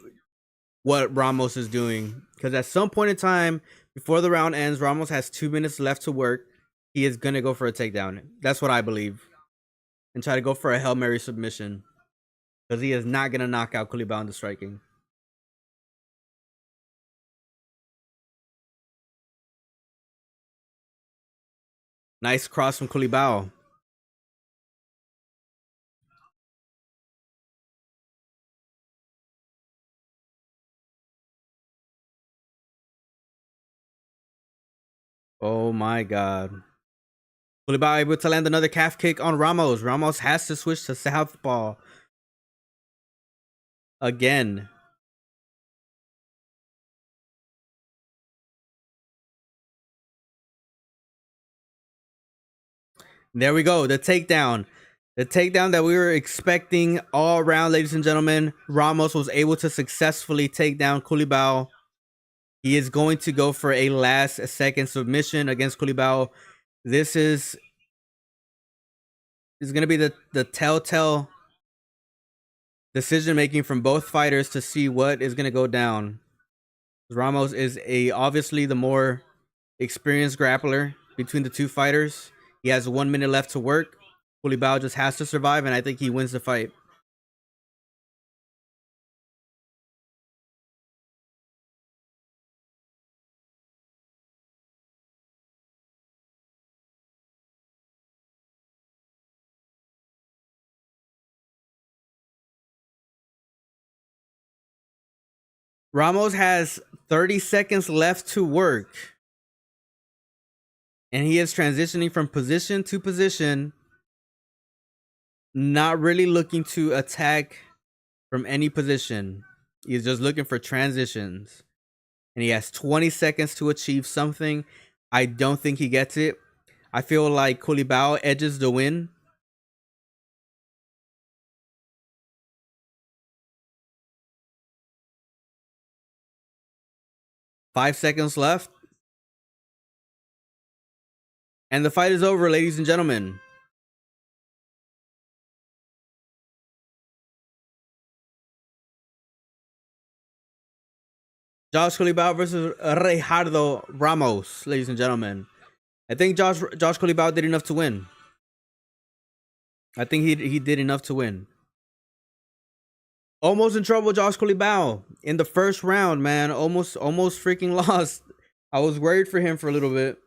what Ramos is doing. Because at some point in time, before the round ends, Ramos has 2 minutes left to work. He is going to go for a takedown. That's what I believe. And try to go for a Hail Mary submission. Because he is not going to knock out Culibao in the striking. Nice cross from Culibao. Oh my god. Culibao able to land another calf kick on Ramos. Ramos has to switch to southpaw. Again. There we go. The takedown. The takedown that we were expecting all around, ladies and gentlemen. Ramos was able to successfully take down Culibao. He is going to go for a last second submission against Culibao. This is going to be the telltale decision making from both fighters to see what is going to go down. Ramos is obviously the more experienced grappler between the two fighters. He has 1 minute left to work. Culibao just has to survive, and I think he wins the fight. Ramos has 30 seconds left to work. And he is transitioning from position to position, not really looking to attack from any position. He's just looking for transitions. And he has 20 seconds to achieve something. I don't think he gets it. I feel like Culibao edges the win. Five seconds left. And the fight is over, ladies and gentlemen. Josh Culibao versus Ricardo Ramos, ladies and gentlemen. I think Josh Culibao did enough to win. I think he did enough to win. Almost in trouble, Josh Culibao in the first round, man. Almost freaking lost. I was worried for him for a little bit.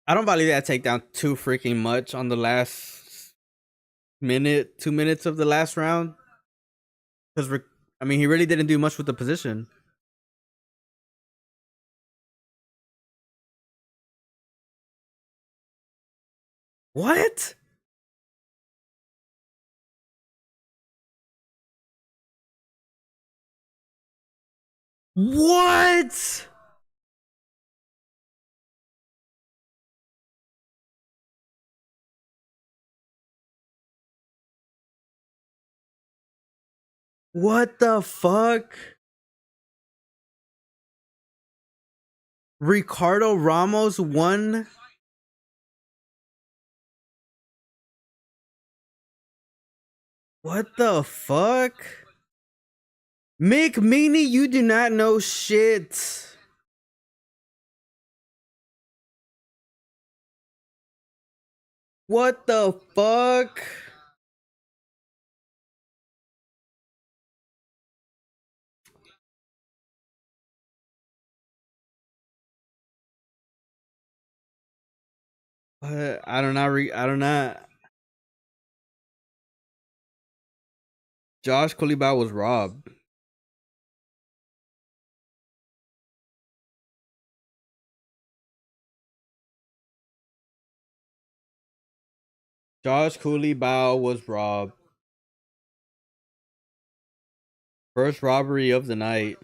I don't value that takedown too freaking much on the last minute, 2 minutes of the last round. Because I mean, he really didn't do much with the position. What? What? What the fuck? Ricardo Ramos won. What the fuck? Mick Meaney, you do not know shit. What the fuck? I don't know. I don't know. Josh Culibao was robbed. Josh Culibao was robbed. First robbery of the night.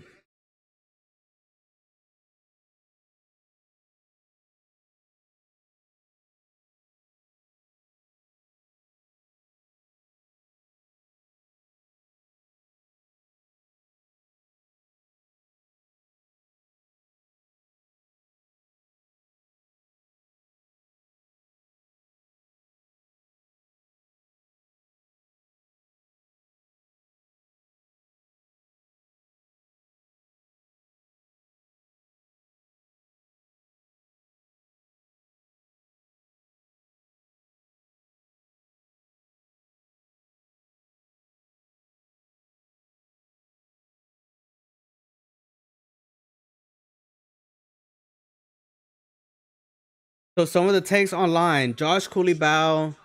So some of the takes online. Josh Culibao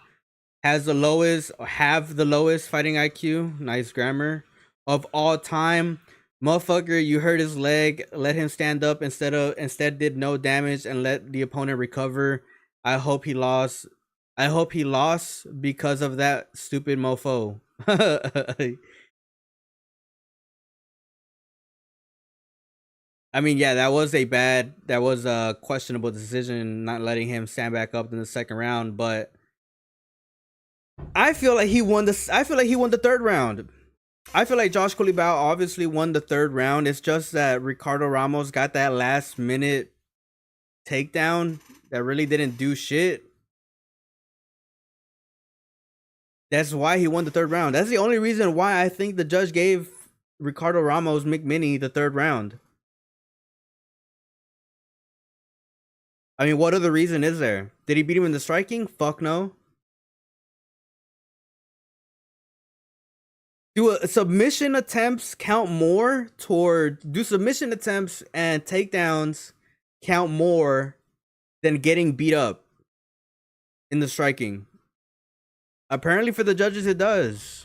has the lowest, have the lowest fighting IQ. Nice grammar of all time. Motherfucker, you hurt his leg. Let him stand up instead did no damage and let the opponent recover. I hope he lost. I hope he lost because of that stupid mofo. I mean, yeah, that was a questionable decision not letting him stand back up in the second round, but I feel like he won the third round. I feel like Josh Culibao obviously won the third round. It's just that Ricardo Ramos got that last minute takedown that really didn't do shit. That's why he won the third round. That's the only reason why I think the judge gave Ricardo Ramos McMini the third round. I mean, what other reason is there? Did he beat him in the striking? Fuck no. Do submission attempts count more do submission attempts and takedowns count more than getting beat up in the striking? Apparently for the judges it does.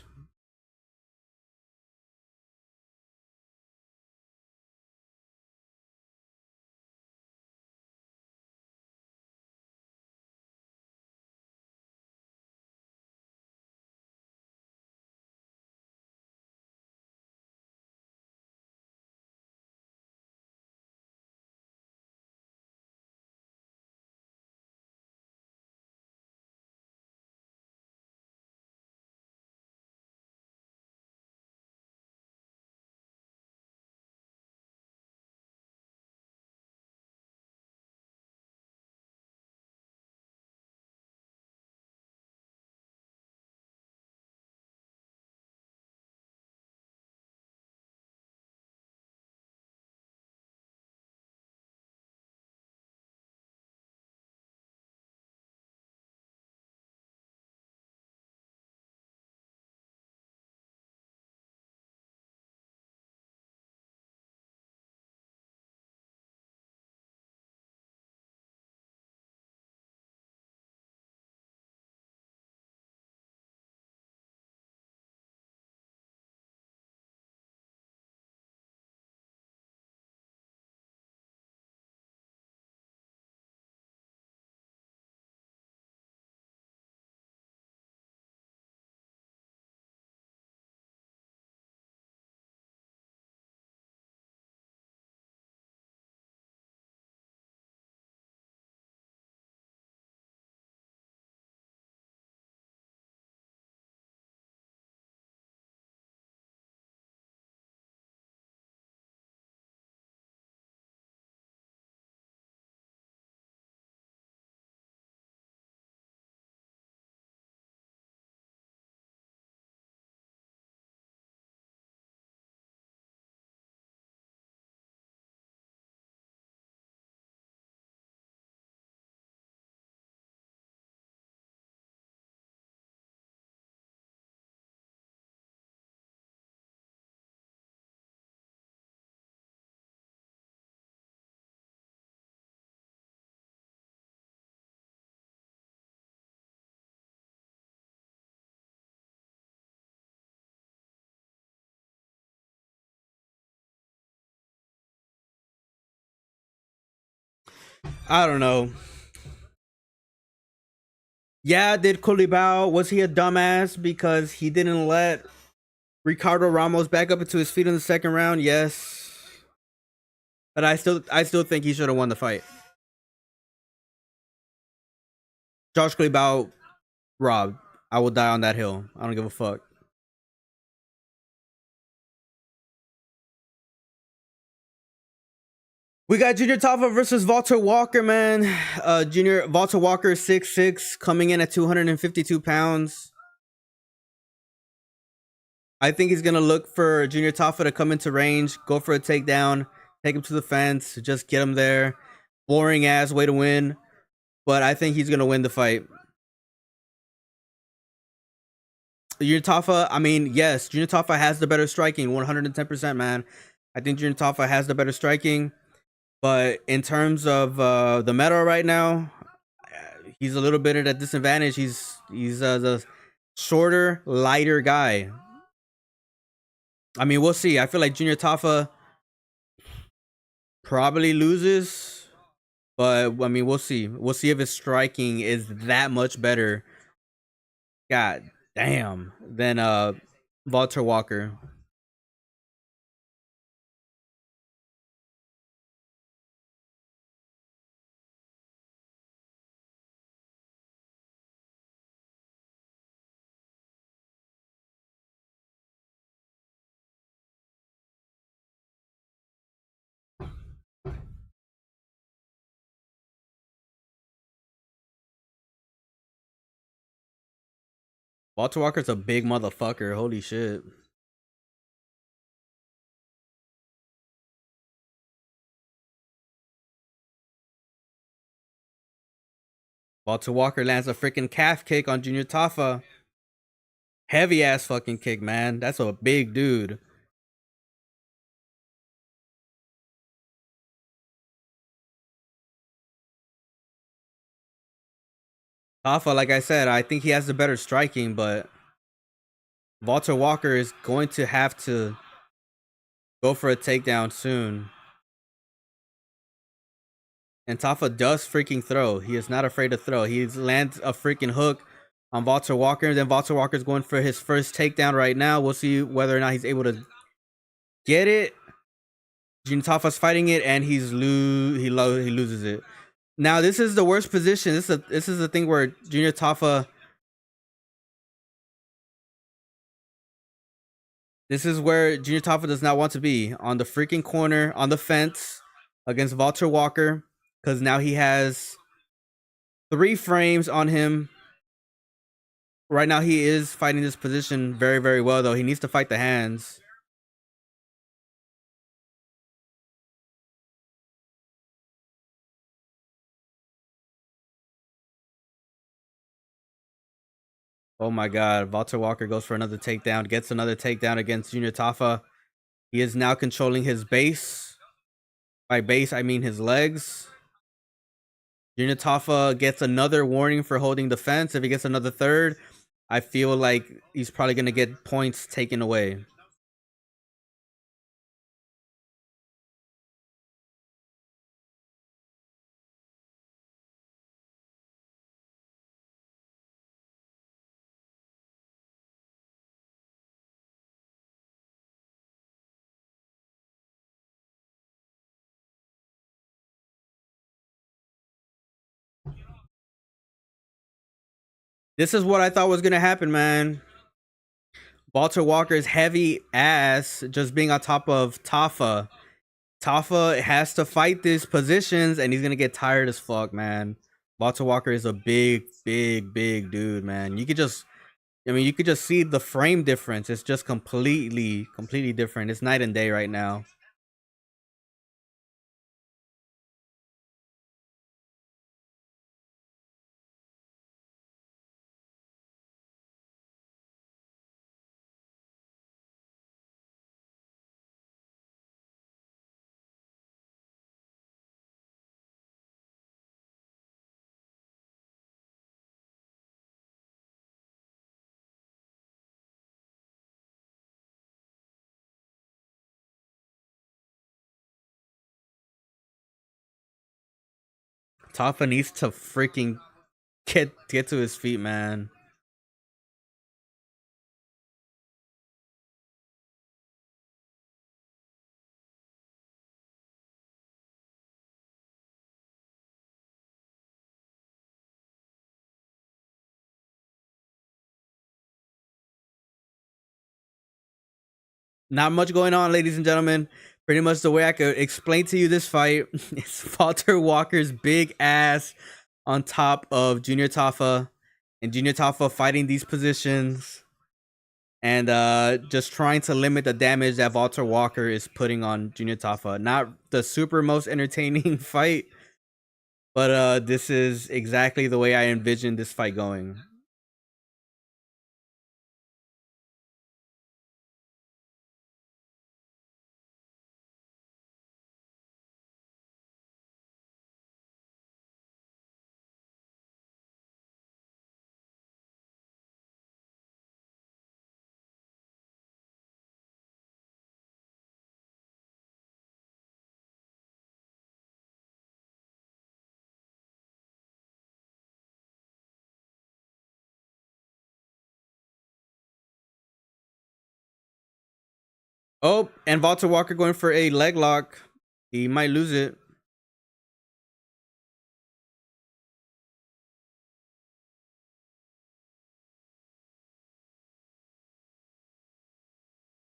I don't know. Yeah, did Culibao, was he a dumbass because he didn't let Ricardo Ramos back up into his feet in the second round? Yes. But I still think he should have won the fight. Josh Culibao robbed. I will die on that hill. I don't give a fuck. We got Junior Tafa versus Valter Walker, man. Junior Valter Walker 6'6", coming in at 252 pounds. I think he's gonna look for Junior Tafa to come into range, go for a takedown, take him to the fence, just get him there. Boring ass way to win, but I think he's gonna win the fight. Junior Tafa, I mean, yes, Junior Tafa has the better striking, 110%, man. I think Junior Tafa has the better striking. But in terms of the meta right now, he's a little bit at a disadvantage. He's the shorter, lighter guy. I mean, we'll see. I feel like Junior Tafa probably loses, but I mean, we'll see. We'll see if his striking is that much better. God damn. Than Valter Walker. Valter Walker's a big motherfucker. Holy shit. Valter Walker lands a freaking calf kick on Junior Tafa. Heavy ass fucking kick, man. That's a big dude. Tafa, like I said, I think he has the better striking, but Valter Walker is going to have to go for a takedown soon. And Tafa does freaking throw. He is not afraid to throw. He lands a freaking hook on Valter Walker. Then Valter Walker's going for his first takedown right now. We'll see whether or not he's able to get it. Junior Tafa's fighting it, and he loses it. Now this is the worst position. This is the thing where Junior Tafa. This is where Junior Tafa does not want to be, on the freaking corner, on the fence against Valter Walker, because now he has 3 frames on him. Right now he is fighting this position very, very well, though. He needs to fight the hands. Oh my god, Valter Walker goes for another takedown, gets another takedown against Junior Tafa. He is now controlling his base. By base, I mean his legs. Junior Tafa gets another warning for holding the fence. If he gets another third, I feel like he's probably going to get points taken away. This is what I thought was going to happen, man. Valter Walker's heavy ass just being on top of Tafa. Tafa has to fight these positions, and he's going to get tired as fuck, man. Valter Walker is a big, big, big dude, man. You could just, I mean, you could just see the frame difference. It's just completely, completely different. It's night and day right now. Tafa needs to freaking get to his feet, man. Not much going on, ladies and gentlemen. Pretty much the way I could explain to you this fight is Valter Walker's big ass on top of Junior Tafa, and Junior Tafa fighting these positions and just trying to limit the damage that Valter Walker is putting on Junior Tafa. Not the super most entertaining fight, but this is exactly the way I envisioned this fight going. Oh, and Valter Walker going for a leg lock. He might lose it.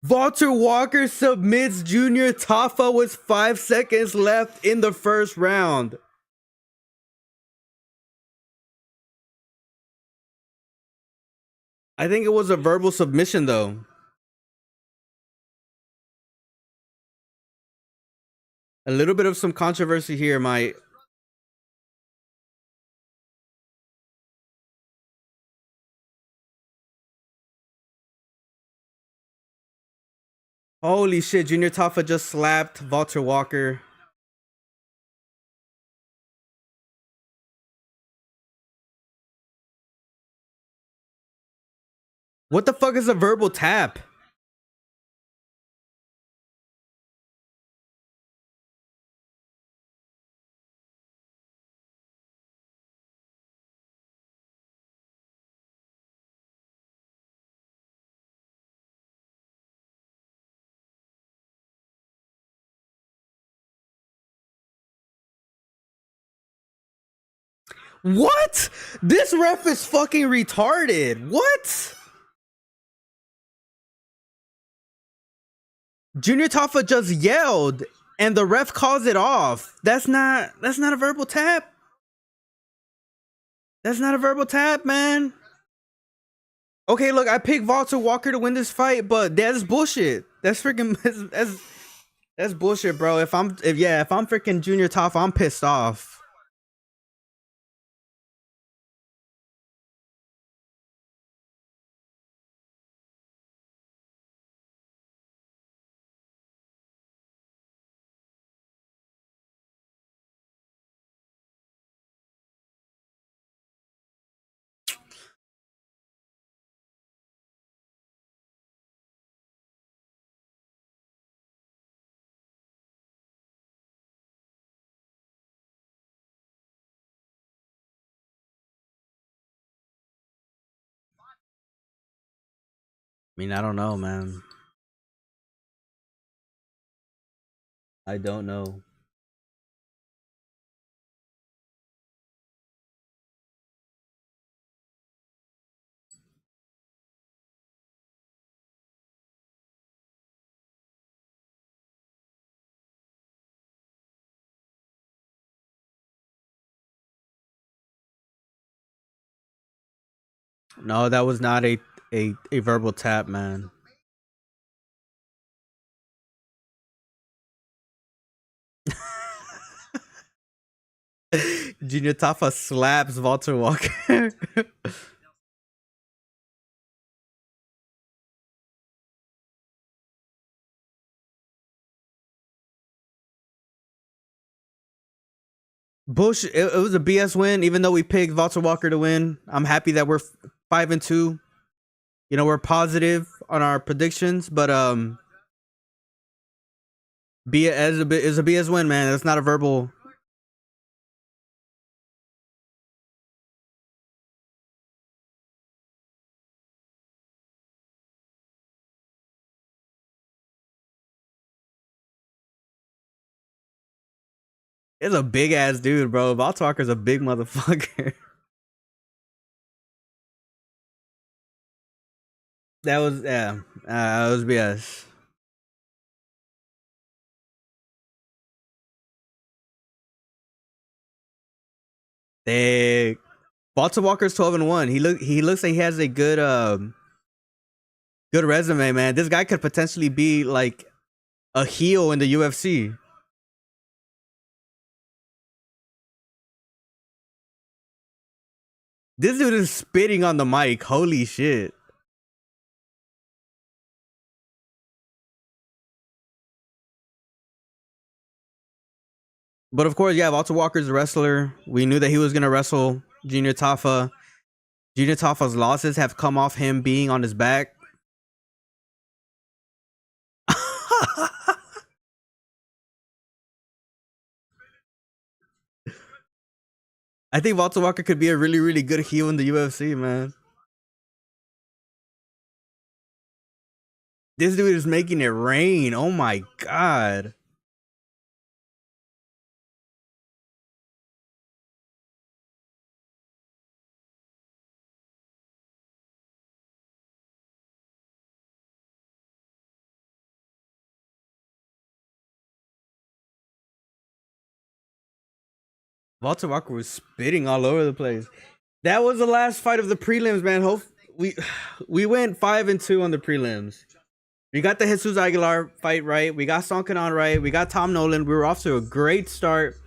Valter Walker submits Junior Tafa with 5 seconds left in the first round. I think it was a verbal submission, though. A little bit of some controversy here might. Holy shit, Junior Tafa just slapped Valter Walker. What the fuck is a verbal tap? What? This ref is fucking retarded. What? Junior Tafa just yelled and the ref calls it off. That's not a verbal tap. That's not a verbal tap, man. Okay, look, I picked Valter Walker to win this fight, but that's bullshit. That's freaking that's bullshit, bro. If I'm freaking Junior Tafa, I'm pissed off. I mean, I don't know, man. I don't know. No, that was not a verbal tap, man. Junior Tafa slaps Valter Walker. Bullshit. It was a BS win, even though we picked Valter Walker to win. I'm happy that we're 5-2. You know, we're positive on our predictions, but is a BS win, man. That's not a verbal. It's a big ass dude, bro. Valter Walker's a big motherfucker. That was that was BS. They Valter Walker's 12-1. He looks like he has a good good resume, man. This guy could potentially be like a heel in the UFC. This dude is spitting on the mic. Holy shit. But of course, yeah, Valter Walker's a wrestler. We knew that he was gonna wrestle Junior Tafa. Junior Tafa's losses have come off him being on his back. I think Valter Walker could be a really, really good heel in the UFC, man. This dude is making it rain. Oh my god. Valter Walker was spitting all over the place. That was the last fight of the prelims, man. We we went 5-2 on the prelims. We got the Jesus Aguilar fight right. We got Son Kenan right. We got Tom Nolan. We were off to a great start.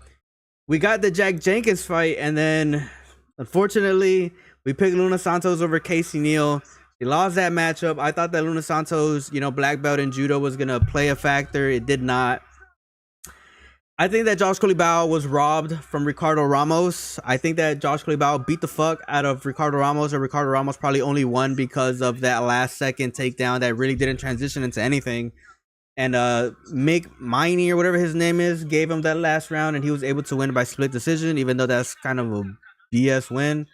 We got the Jack Jenkins fight, and then unfortunately, we picked Luna Santos over Casey Neal. He lost that matchup. I thought that Luna Santos, black belt in judo was gonna play a factor. It did not. I think that Josh Culibao was robbed from Ricardo Ramos. I think that Josh Culibao beat the fuck out of Ricardo Ramos, and Ricardo Ramos probably only won because of that last second takedown that really didn't transition into anything. And Mick Miney or whatever his name is gave him that last round, and he was able to win by split decision, even though that's kind of a BS win.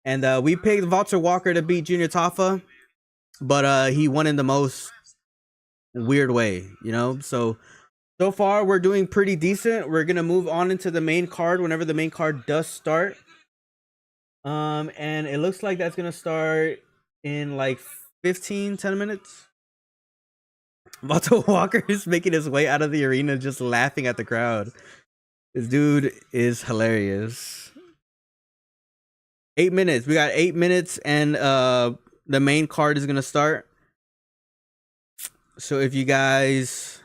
And we picked Valter Walker to beat Junior Tafa, but he won in the most weird way, So far, we're doing pretty decent. We're gonna move on into the main card whenever the main card does start. And it looks like that's gonna start in like 10 minutes. Mateusz Walker is making his way out of the arena just laughing at the crowd. This dude is hilarious. 8 minutes. We got 8 minutes, and the main card is gonna start. So if you guys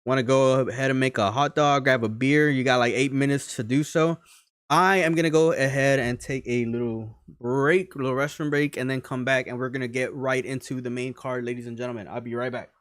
want to go ahead and make a hot dog, grab a beer, you got like 8 minutes to do so. I am gonna go ahead and take a little restroom break, and then come back, and we're gonna get right into the main card, ladies and gentlemen. I'll be right back.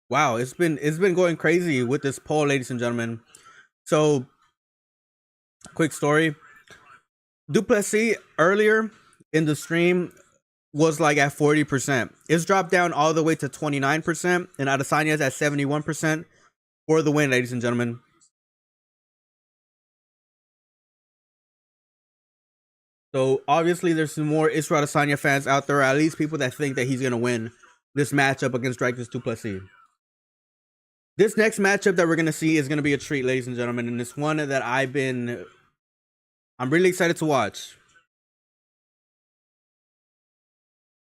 Wow, it's been going crazy with this poll, ladies and gentlemen. So, quick story. Duplessis earlier in the stream was like at 40%. It's dropped down all the way to 29%, and Adesanya is at 71% for the win, ladies and gentlemen. So obviously there's some more Israel Adesanya fans out there, or at least people that think that he's gonna win this matchup against Dricus Duplessis. This next matchup that we're gonna see is gonna be a treat, ladies and gentlemen, and it's one that I'm really excited to watch.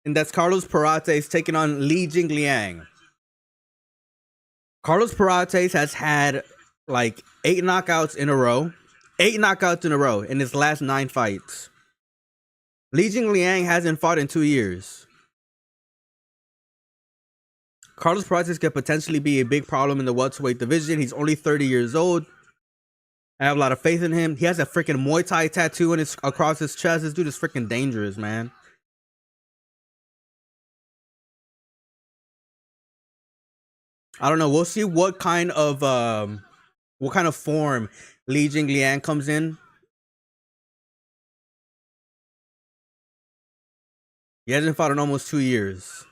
And that's Carlos Prates taking on Li Jingliang. Carlos Prates has had like 8 knockouts in a row. 8 knockouts in a row in his last 9 fights. Li Jingliang hasn't fought in 2 years. Carlos Prates could potentially be a big problem in the welterweight division. He's only 30 years old. I have a lot of faith in him. He has a freaking Muay Thai tattoo across his chest. This dude is freaking dangerous, man. I don't know. We'll see what kind of form Li Jingliang comes in. He hasn't fought in almost 2 years.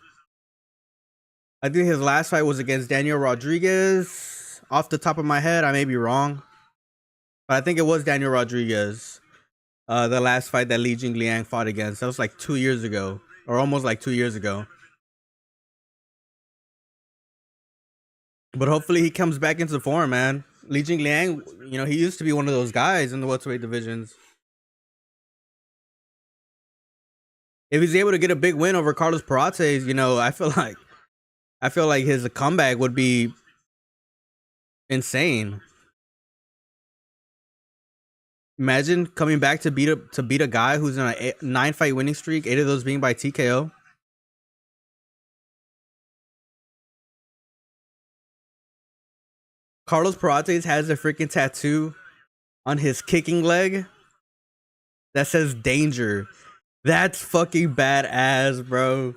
I think his last fight was against Daniel Rodriguez. Off the top of my head, I may be wrong, but I think it was Daniel Rodriguez. The last fight that Li Jingliang fought against. That was like 2 years ago, or almost like 2 years ago. But hopefully he comes back into form, man. Li Jingliang, he used to be one of those guys in the welterweight divisions. if he's able to get a big win over Carlos Prates, you know, I feel like his comeback would be insane. Imagine coming back to beat a guy who's in a 9-fight winning streak, 8 of those being by TKO. Carlos Prates has a freaking tattoo on his kicking leg that says danger. That's fucking badass, bro.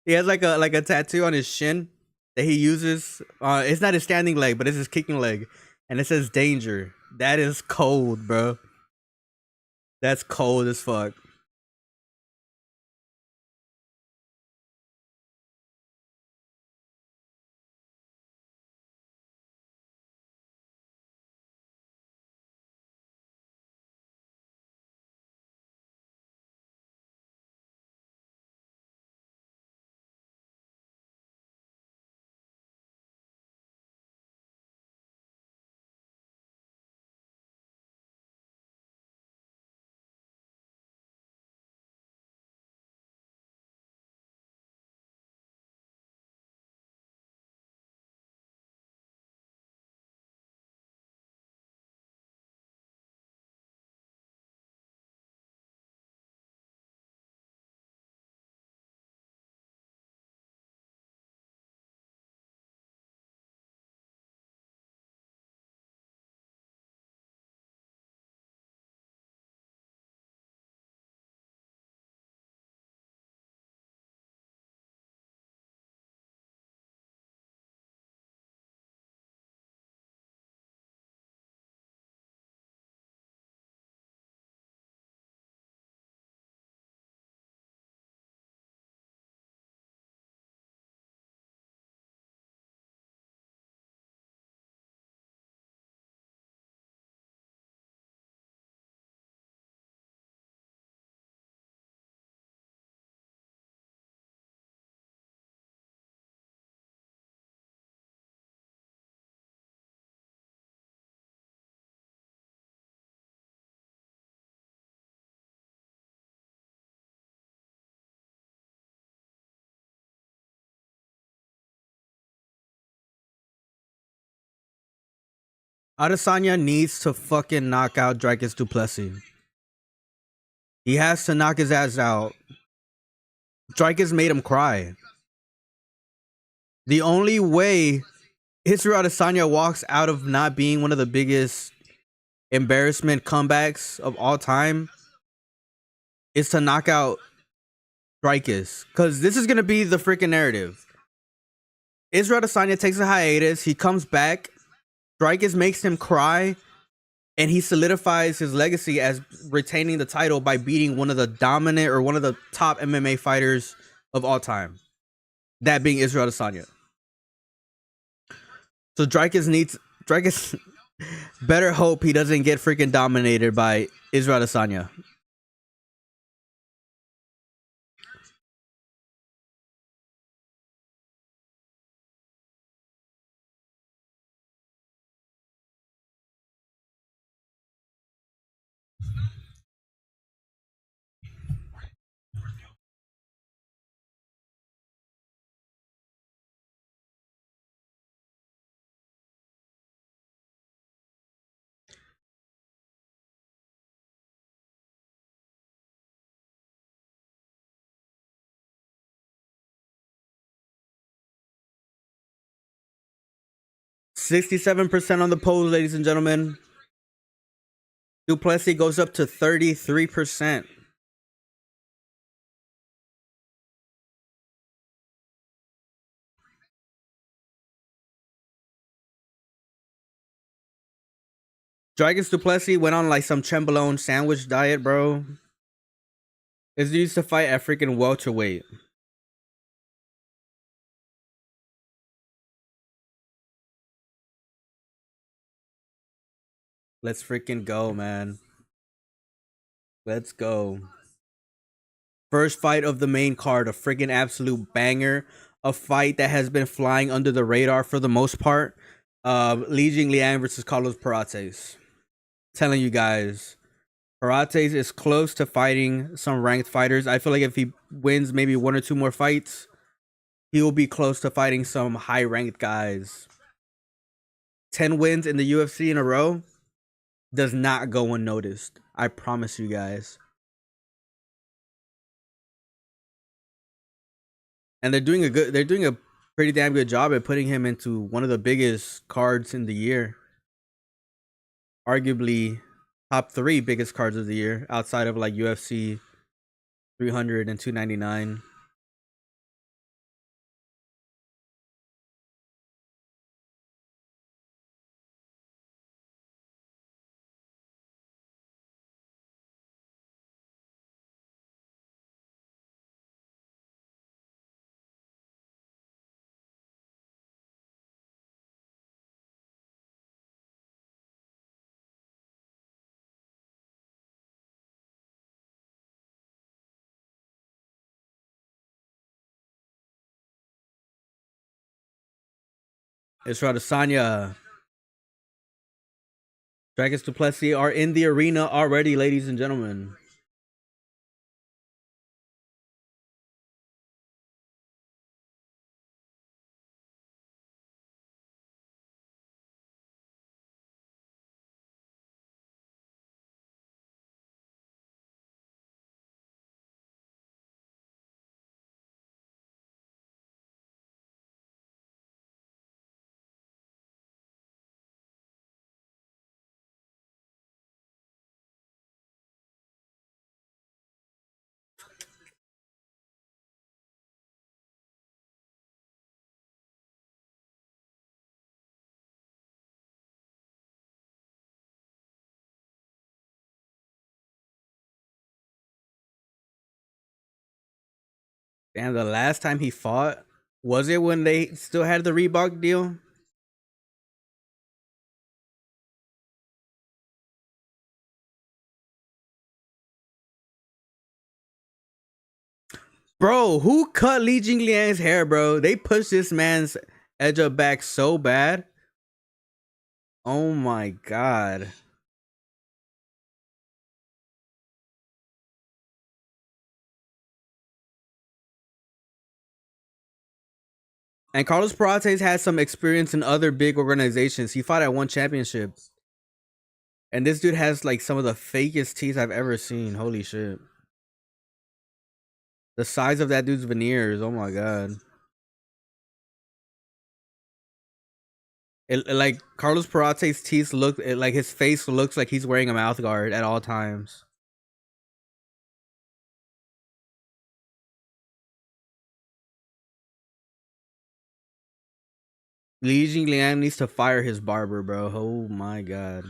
He has like a tattoo on his shin that he uses. It's not his standing leg, but it's his kicking leg, and it says danger. That is cold, bro. That's cold as fuck. Adesanya needs to fucking knock out Dricus du Plessis. He has to knock his ass out. Dricus made him cry. The only way Israel Adesanya walks out of not being one of the biggest embarrassment comebacks of all time is to knock out Dricus. Because this is going to be the freaking narrative. Israel Adesanya takes a hiatus. He comes back. Dricus makes him cry. And he solidifies his legacy as retaining the title by beating one of the dominant or one of the top MMA fighters of all time. That being Israel Adesanya. So Dricus better hope he doesn't get freaking dominated by Israel Adesanya. %67% on the polls, ladies and gentlemen. Du Plessis goes up to 33%. Dricus du Plessis went on like some Chembalone sandwich diet, bro. Is used to fight at freaking welterweight. Let's freaking go, man. Let's go. First fight of the main card, a freaking absolute banger. A fight that has been flying under the radar for the most part. Jingliang versus Carlos Prates. Telling you guys, Prates is close to fighting some ranked fighters. I feel like if he wins maybe 1 or 2 more fights, he will be close to fighting some high ranked guys. 10 wins in the UFC in a row does not go unnoticed. I promise you guys. And they're doing a pretty damn good job at putting him into one of the biggest cards in the year. Arguably top 3 biggest cards of the year outside of like UFC 300 and 299. It's Adesanya. Dricus to Plessis are in the arena already, ladies and gentlemen. Damn, the last time he fought, was it when they still had the Reebok deal? Bro, who cut Li Jingliang's hair, bro? They pushed this man's edge up back so bad. Oh my god. And Carlos Prates has some experience in other big organizations. He fought at one championship. And this dude has like some of the fakest teeth I've ever seen. Holy shit. The size of that dude's veneers. Oh my god. Like Carlos Prates' teeth look like his face looks like he's wearing a mouth guard at all times. Li Jingliang needs to fire his barber, bro. Oh my god.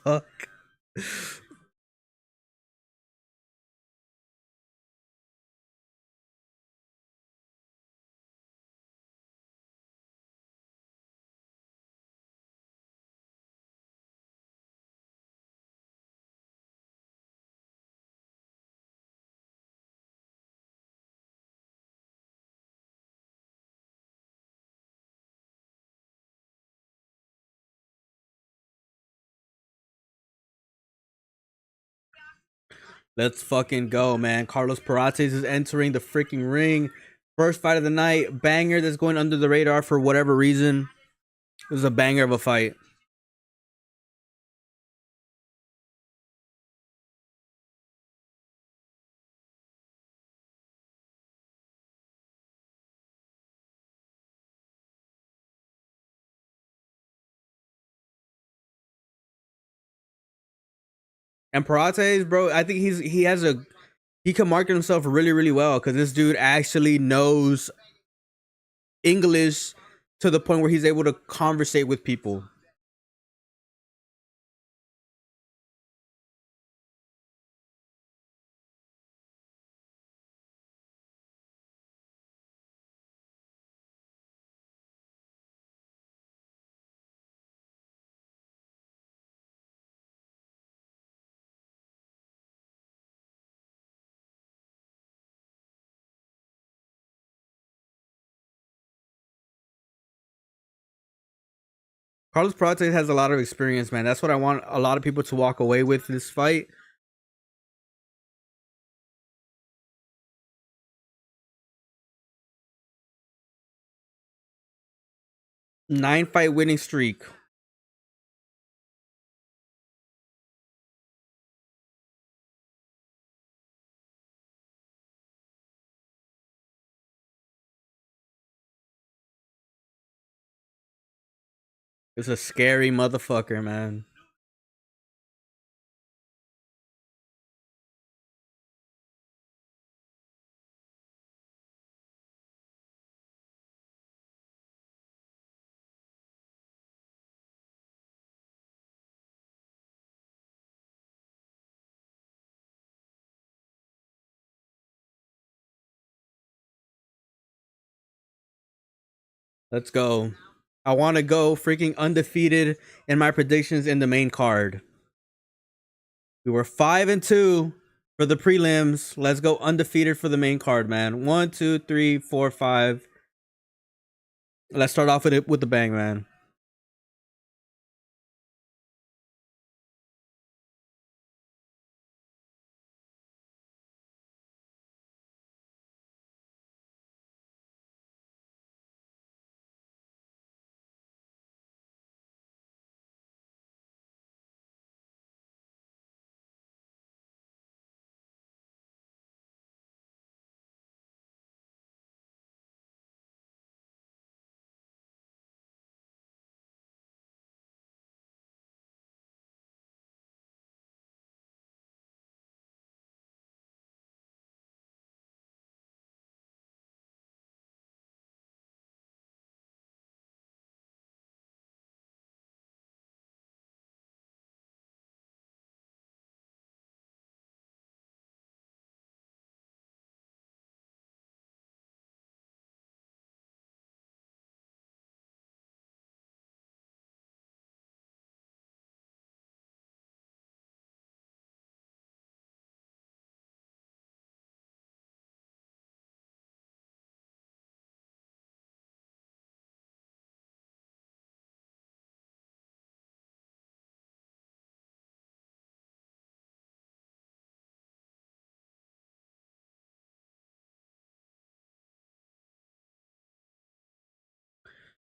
Fuck. Let's fucking go, man. Carlos Prates is entering the freaking ring. First fight of the night. Banger that's going under the radar for whatever reason. It was a banger of a fight. And Prates, bro, I think he can market himself really, really well because this dude actually knows English to the point where he's able to conversate with people. Carlos Prates has a lot of experience, man. That's what I want a lot of people to walk away with this fight. Nine-fight winning streak. It's a scary motherfucker, man. Let's go. I want to go freaking undefeated in my predictions in the main card. We were 5-2 for the prelims. Let's go undefeated for the main card, man. 1, 2, 3, 4, 5. Let's start off with it with the bang, man.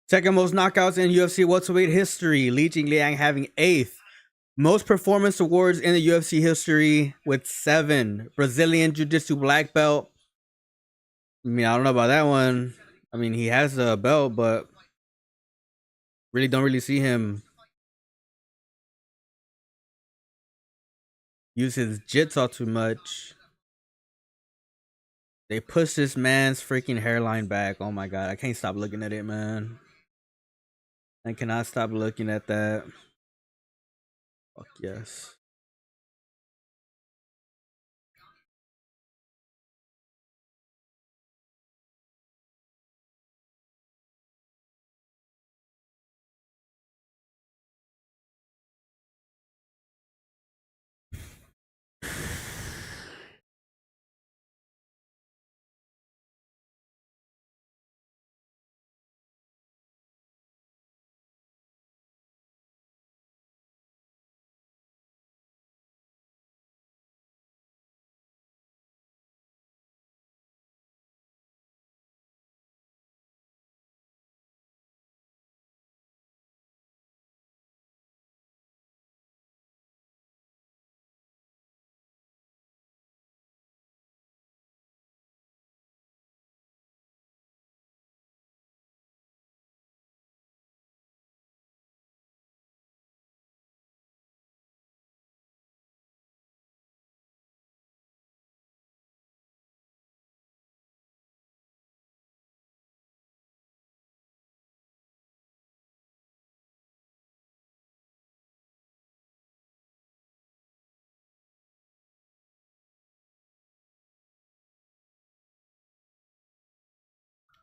Second most knockouts in UFC welterweight history. Li Jingliang having 8th. Most performance awards in the UFC history with 7. Brazilian Jiu-Jitsu black belt. I mean, I don't know about that one. I mean, he has a belt, but really don't really see him use his jits too much. They push this man's freaking hairline back. Oh my god, I can't stop looking at it, man. I cannot stop looking at that. Fuck yes.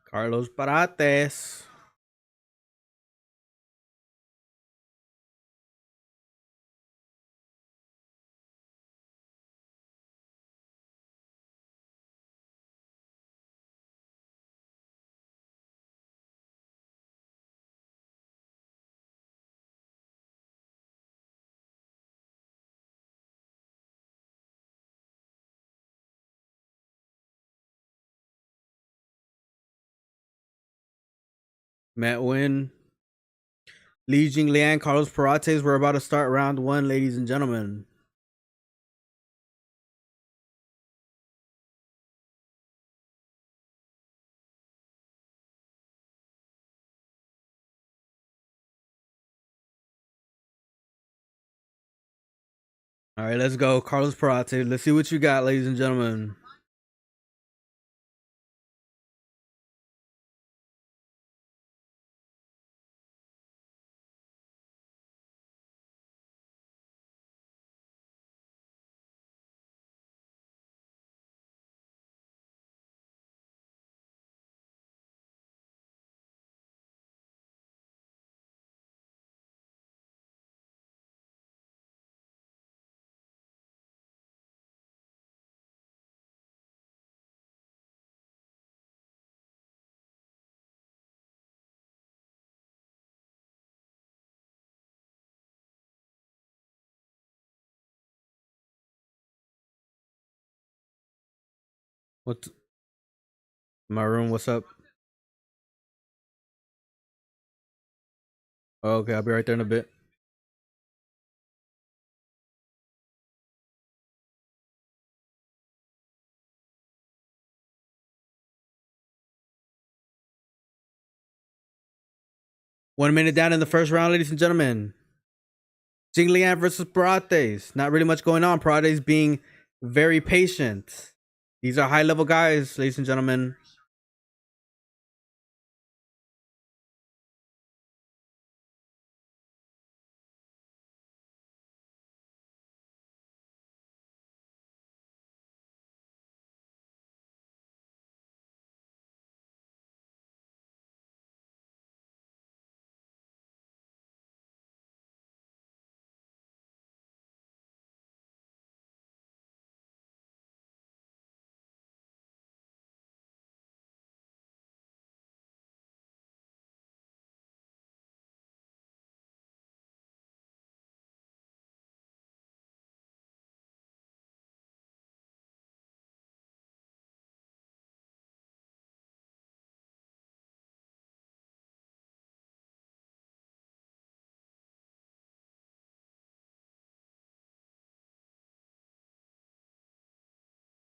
Carlos Prates. Matt Win. Li Jingliang, Carlos Prates. We're about to start round 1, ladies and gentlemen. All right, let's go. Carlos Prates. Let's see what you got, ladies and gentlemen. What's Maroon? What's up? Okay, I'll be right there in a bit. One minute down in the first round, ladies and gentlemen. Jingliang versus Prates. Not really much going on. Prates being very patient. These are high-level guys, ladies and gentlemen.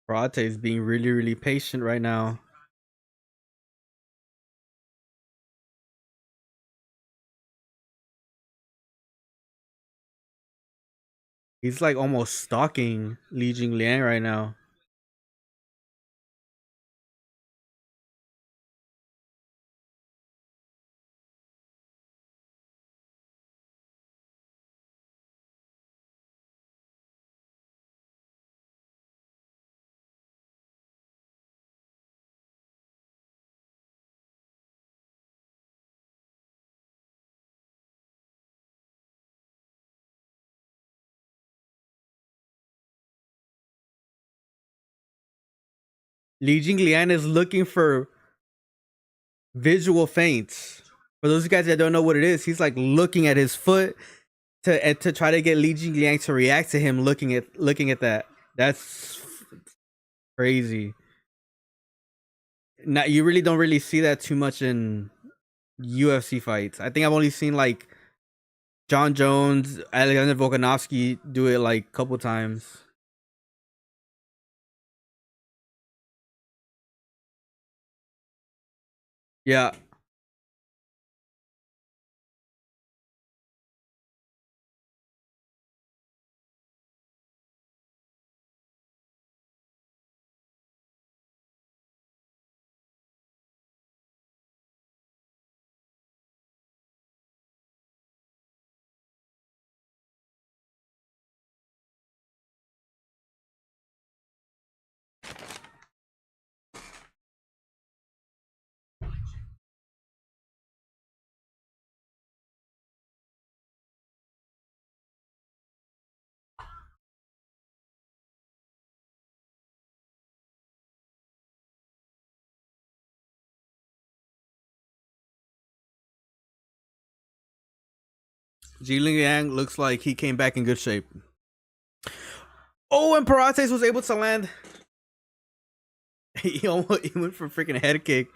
Prates being really, really patient right now. He's like almost stalking Li Jingliang right now. Li Jingliang is looking for visual feints. For those guys that don't know what it is, he's like looking at his foot to try to get Li Jingliang to react to him looking at that. That's crazy. Not you really don't really see that too much in UFC fights. I think I've only seen like John Jones, Alexander Volkanovski do it like a couple times. Yeah. Jingliang looks like he came back in good shape. Oh, and Prates was able to land. He went for a freaking head kick.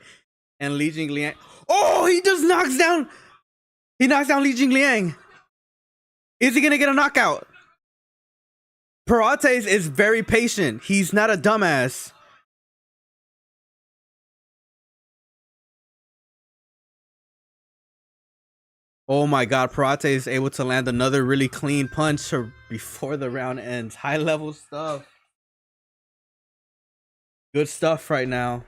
And Li Jingliang. Oh, he just knocks down. He knocks down Li Jingliang. Is he gonna get a knockout? Prates is very patient. He's not a dumbass. Oh my god, Prates is able to land another really clean punch before the round ends. High level stuff. Good stuff right now.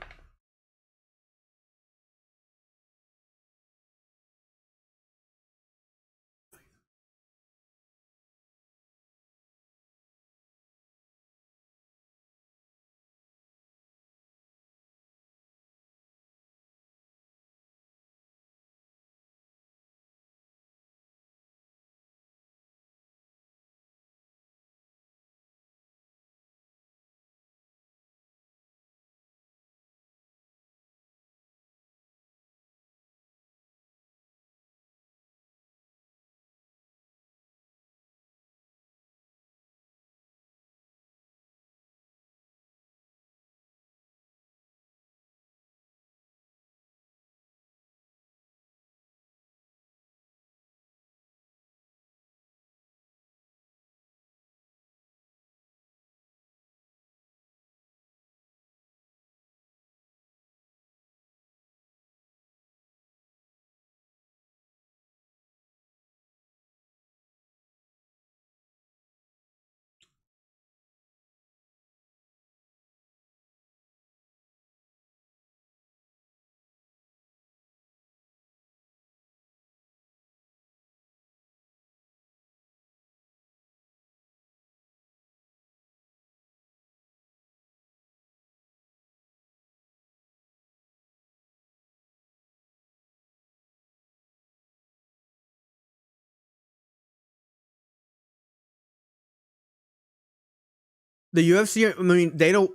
The UFC, I mean, Daniel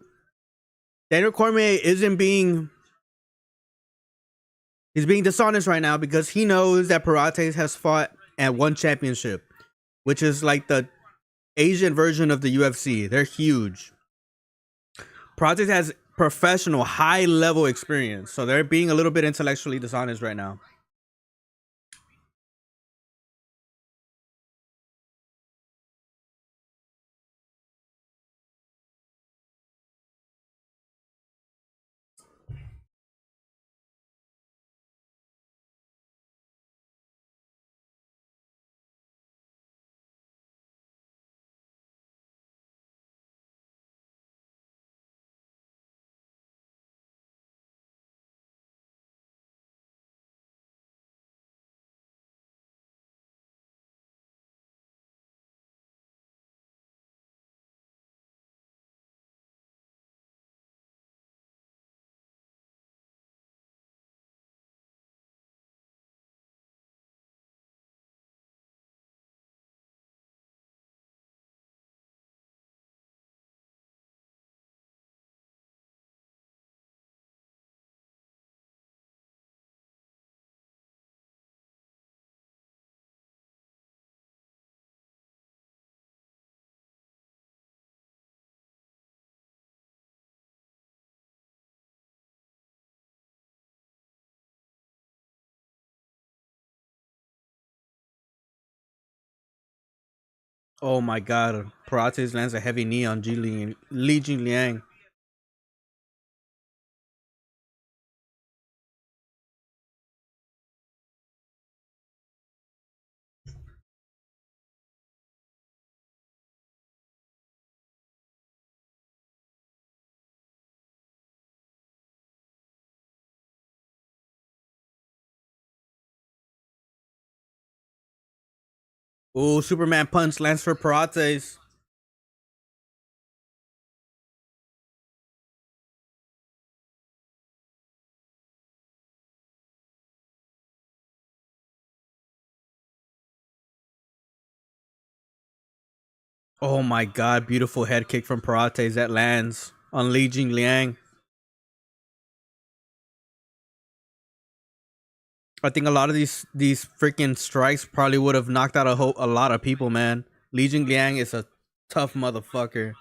Cormier isn't being, he's being dishonest right now because he knows that Prates has fought at one championship, which is like the Asian version of the UFC. They're huge. Prates has professional, high level experience, so they're being a little bit intellectually dishonest right now. Oh my god, Prates lands a heavy knee on Li Jingliang. Oh, Superman punch lands for Prates. Oh my god, beautiful head kick from Prates that lands on Li Jingliang. I think a lot of these freaking strikes probably would have knocked out a lot of people, man. Li Jingliang is a tough motherfucker.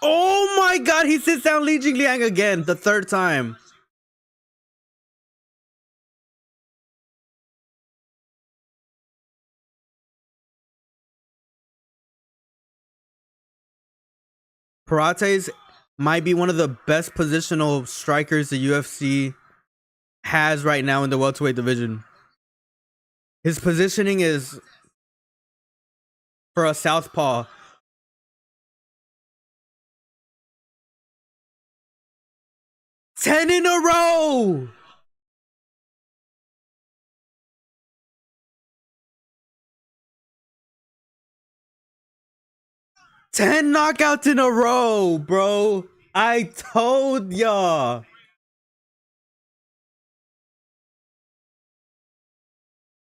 Oh my god, he sits down Li Jingliang again, the third time. Prates might be one of the best positional strikers the UFC has right now in the welterweight division. His positioning is for a southpaw. 10 in a row. 10 knockouts in a row, bro. I told y'all.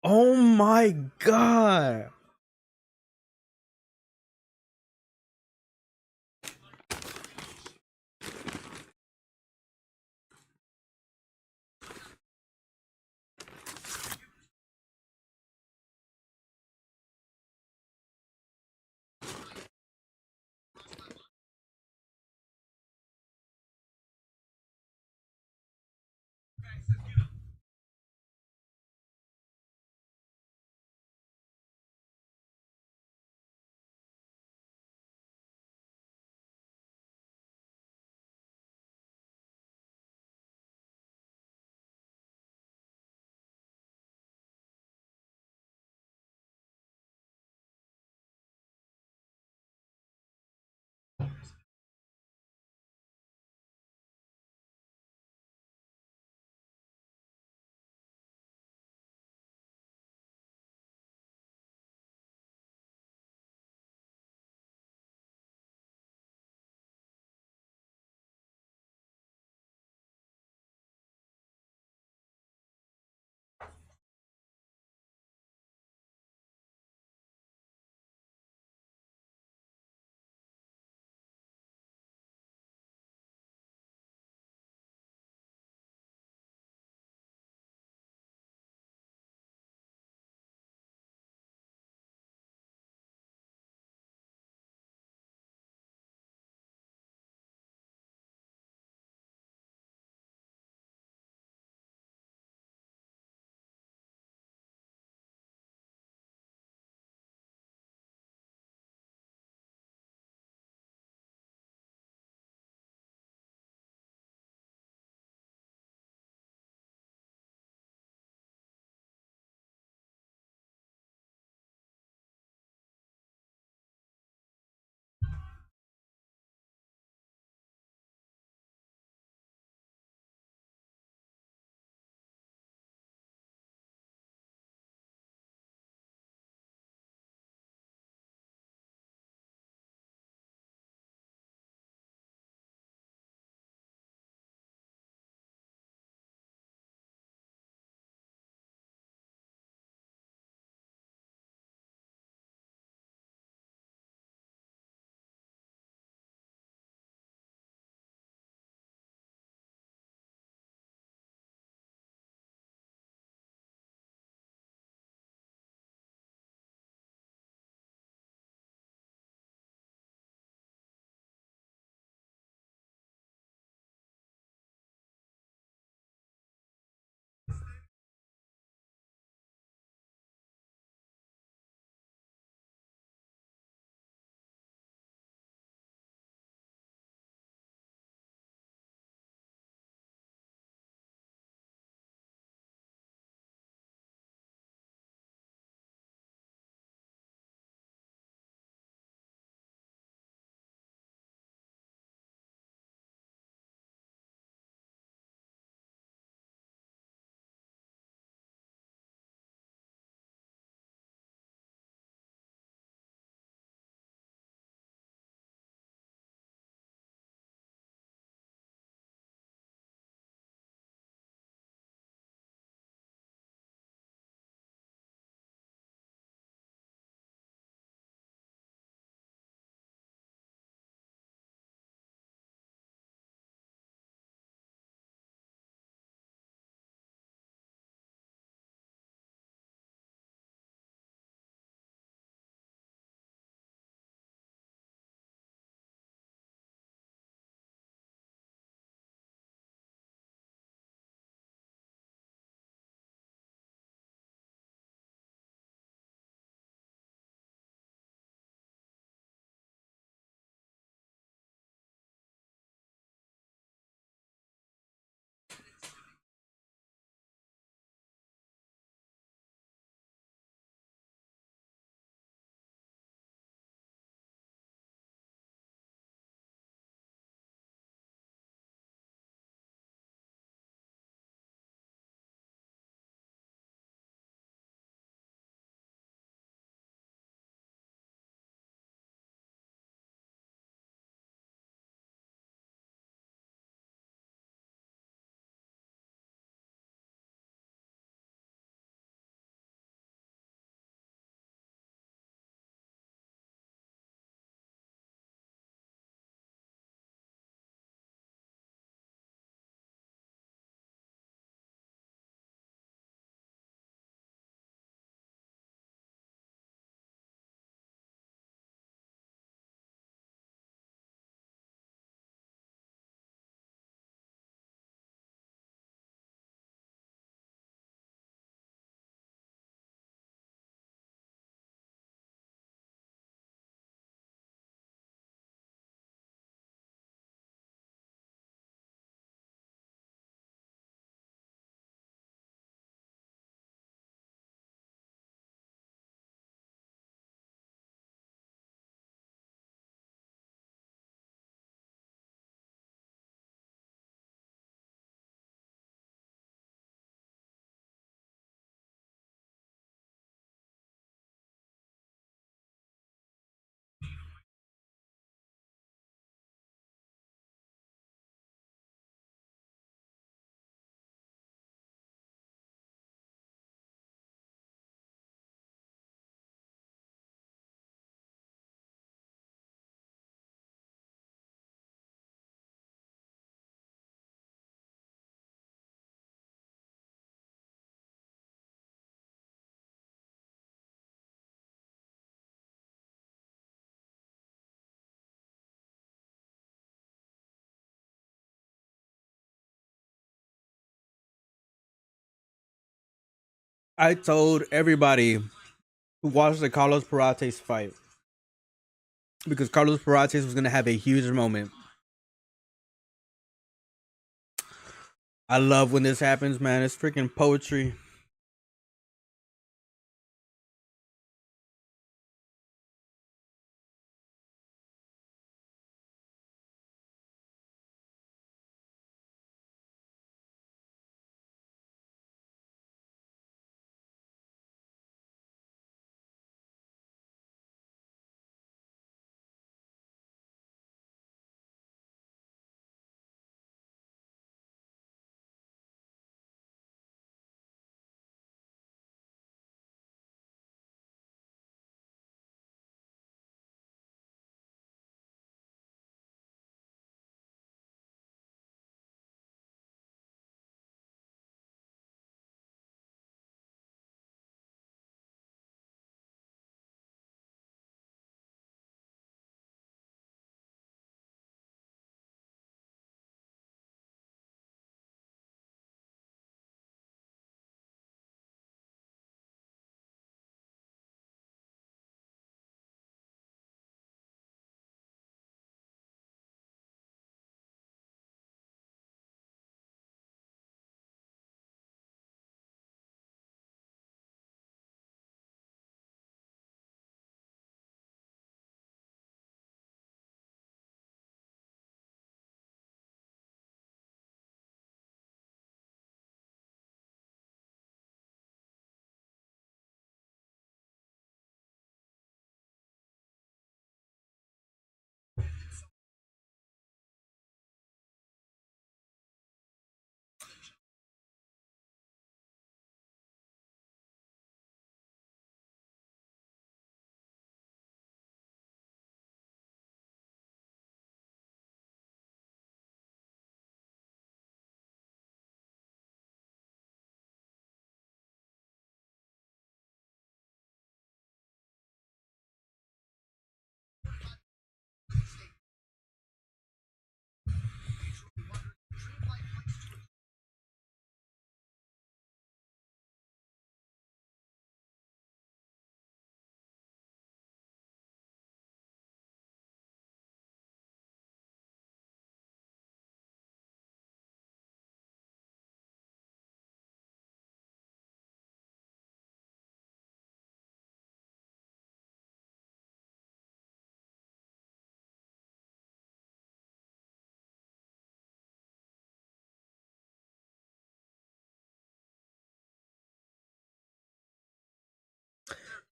Oh my god. I told everybody who watched the Carlos Prates fight because Carlos Prates was gonna have a huge moment. I love when this happens, man. It's freaking poetry.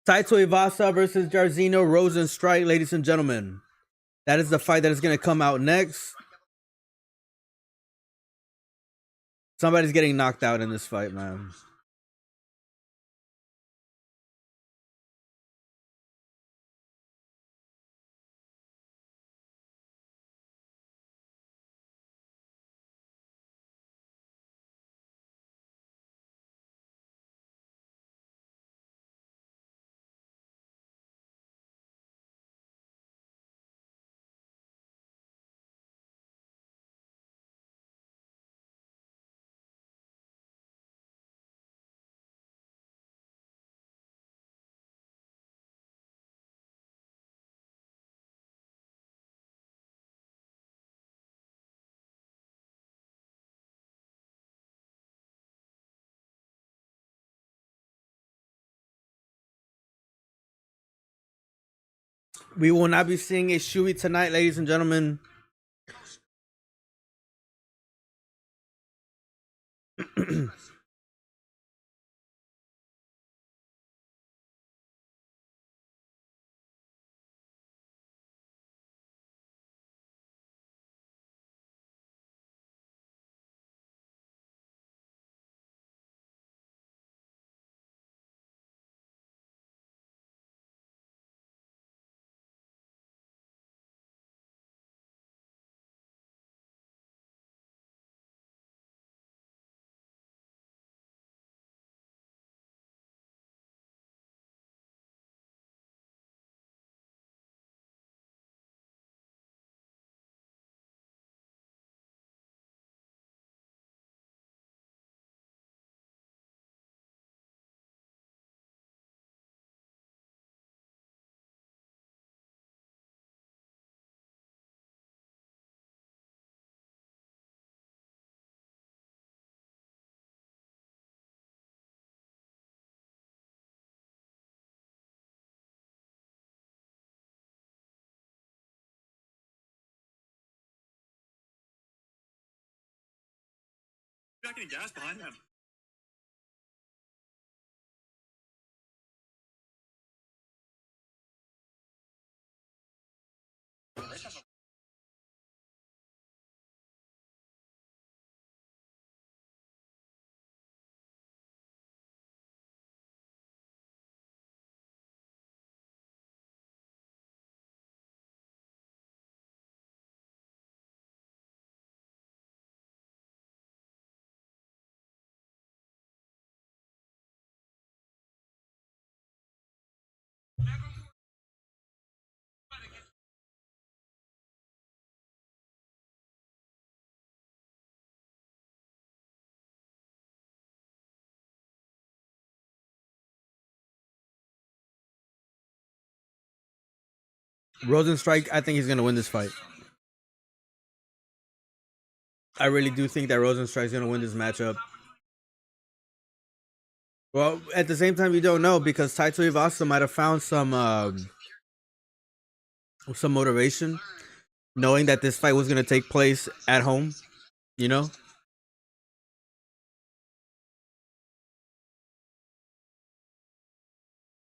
Tuivasa versus Jairzinho Rozenstruik, ladies and gentlemen. That is the fight that is going to come out next. Somebody's getting knocked out in this fight, man. We will not be seeing a Shui tonight, ladies and gentlemen. not getting gas behind him. Rozenstruik, I think he's gonna win this fight. I really do think that Rozenstruik's gonna win this matchup. Well, at the same time, you don't know because Tuivasa might have found some motivation, knowing that this fight was gonna take place at home. You know.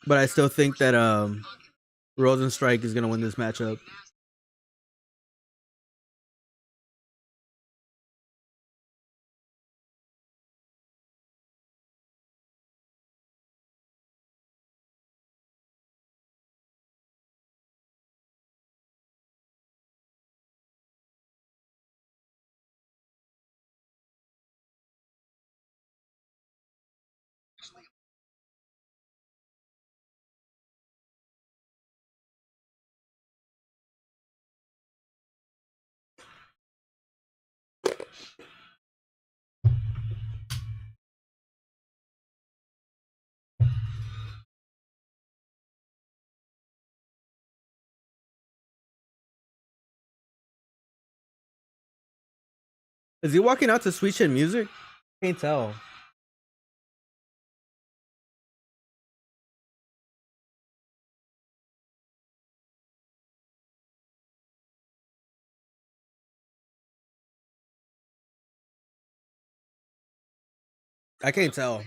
But I still think that Rozenstruik is gonna win this matchup. Is he walking out to Sweet Chin Music? Can't tell. I can't tell.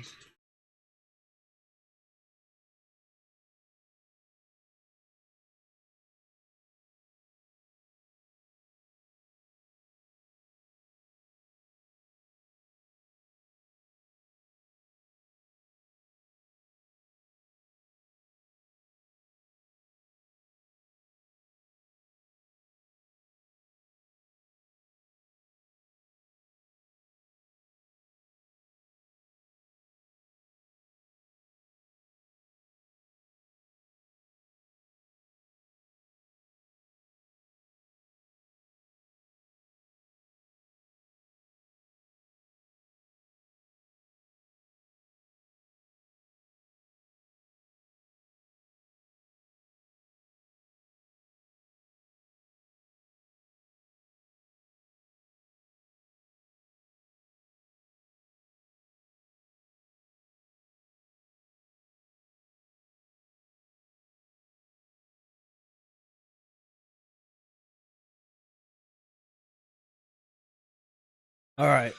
All right.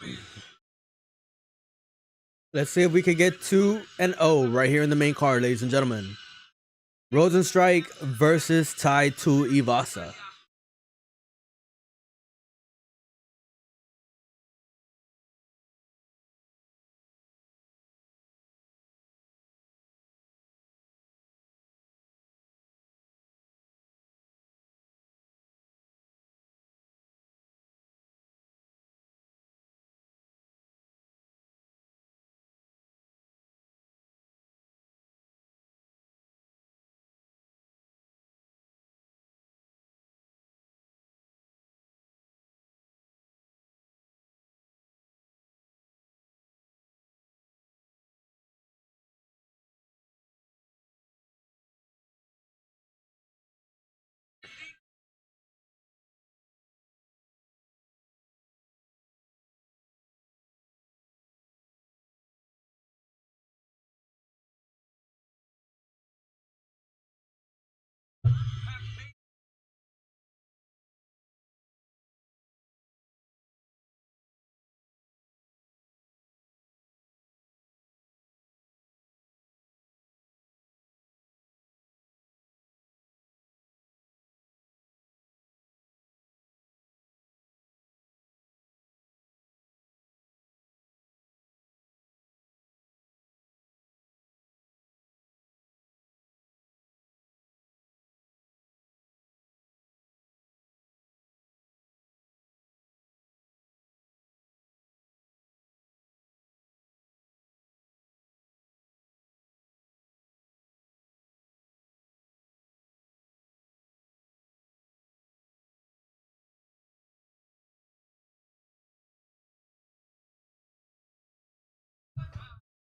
Let's see if we can get 2-0 right here in the main card, ladies and gentlemen. Rozenstruik versus Tuivasa.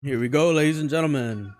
Here we go, ladies and gentlemen.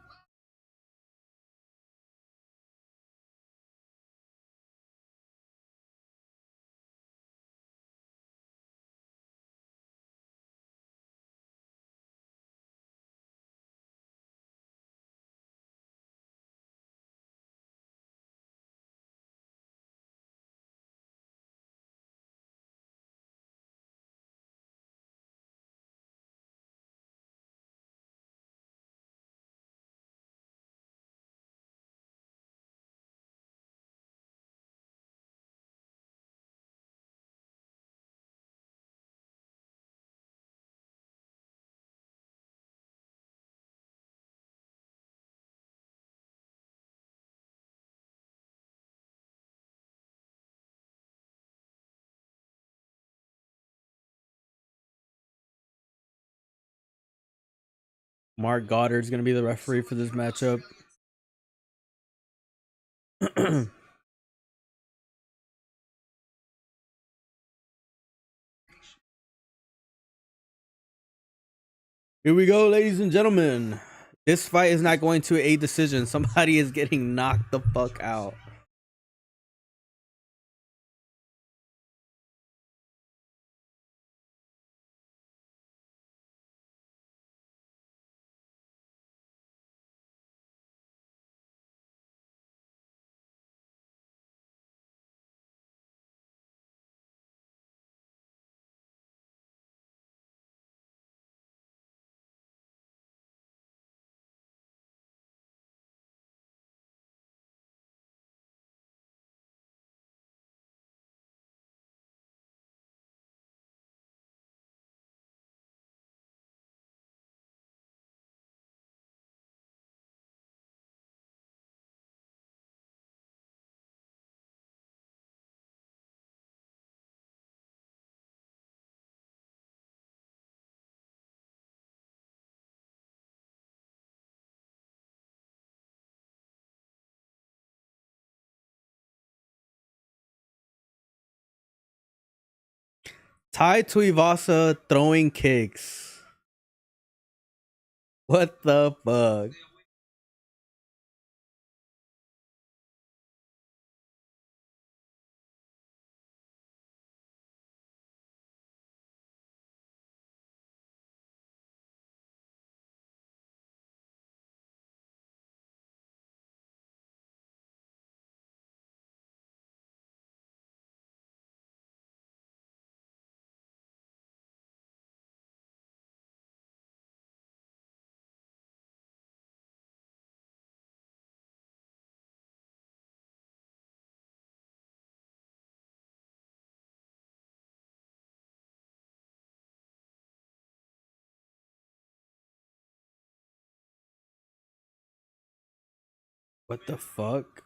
Mark Goddard's gonna be the referee for this matchup. Here we go, ladies and gentlemen. This fight is not going to a decision. Somebody is getting knocked the fuck out. Tuivasa throwing kicks. What the fuck? What the fuck?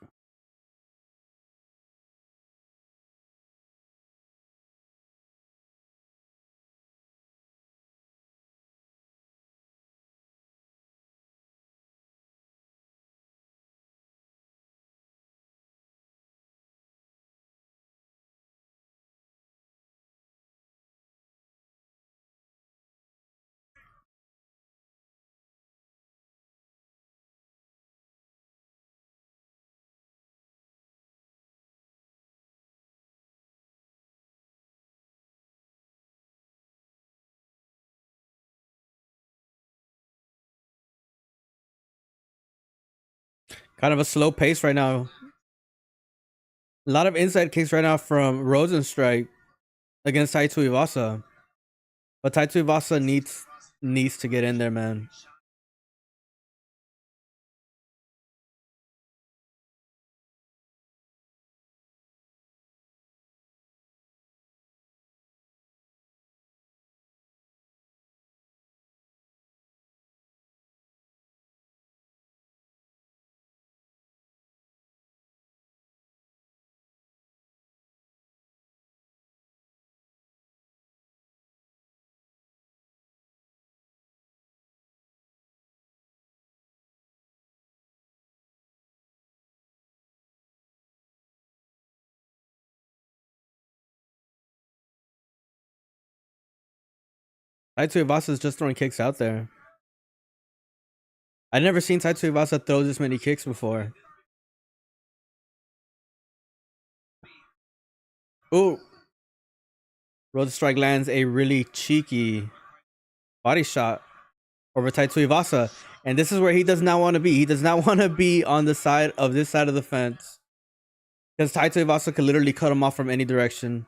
Kind of a slow pace right now. A lot of inside kicks right now from Rozenstruik against Tuivasa. But Tuivasa needs to get in there, man. Tuivasa is just throwing kicks out there. I've never seen Tai Tuivasa throw this many kicks before. Ooh. Rozenstruik lands a really cheeky body shot over Tai Tuivasa. And this is where he does not want to be. He does not want to be on the side of this side of the fence. Because Tai Tuivasa could literally cut him off from any direction.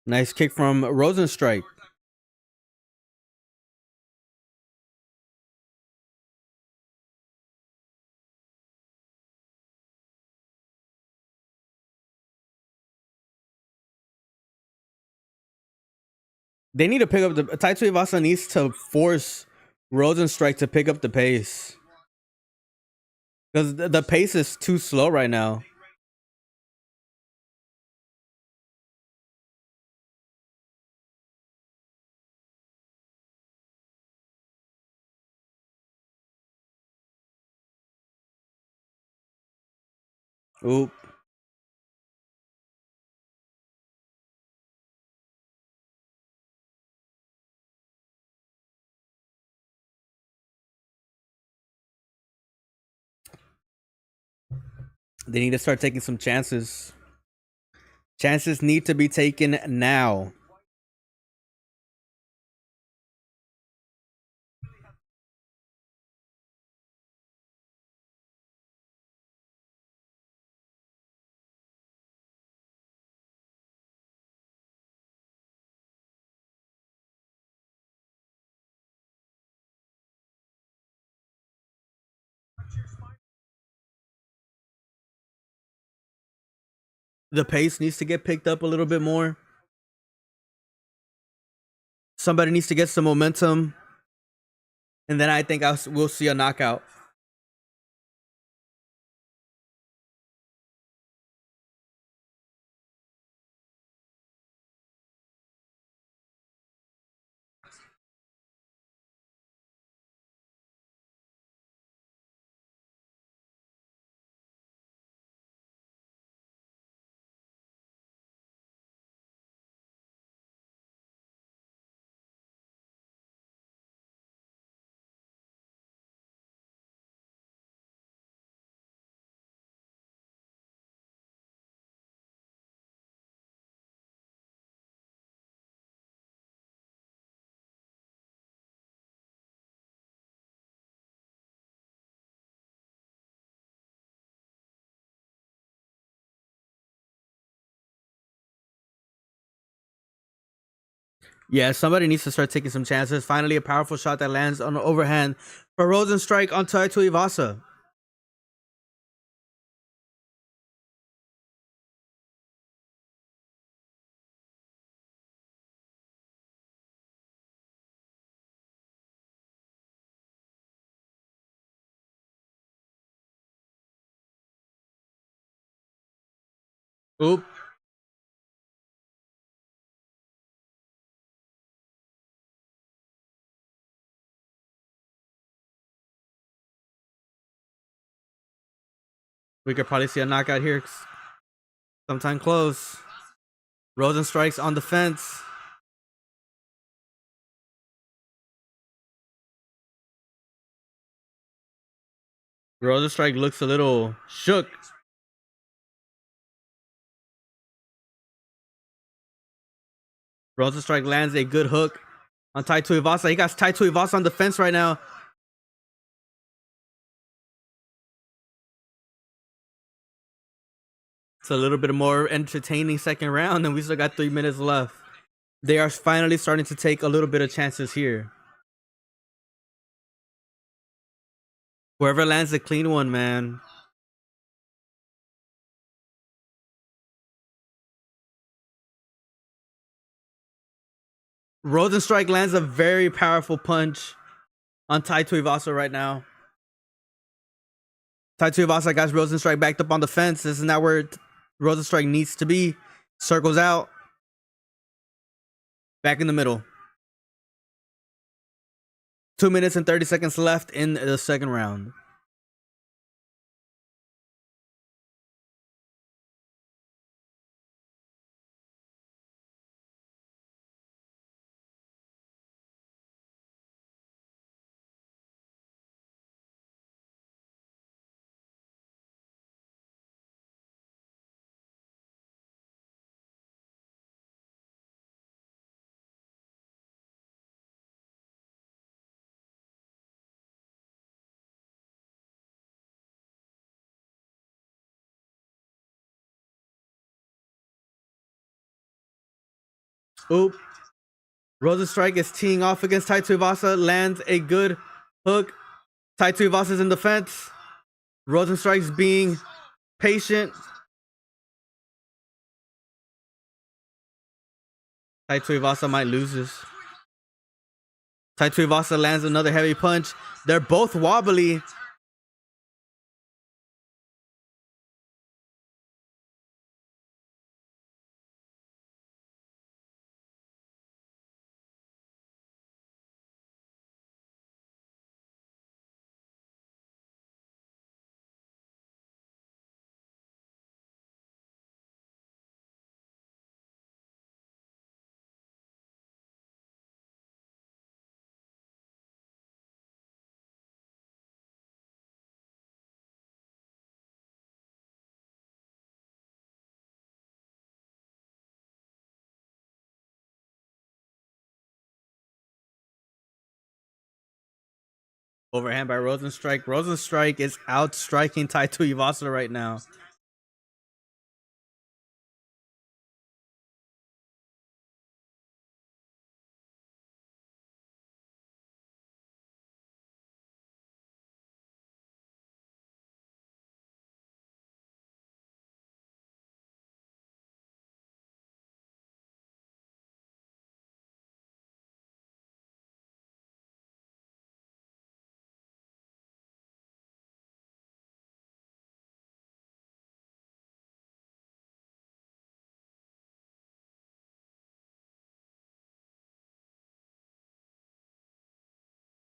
Nice kick from Rozenstruik. They need to pick up the Tai Tuivasa needs to force Rozenstruik to pick up the pace. Because the pace is too slow right now. Oop. They need to start taking some chances. Chances need to be taken now. The pace needs to get picked up a little bit more. Somebody needs to get some momentum. And then I think we'll see a knockout. Yeah, somebody needs to start taking some chances. Finally, a powerful shot that lands on the overhand for Rozenstruik on Tai Tuivasa. Oop. We could probably see a knockout here sometime close. Rozenstruik's on the fence. Rozenstruik looks a little shook. Rozenstruik lands a good hook on Tai Tuivasa. He got Tai Tuivasa on the fence right now. It's a little bit more entertaining second round, and we still got 3 minutes left. They are finally starting to take a little bit of chances here. Whoever lands the clean one, man. Rozenstruik lands a very powerful punch on Tai Tuivasa right now. Tai Tuivasa got Rozenstruik backed up on the fence. This is not where Rozenstruik needs to be. Circles out. Back in the middle. 2 minutes and 30 seconds left in the second round. Oop. Rozenstruik is teeing off against Tuivasa, lands a good hook. Tuivasa's in defense. Rozenstruik's being patient. Tuivasa might lose this. Tuivasa lands another heavy punch. They're both wobbly. Overhand by Rozenstruik. Rozenstruik is outstriking Tuivasa right now.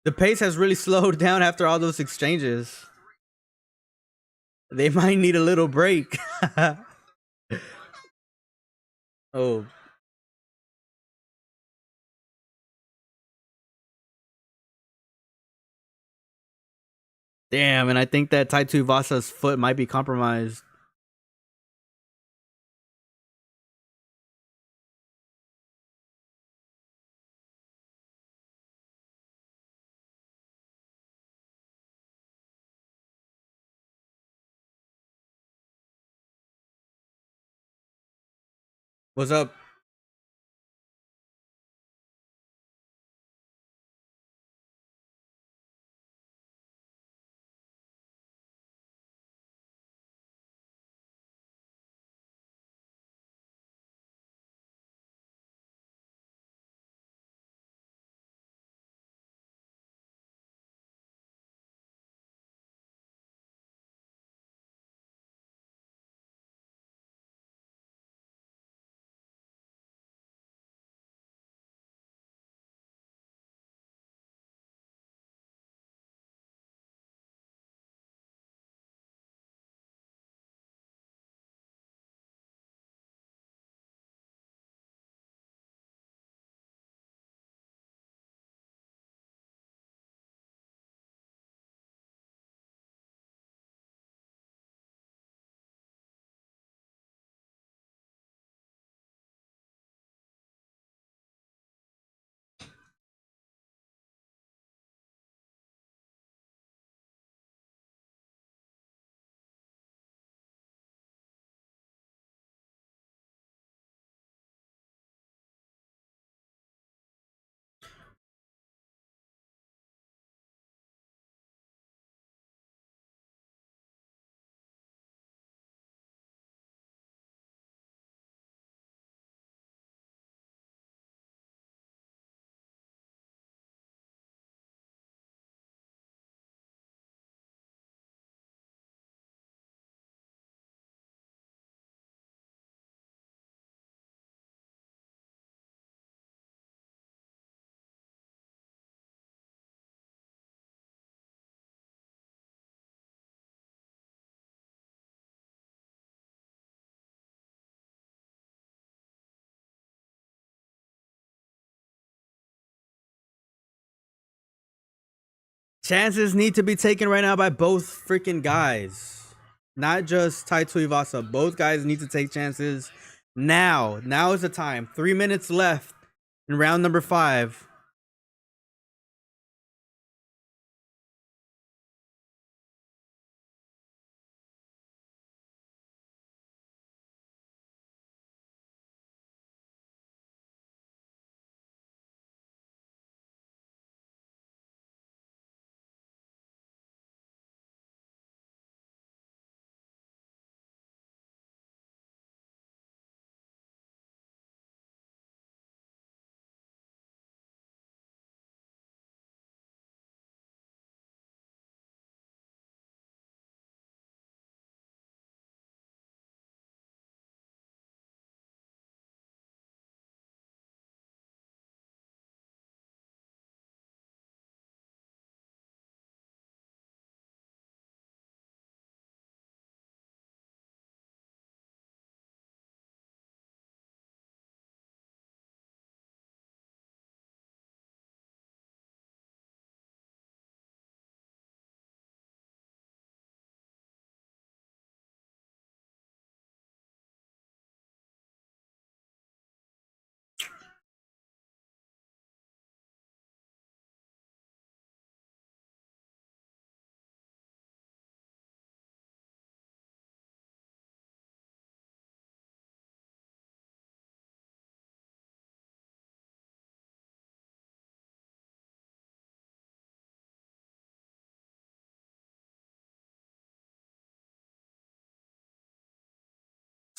The pace has really slowed down after all those exchanges. They might need a little break. Oh. Damn, and I think that Tuivasa's foot might be compromised. What's up? Chances need to be taken right now by both freaking guys. Not just Tai Tuivasa. Both guys need to take chances now. Now is the time. 3 minutes left in round number 5.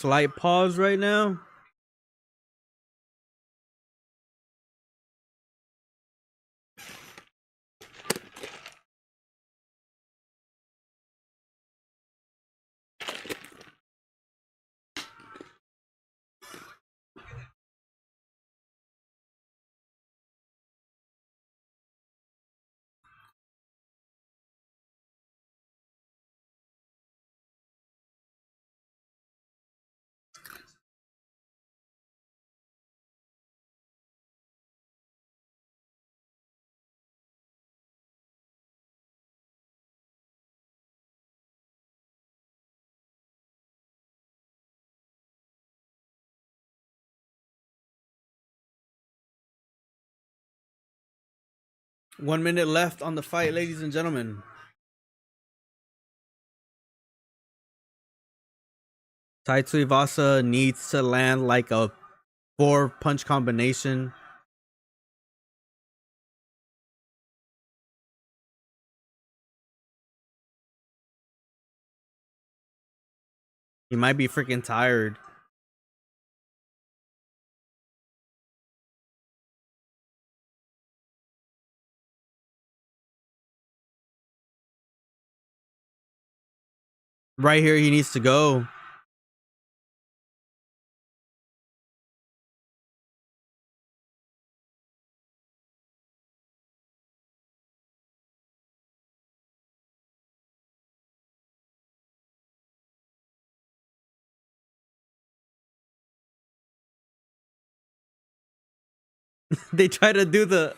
Slight pause right now. One minute left on the fight, ladies and gentlemen. Tai Tuivasa needs to land like a 4-punch combination. He might be freaking tired. Right here, he needs to go. They try to do the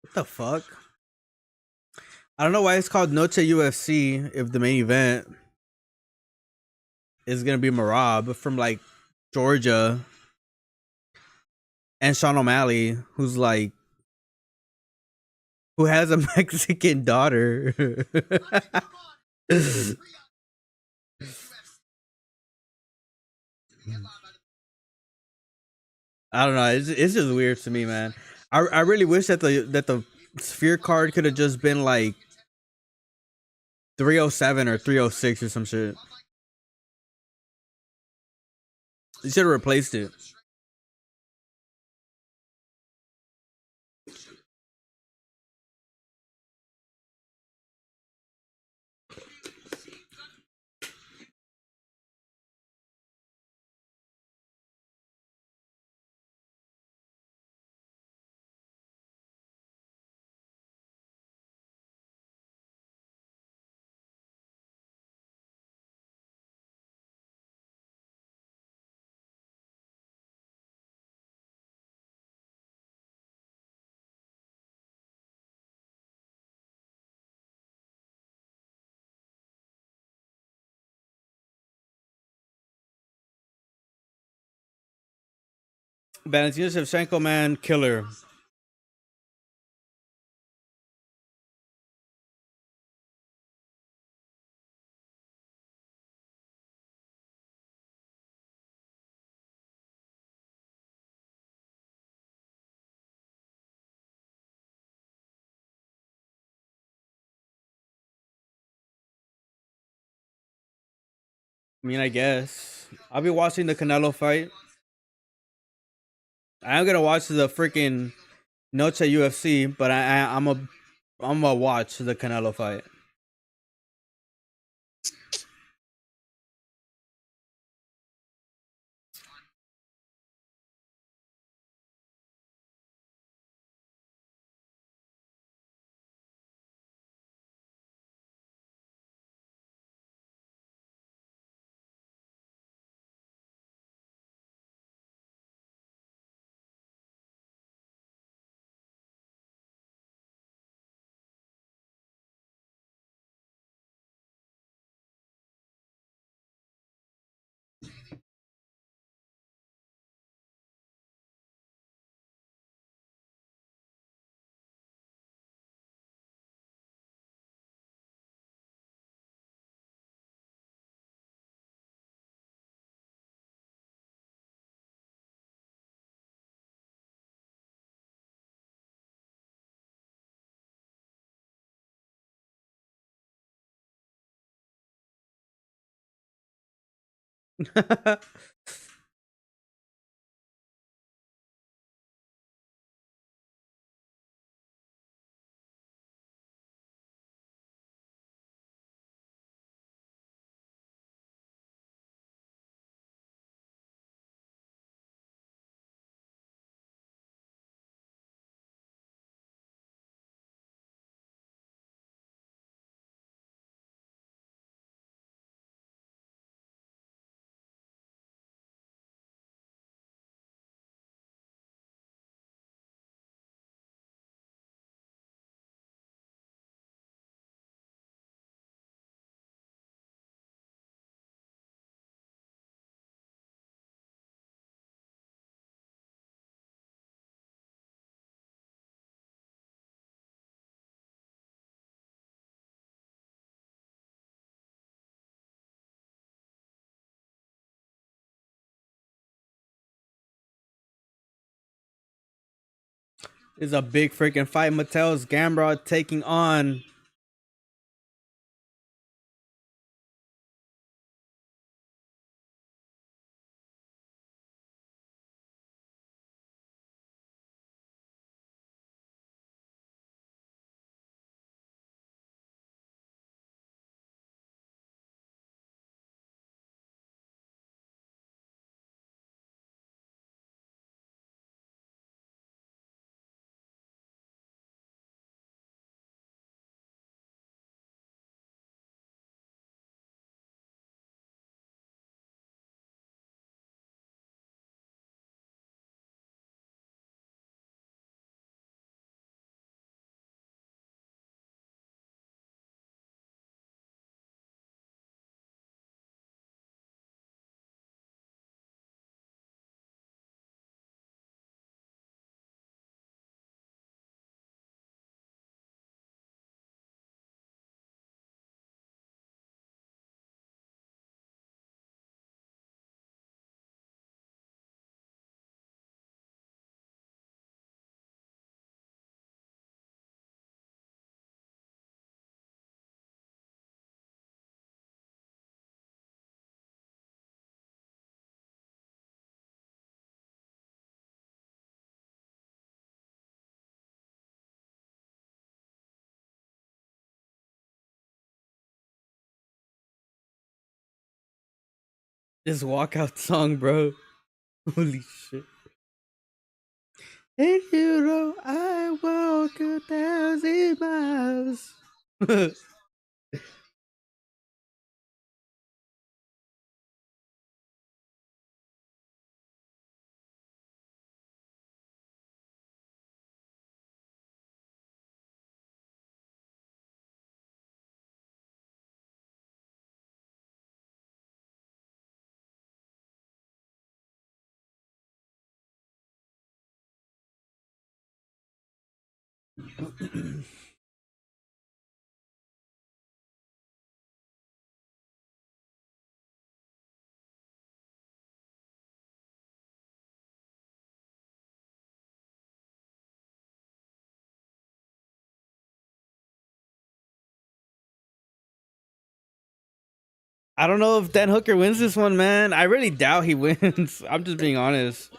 What the fuck? I don't know why it's called Noche UFC if the main event is gonna be Marab from like Georgia and Sean O'Malley, who's like who has a Mexican daughter. I don't know. It's just weird to me, man. I really wish that the Sphere card could have just been like 307 or 306 or some shit. You should have replaced it. Valentina Shevchenko, man, killer. I mean, I guess I'll be watching the Canelo fight. I am gonna watch the freaking Noche UFC, but I'm gonna watch the Canelo fight. It's a big freaking fight. Mateusz Gamrot taking on This walkout song, bro. Holy shit. And you know I walk 1,000 miles. I don't know if Dan Hooker wins this one, man. I really doubt he wins. I'm just being honest.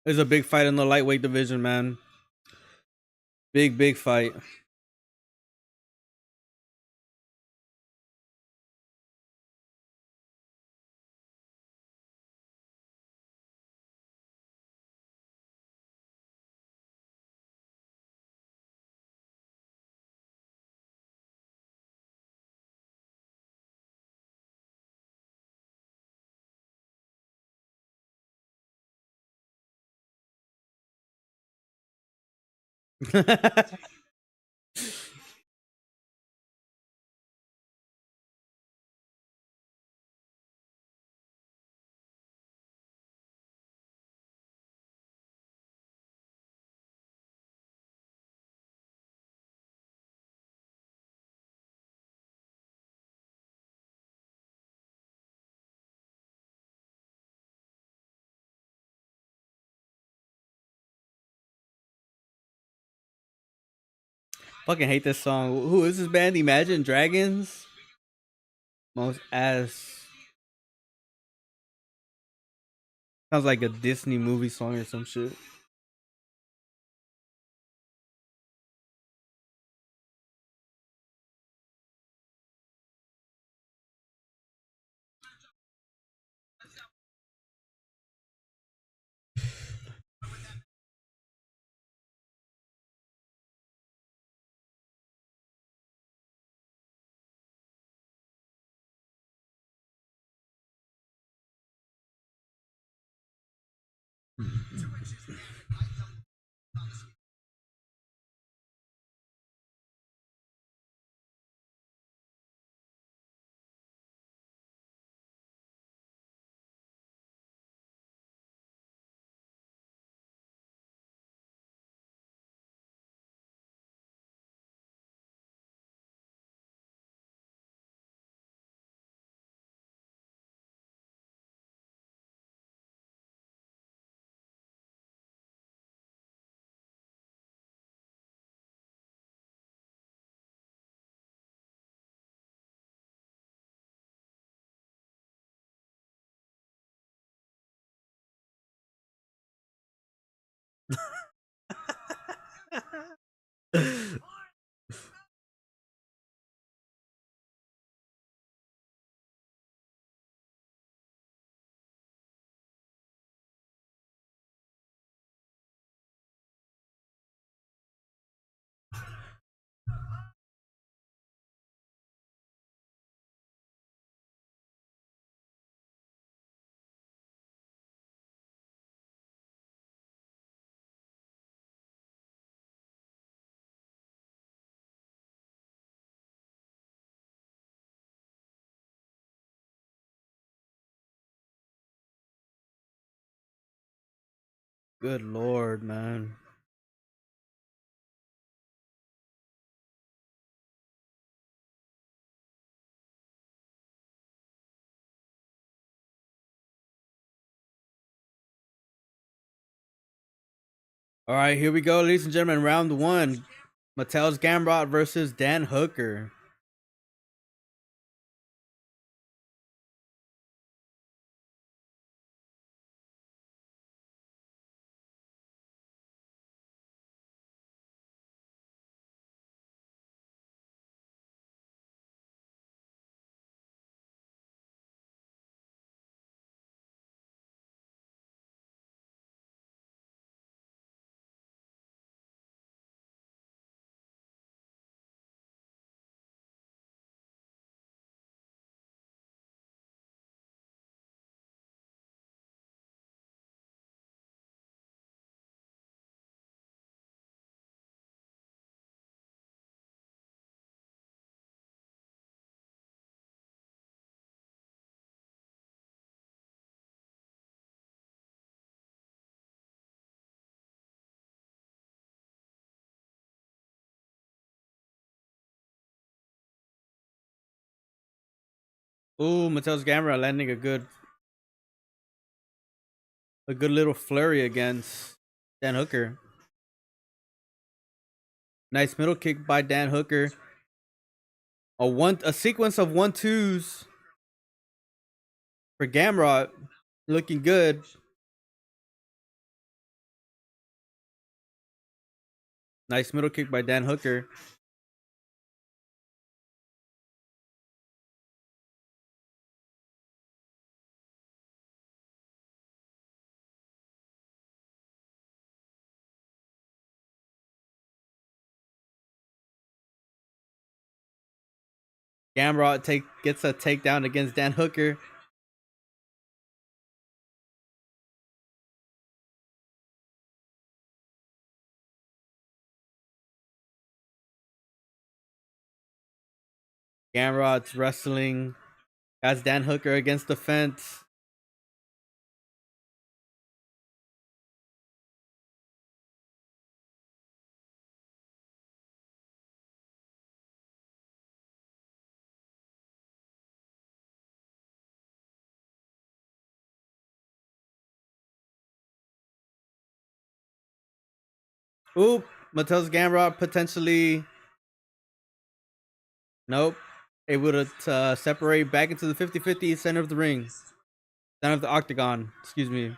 There's a big fight in the lightweight division, man. Big fight. Fucking hate this song. Who is this band? Imagine Dragons? Most ass. Sounds like a Disney movie song or some shit. Good lord, man. All right, here we go, ladies and gentlemen. Round one. Mateusz Gamrot versus Dan Hooker. Ooh, Mateusz Gamrot landing a good little flurry against Dan Hooker. Nice middle kick by Dan Hooker. A sequence of 1-2s for Gamrot. Looking good. Nice middle kick by Dan Hooker. Gamrot gets a takedown against Dan Hooker. Gamrot's wrestling. Has Dan Hooker against the fence. Oop, Mateusz Gamrot potentially. Nope. Able to separate back into the 50-50 center of the ring. Center of the octagon. Excuse me.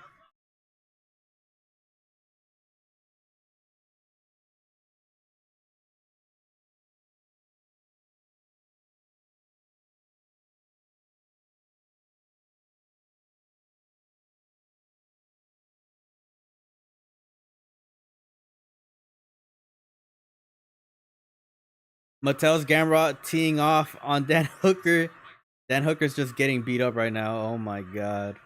Mateusz Gamrot teeing off on Dan Hooker. Dan Hooker's just getting beat up right now. Oh my god.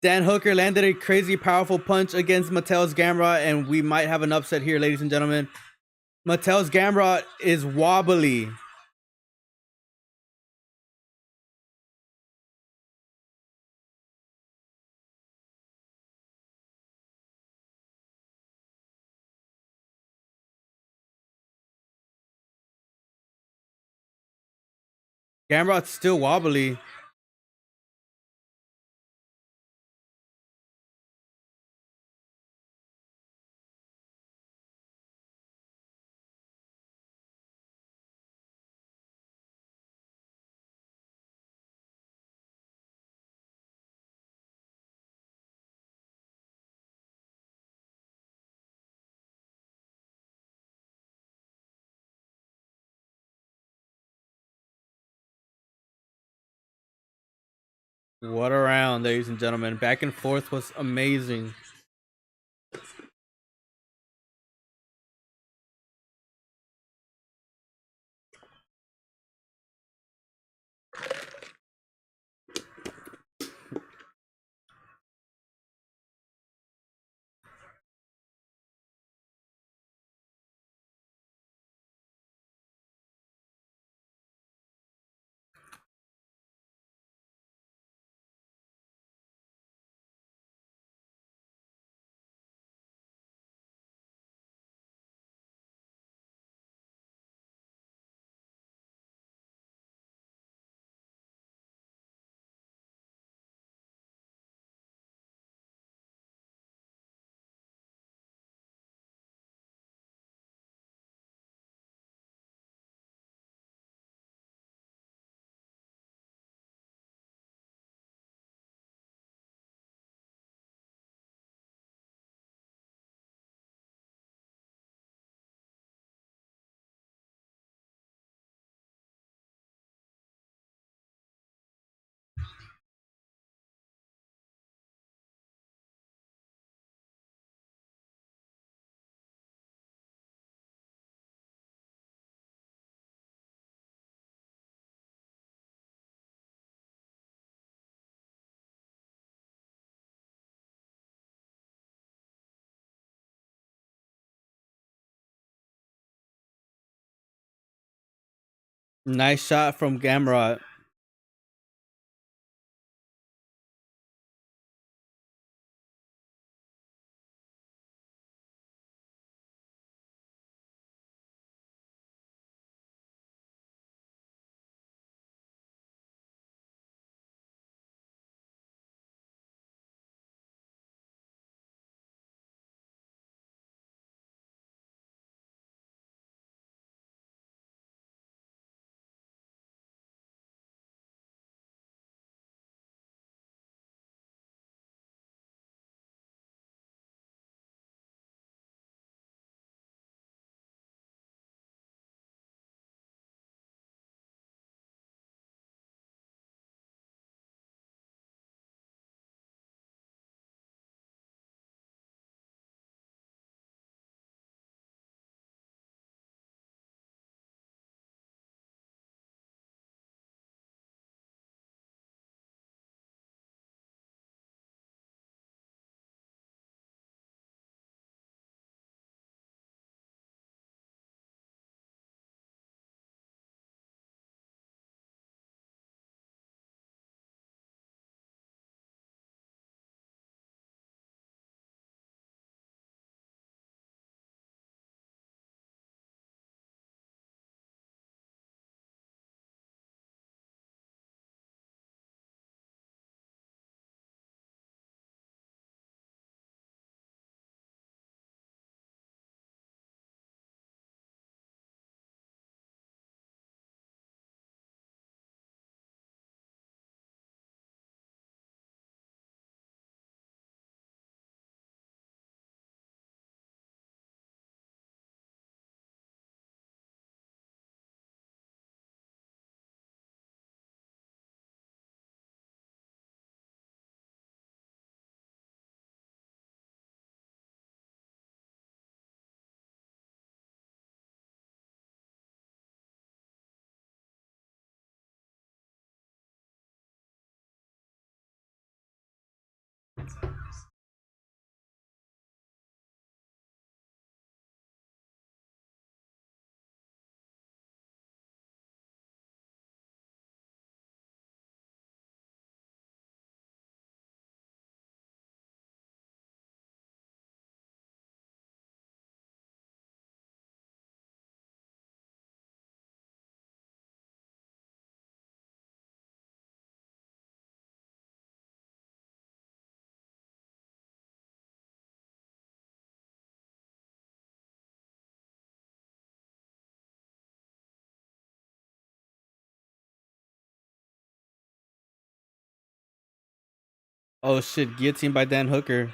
Dan Hooker landed a crazy powerful punch against Mateusz Gamrot, and we might have an upset here, ladies and gentlemen. Mateusz Gamrot is wobbly. Gamrot's still wobbly. What a round, ladies and gentlemen. Back and forth was amazing. Nice shot from Gamrot. Oh shit, guillotine by Dan Hooker.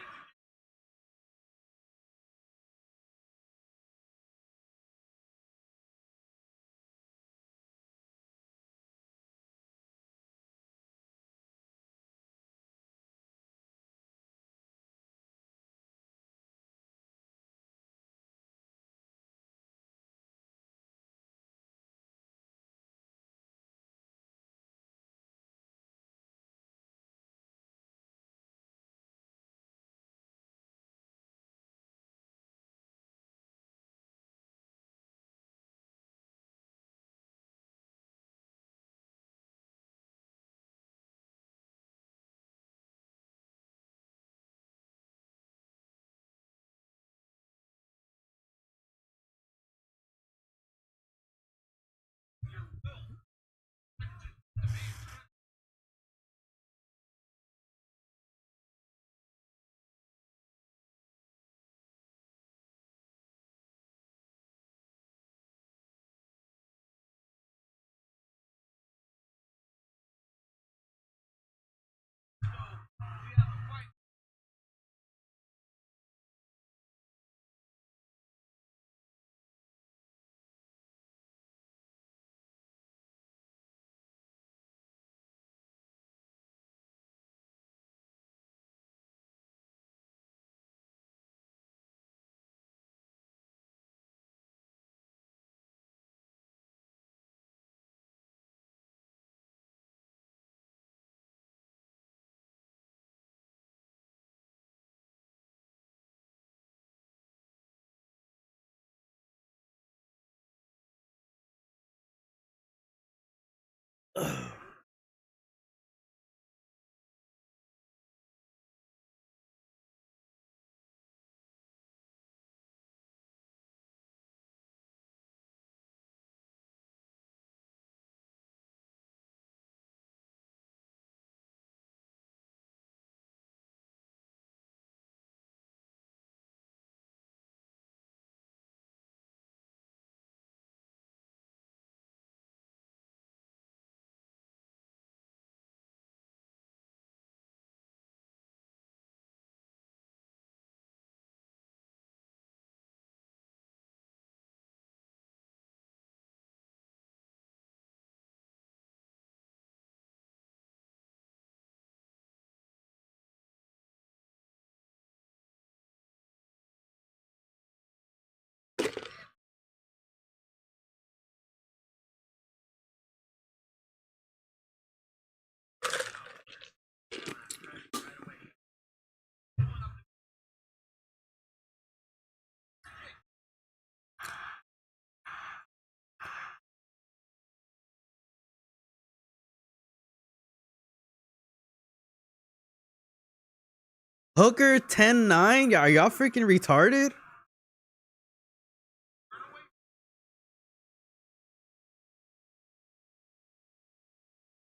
Hooker 10-9? Are y'all freaking retarded?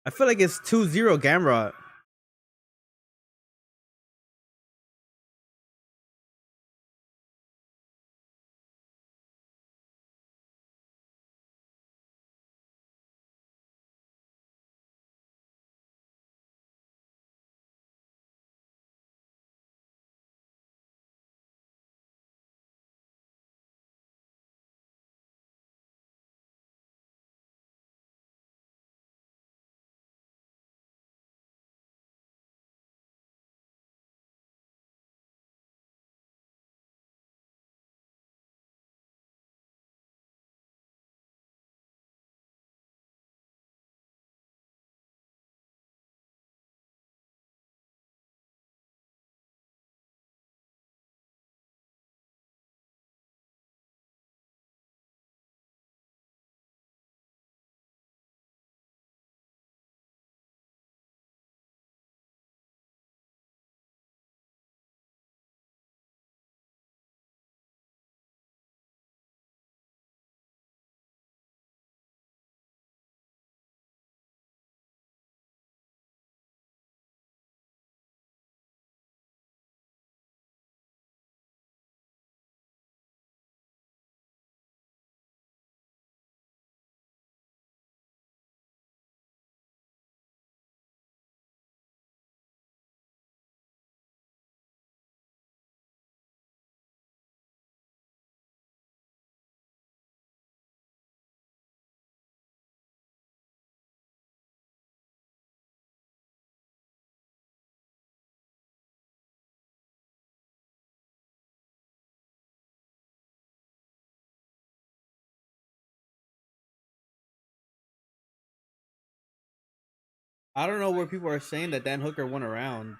I feel like it's 2-0 Gamrot. I don't know where people are saying that Dan Hooker won a round.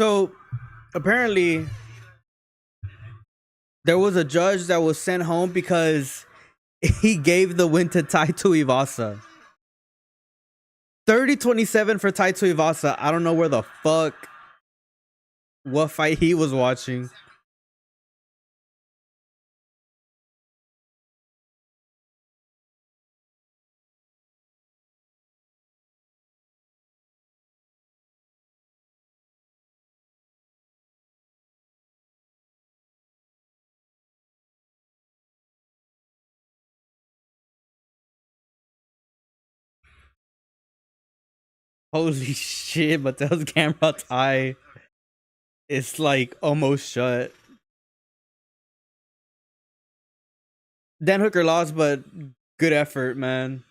So apparently there was a judge that was sent home because he gave the win to Tai Tuivasa. 30-27 for Tai Tuivasa. I don't know where the fuck what fight he was watching. Holy shit, Mateusz Gamrot's eye is like almost shut. Dan Hooker lost, but good effort, man.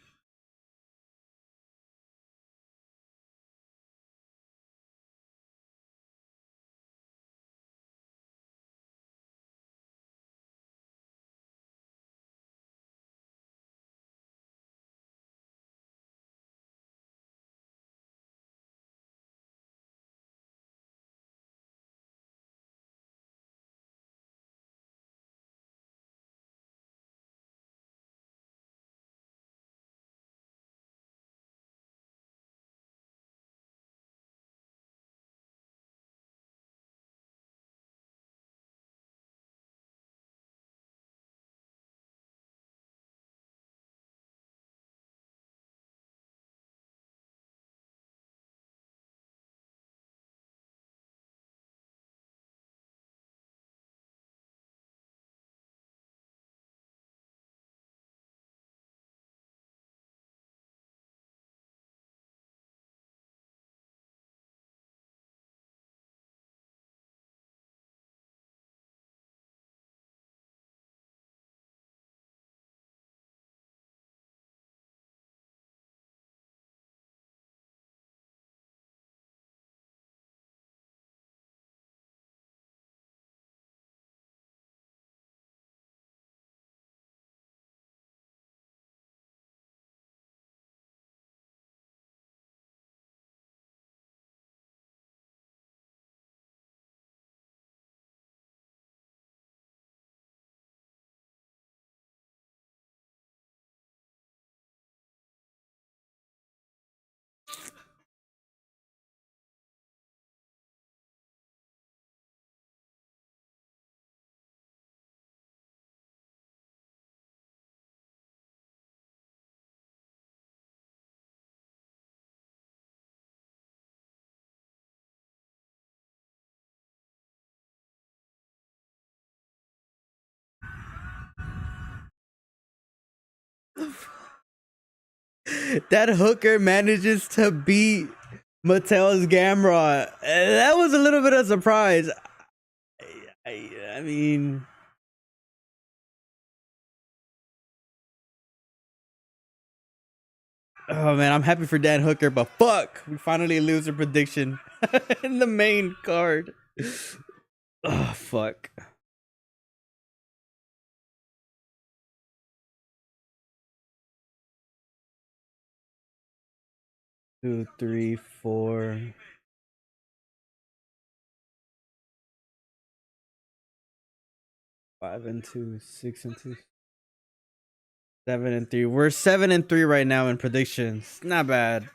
That Hooker manages to beat Mattel's Gamrot. That was a little bit of a surprise. I mean, oh man, I'm happy for Dan Hooker, but fuck, we finally lose a prediction in the main card. Oh fuck. 2, 3, 4. 5 and 2, 6 and 2, 7 and 3. We're 7 and 3 right now in predictions. Not bad.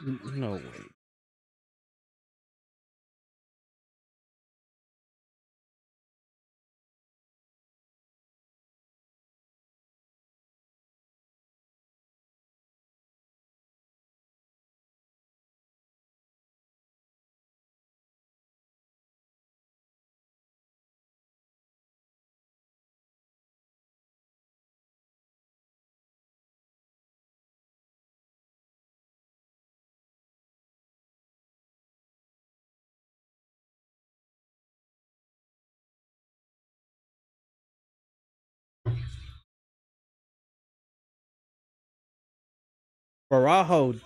No way. Barajo.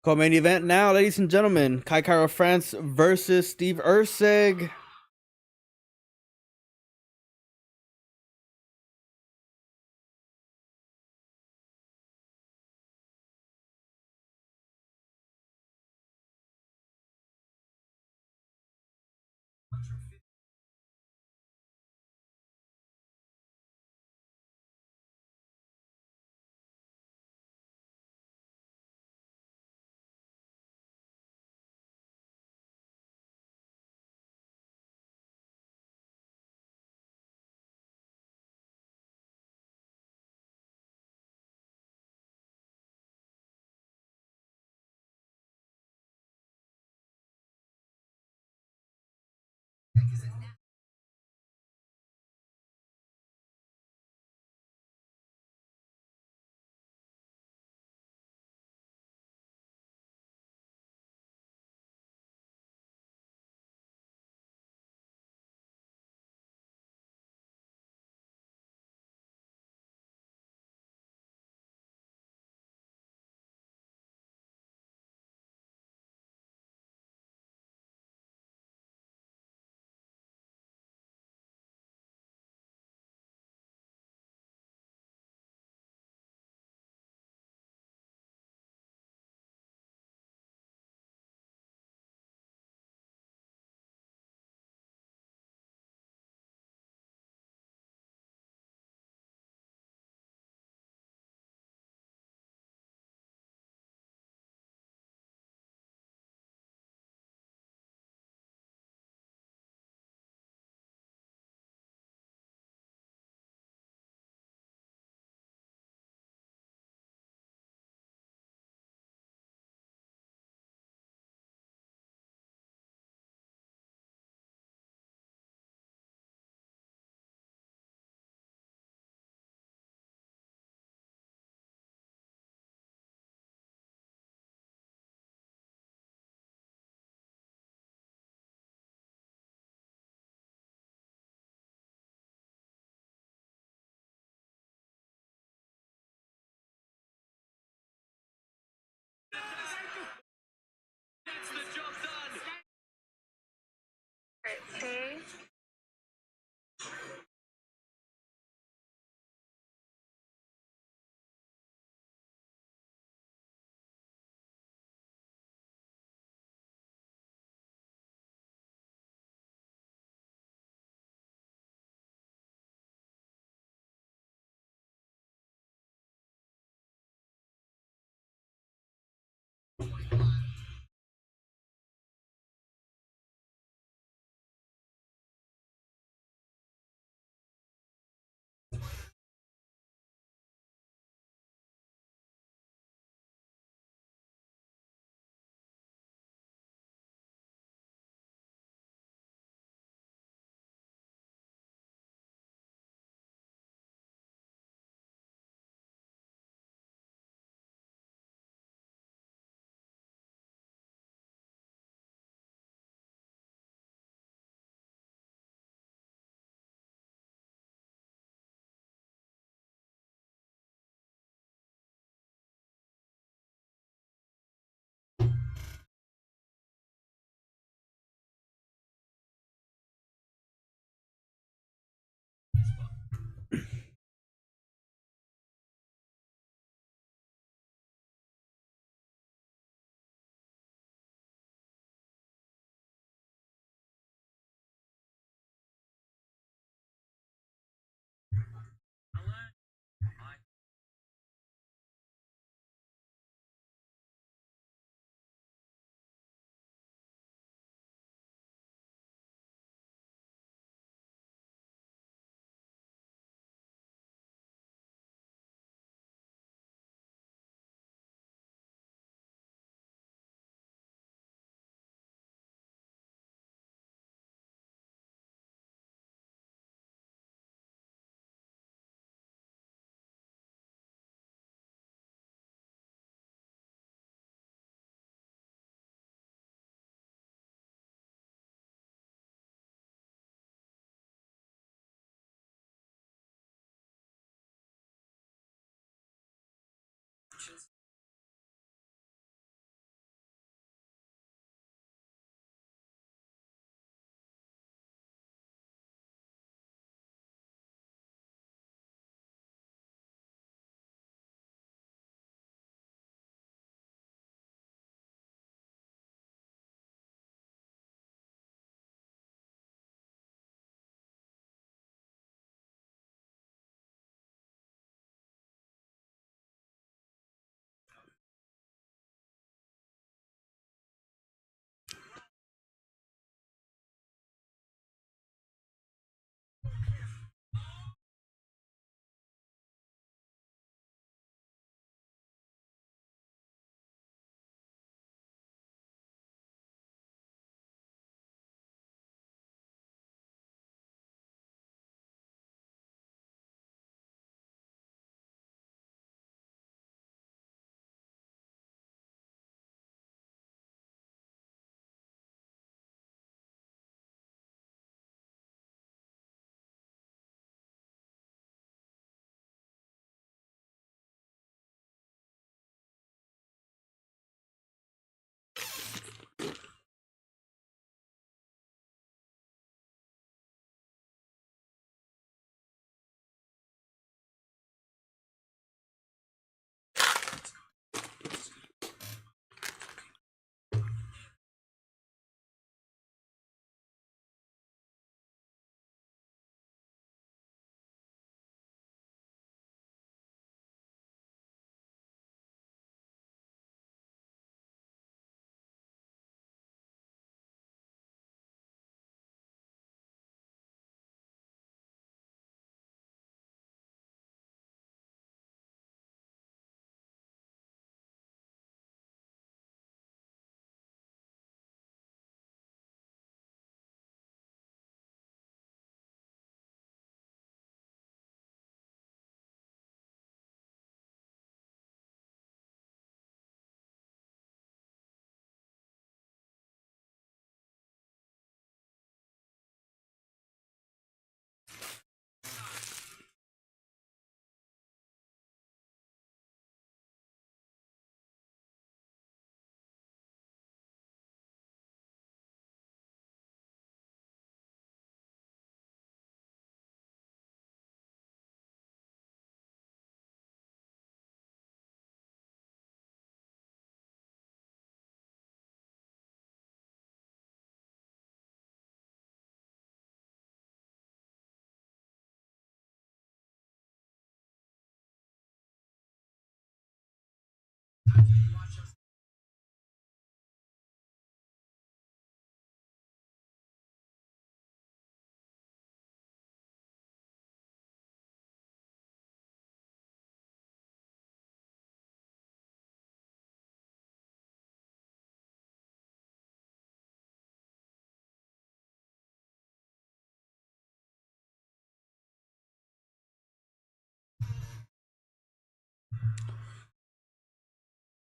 Co-main event now, ladies and gentlemen. Kai Kara France versus Steve Erceg.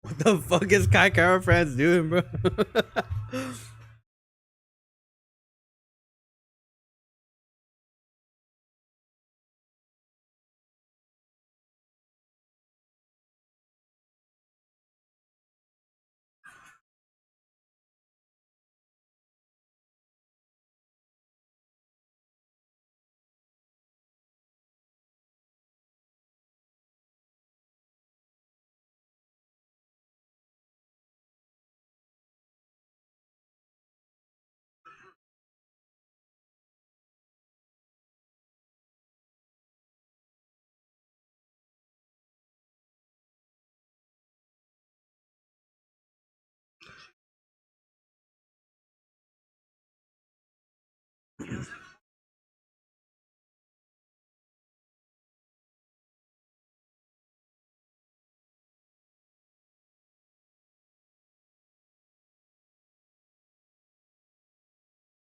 What the fuck is Kai Kara France doing, bro?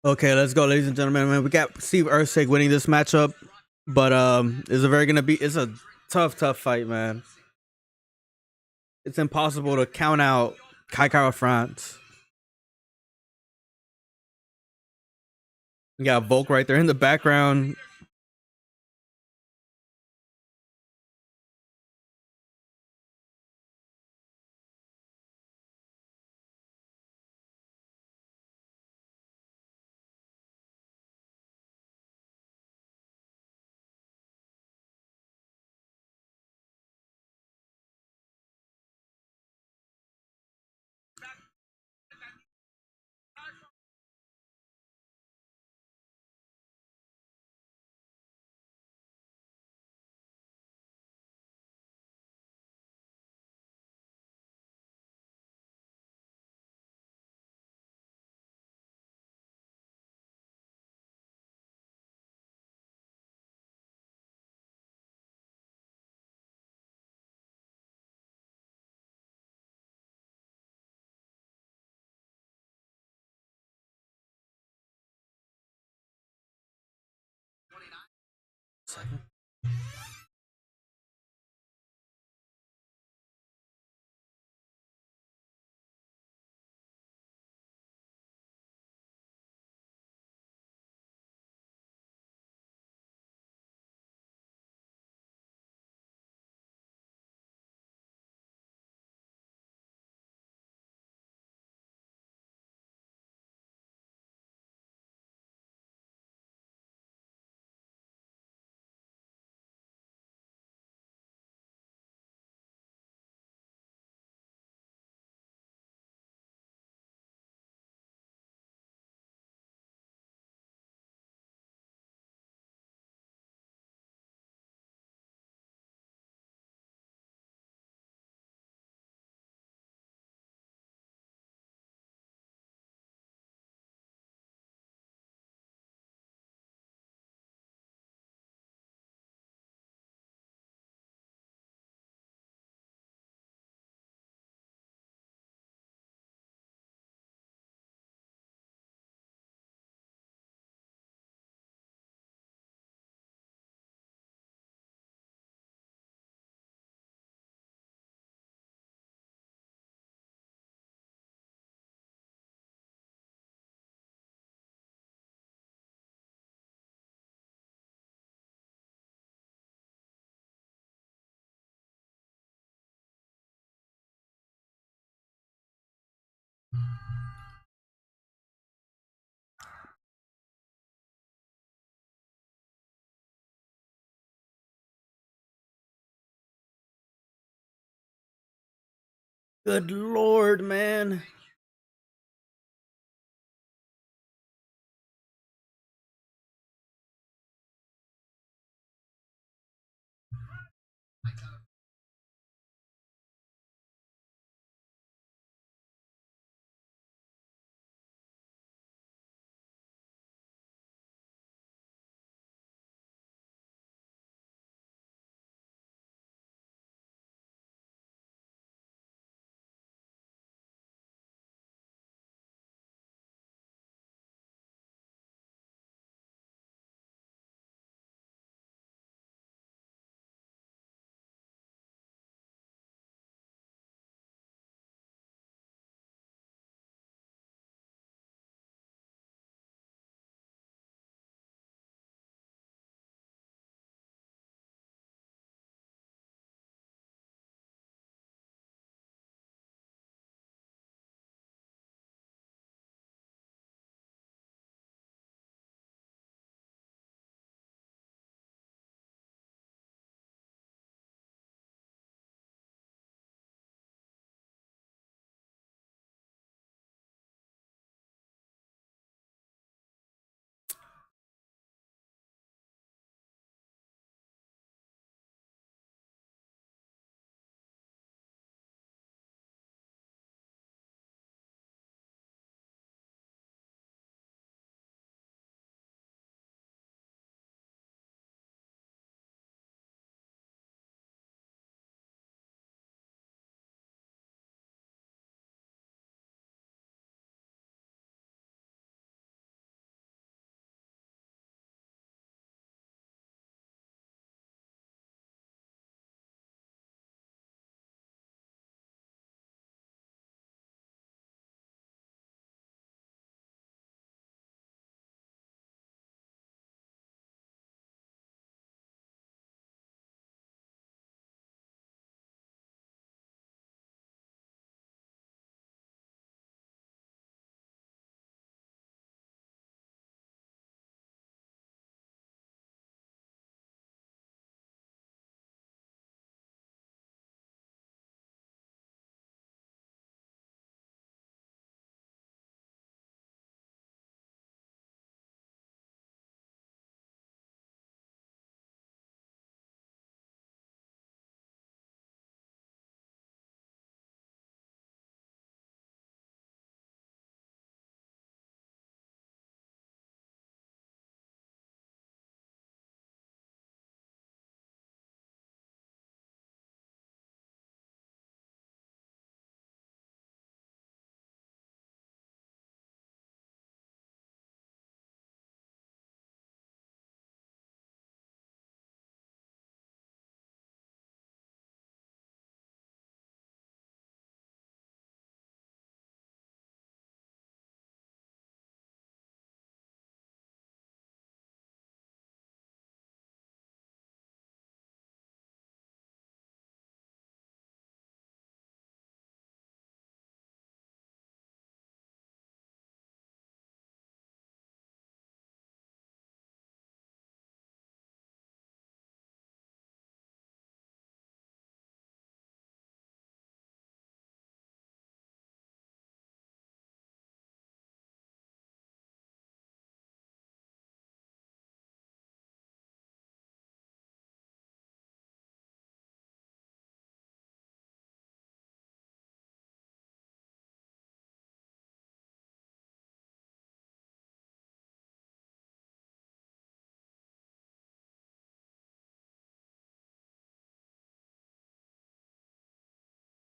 Okay, let's go, ladies and gentlemen. Man, we got Steve Erceg winning this matchup, but it's a tough fight, man. It's impossible to count out Kai Kara France. You got Volk right there in the background. Good lord, man.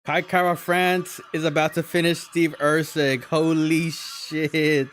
Kai Kara France is about to finish Steve Erceg. Holy shit.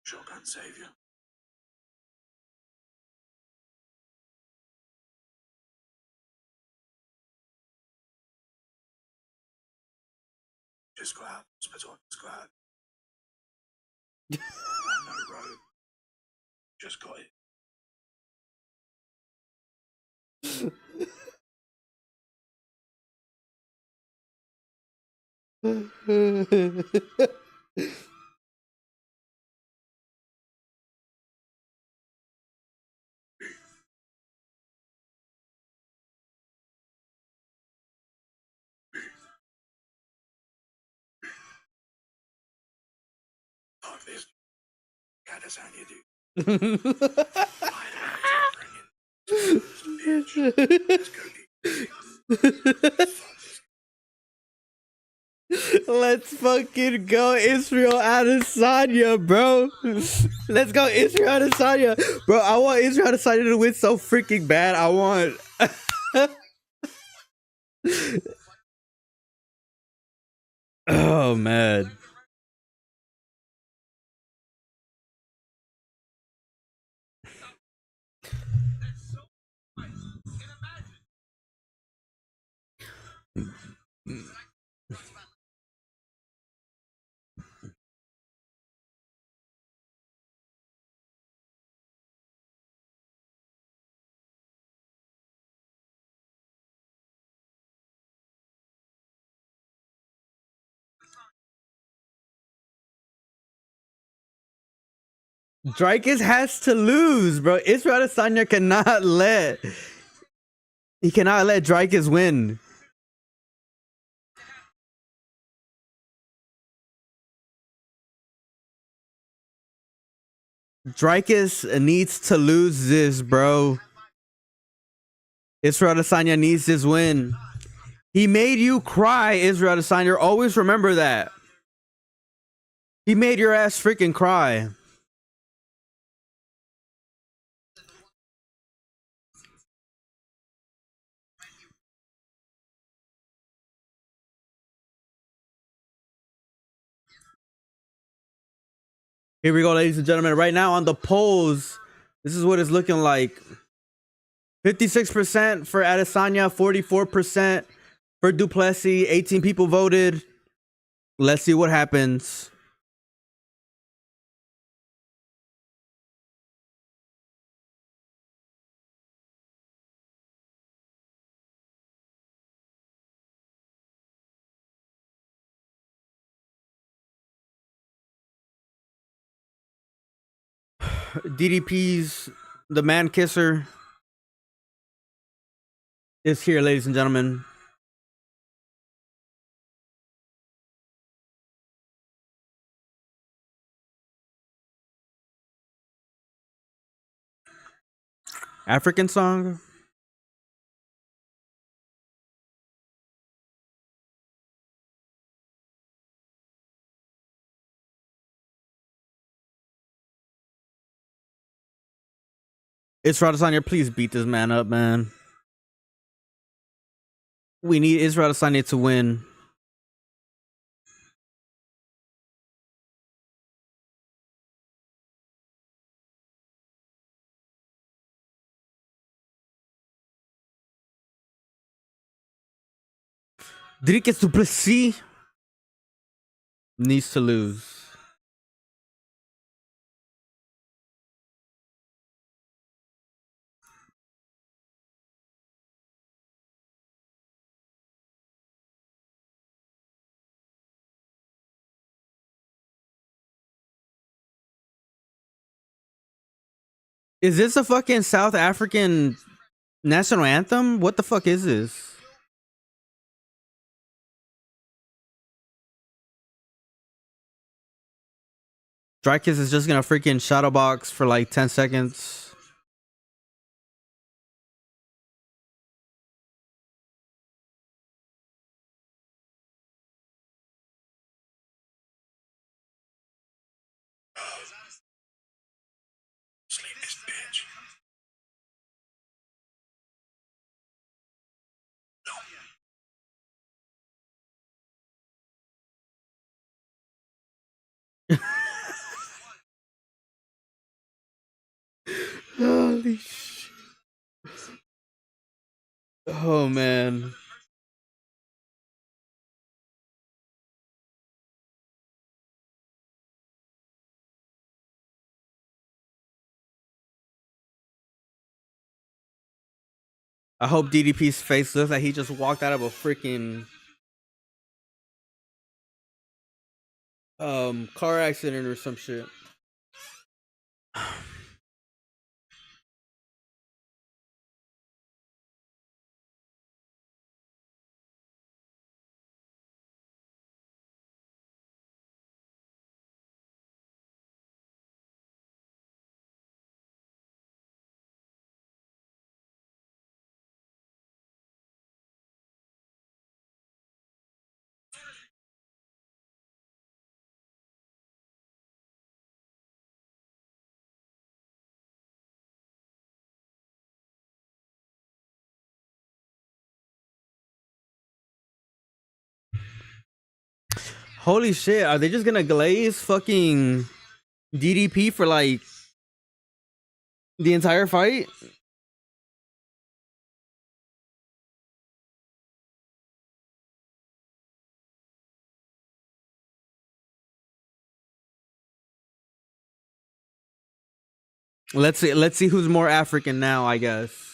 Shotgun savior. Just go out, hospital, just go out. No road. Just got it. Fuck this. Adesanya, dude. Let's fucking go Israel Adesanya, bro. Let's go Israel Adesanya. Bro, I want Israel Adesanya to win so freaking bad. I want... Oh, man. Dricus has to lose, bro. Israel Adesanya cannot let... He cannot let Dricus win. Dricus needs to lose this, bro. Israel Adesanya needs this win. He made you cry, Israel Adesanya. Always remember that. He made your ass freaking cry. Here we go, ladies and gentlemen. Right now on the polls, this is what it's looking like. 56% for Adesanya, 44% for Duplessis. 18 people voted. Let's see what happens. DDP's The Man Kisser is here, ladies and gentlemen. African song. Israel Adesanya, please beat this man up, man. We need Israel Adesanya to win. Dricus du Plessis needs to lose. Is this a fucking South African national anthem? What the fuck is this? Dricus is just gonna freaking shadow box for like 10 seconds. Sleep this bitch. Oh man. I hope DDP's face looks like he just walked out of a freaking car accident or some shit. Holy shit, are they just gonna glaze fucking DDP for like the entire fight? Let's see who's more African now, I guess.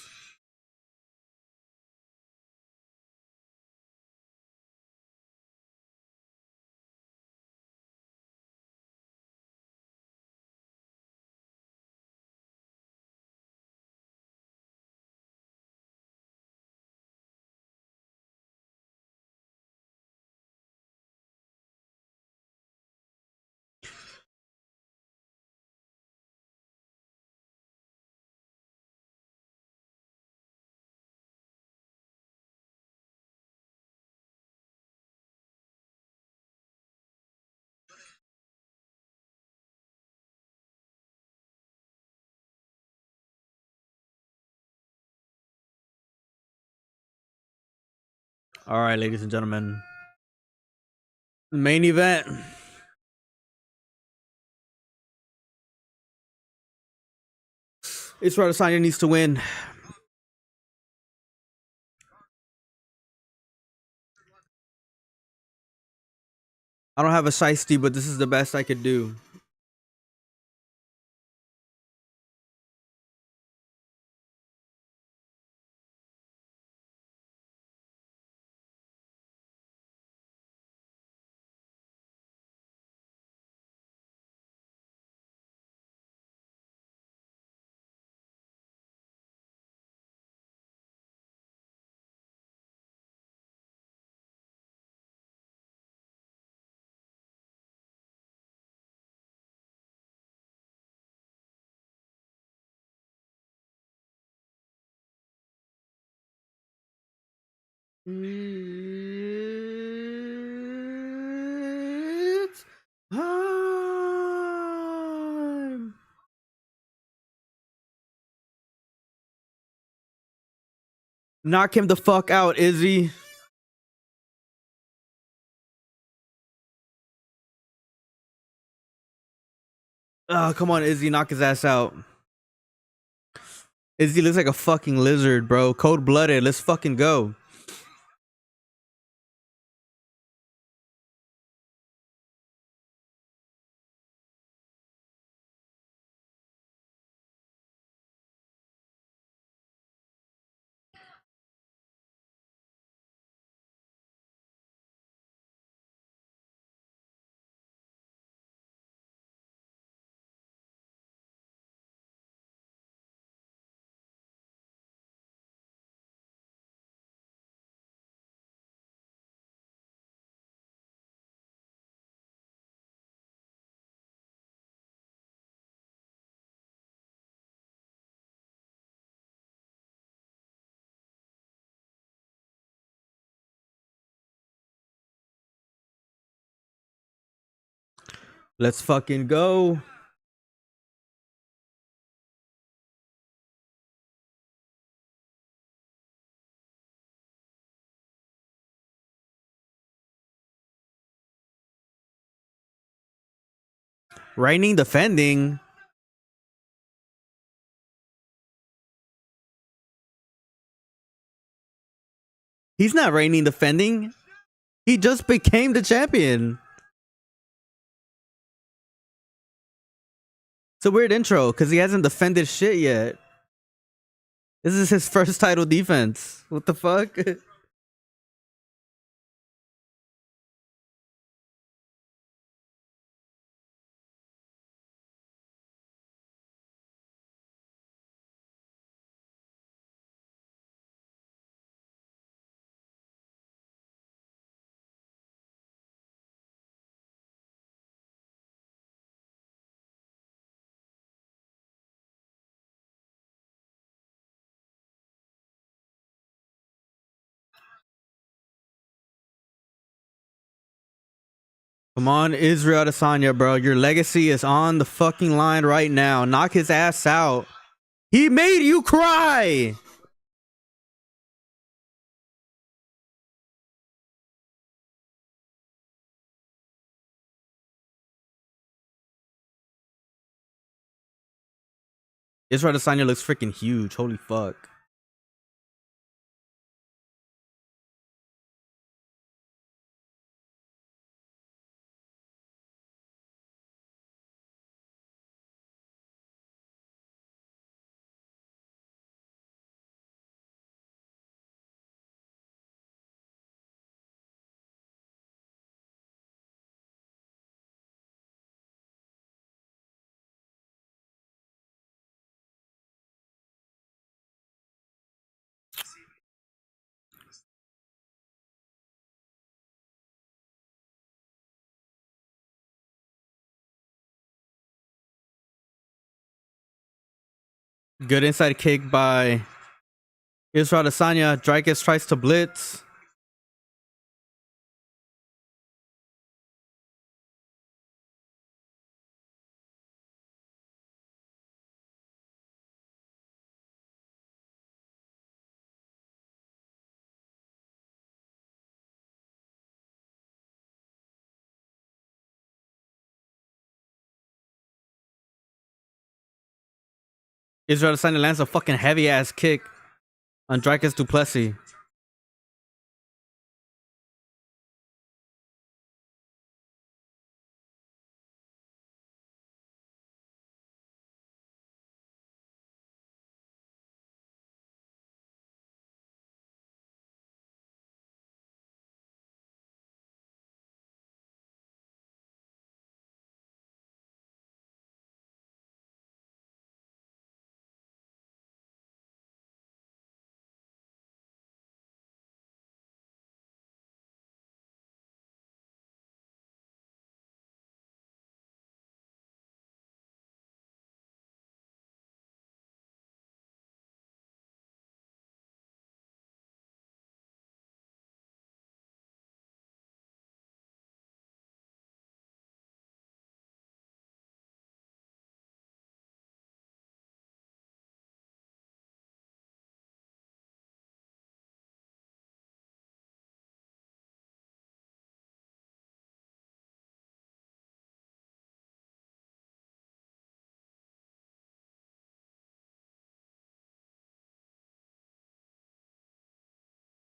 All right, ladies and gentlemen. Main event. It's Adesanya needs to win. I don't have a shiesty, but this is the best I could do. It's time. Knock him the fuck out, Izzy. Oh, come on, Izzy, knock his ass out. Izzy looks like a fucking lizard, bro. Cold-blooded. Let's fucking go. Let's fucking go. Reigning defending. He's not reigning defending. He just became the champion. It's a weird intro because he hasn't defended shit yet. This is his first title defense. What the fuck? Come on, Israel Adesanya, bro. Your legacy is on the fucking line right now. Knock his ass out. He made you cry. Israel Adesanya looks freaking huge. Holy fuck. Good inside kick by Israel Adesanya. Dricus tries to blitz. Israel Adesanya lands a fucking heavy ass kick on Dricus du Plessis.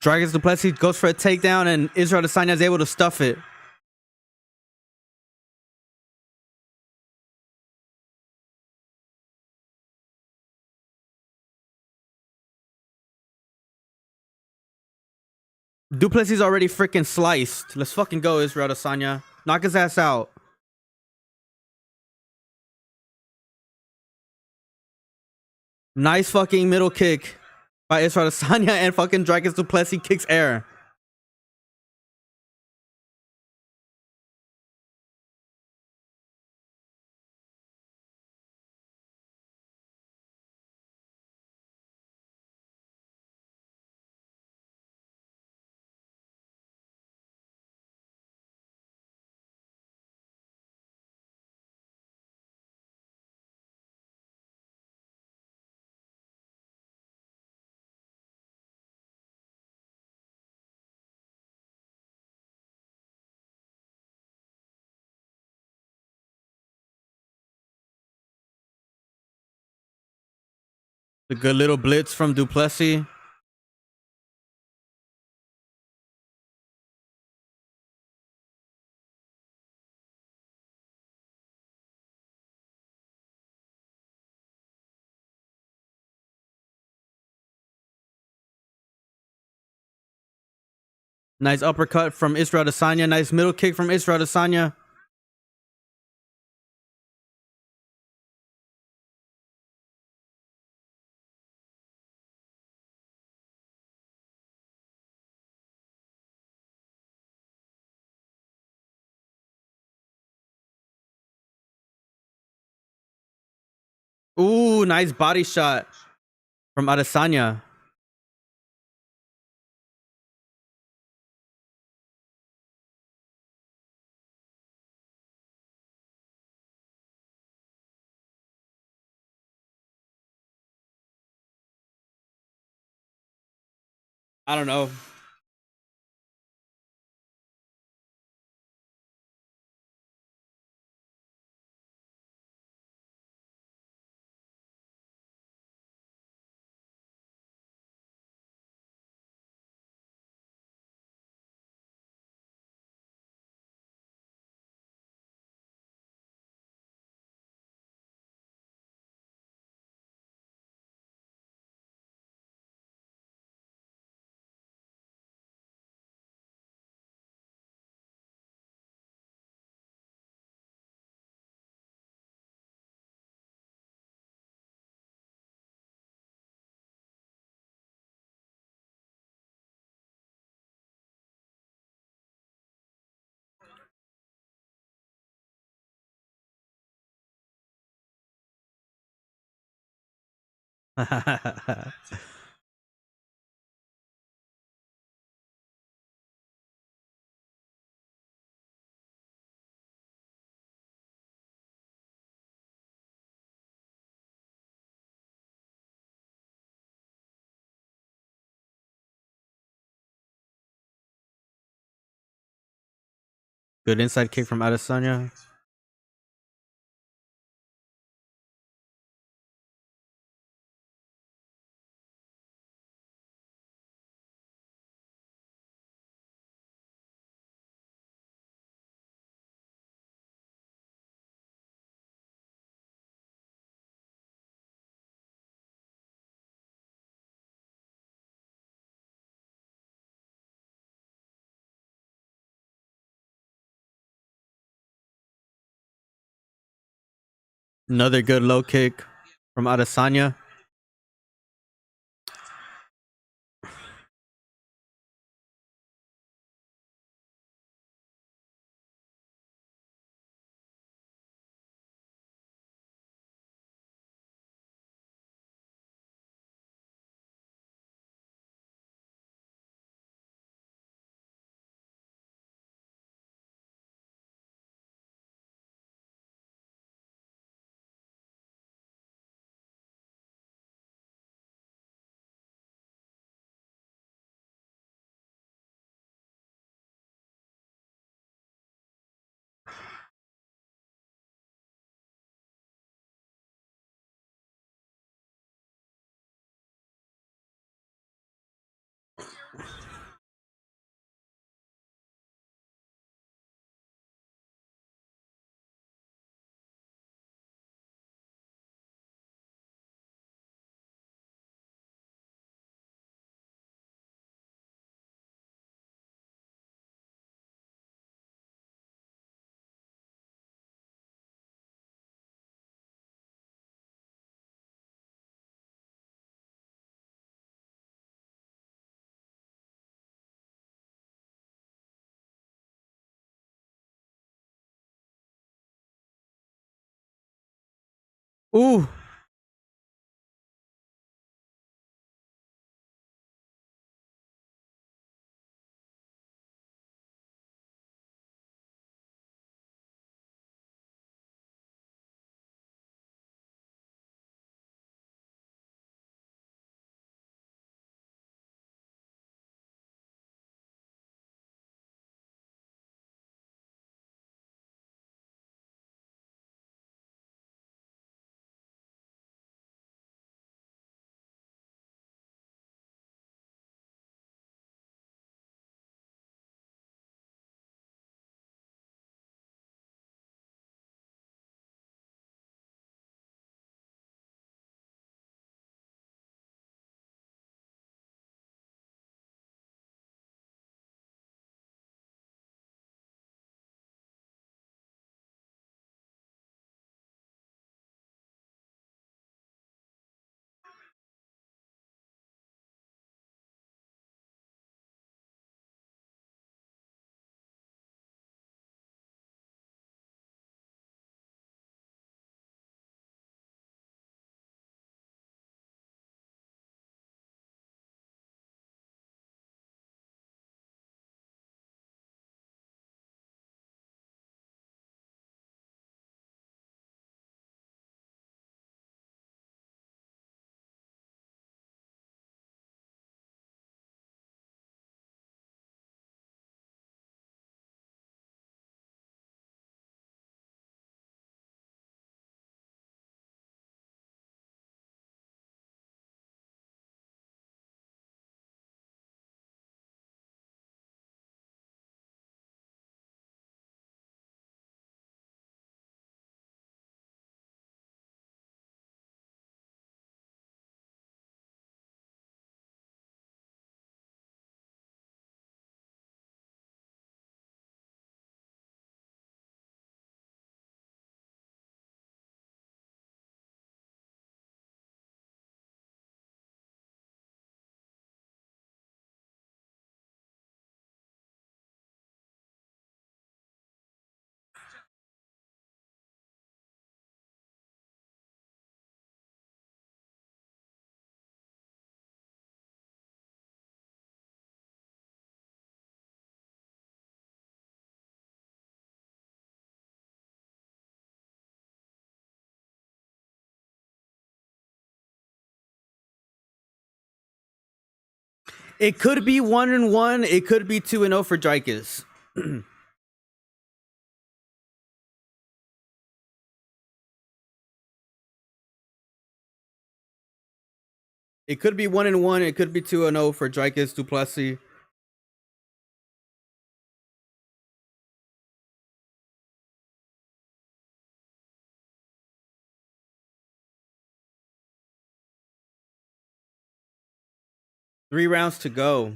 Dricus du Plessis goes for a takedown and Israel Adesanya is able to stuff it. Du Plessis already freaking sliced. Let's fucking go, Israel Adesanya. Knock his ass out. Nice fucking middle kick by Israel Adesanya and fucking Dricus du Plessis kicks air. A good little blitz from du Plessis. Nice uppercut from Israel Adesanya. Nice middle kick from Israel Adesanya. Ooh, nice body shot from Adesanya. I don't know. Good inside kick from Adesanya. Another good low kick from Adesanya. Ooh. It could be 1-1. It could be 2-0 for Dricus. It could be 1-1. It could be 2-0 for Dricus to Plessis. Three rounds to go.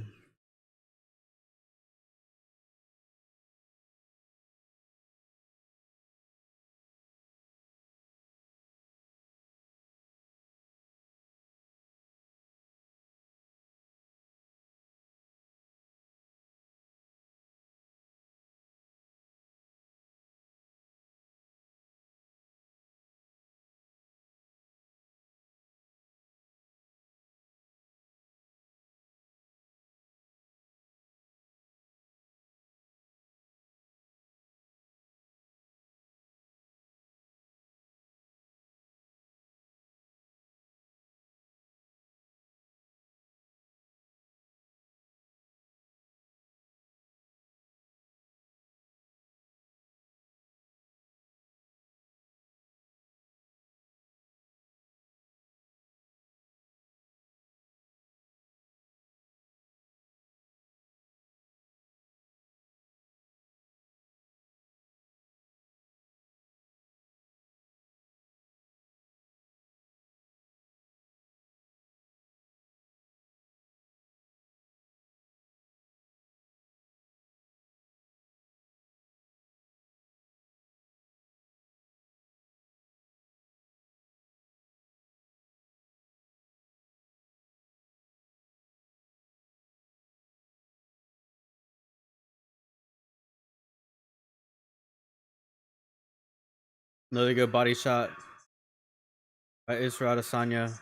Another good body shot by Israel Adesanya.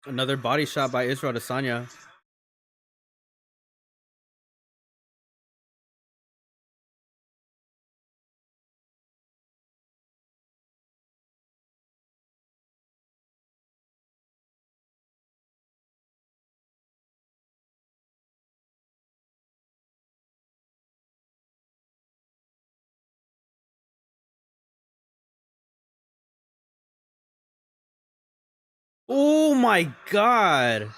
Another body shot by Israel Adesanya. Oh my god.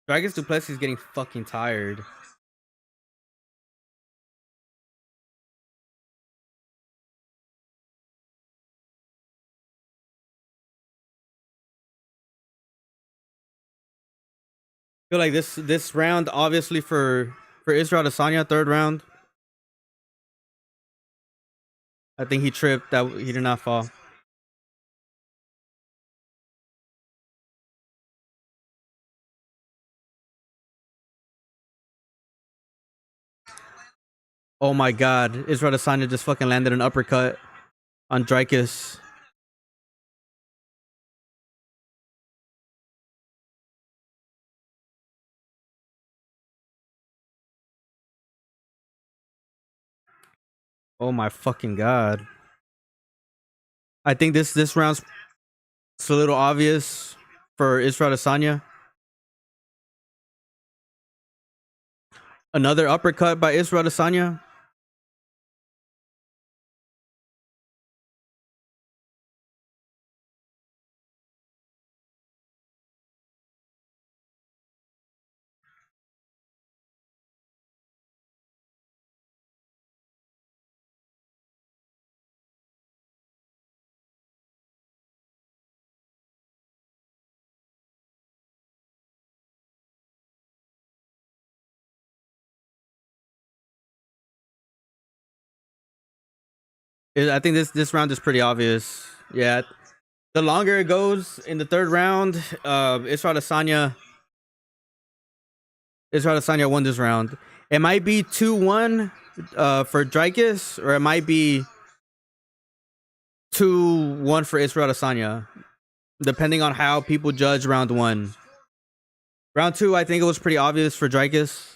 Dricus Duplessis is getting fucking tired. I feel like this round, obviously for Israel Adesanya, third round. I think he tripped. That he did not fall. Oh my god. Israel Adesanya just fucking landed an uppercut on Dricus. Oh my fucking god. I think this round's a little obvious for Israel Adesanya. Another uppercut by Israel Adesanya. I think this round is pretty obvious. Yeah, the longer it goes in the third round, Israel Adesanya won this round. It might be 2-1 for Dricus, or it might be 2-1 for Israel Adesanya, depending on how people judge round one. Round two, I think it was pretty obvious for Dricus.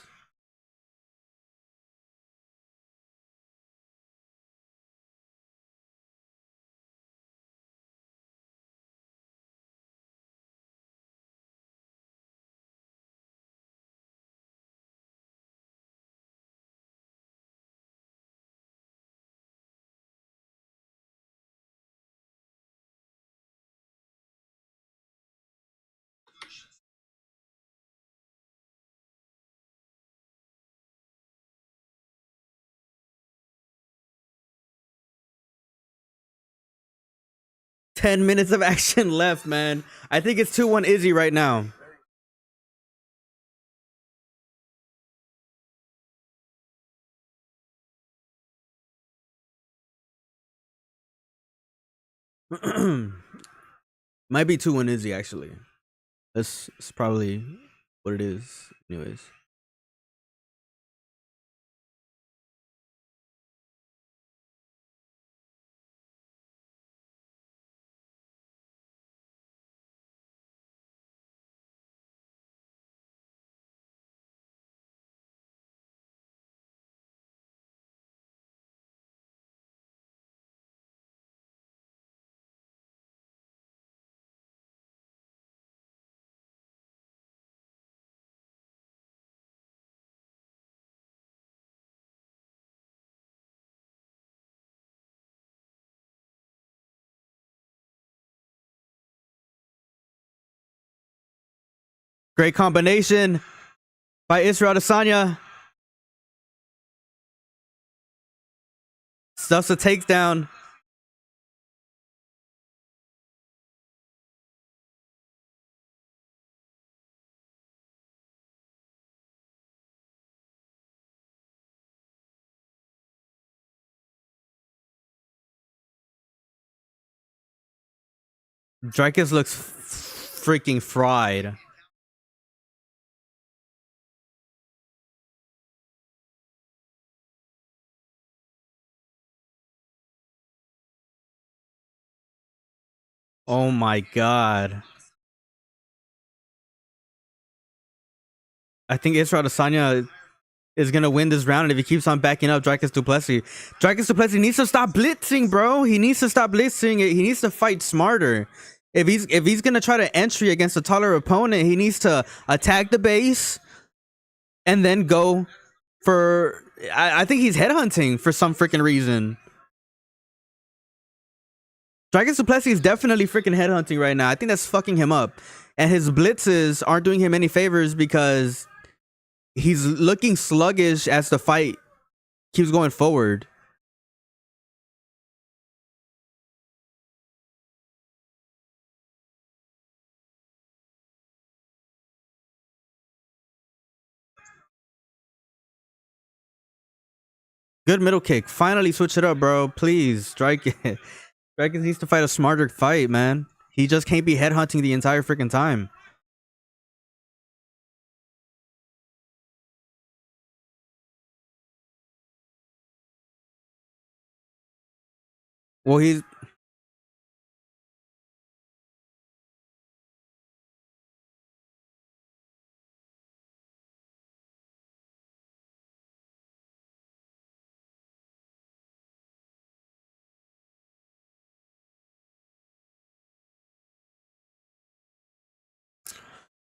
Ten minutes of action left, man. I think it's 2-1 Izzy right now. Might be 2-1 Izzy, actually. That's probably what it is. Anyways. Great combination by Israel Adesanya. Stuffs a takedown. Dricus looks freaking fried. Oh my god. I think Israel Adesanya is gonna win this round, and if he keeps on backing up Dricus du Plessis. Dricus du Plessis needs to stop blitzing, bro. He needs to stop blitzing. He needs to fight smarter. If he's gonna try to entry against a taller opponent, he needs to attack the base and then go for. I think he's headhunting for some freaking reason. Dricus du Plessis is definitely freaking headhunting right now. I think that's fucking him up, and his blitzes aren't doing him any favors because he's looking sluggish as the fight keeps going forward. Good middle kick. Finally switch it up, bro. Please strike it. Dricus needs to fight a smarter fight, man. He just can't be headhunting the entire freaking time. Well, he's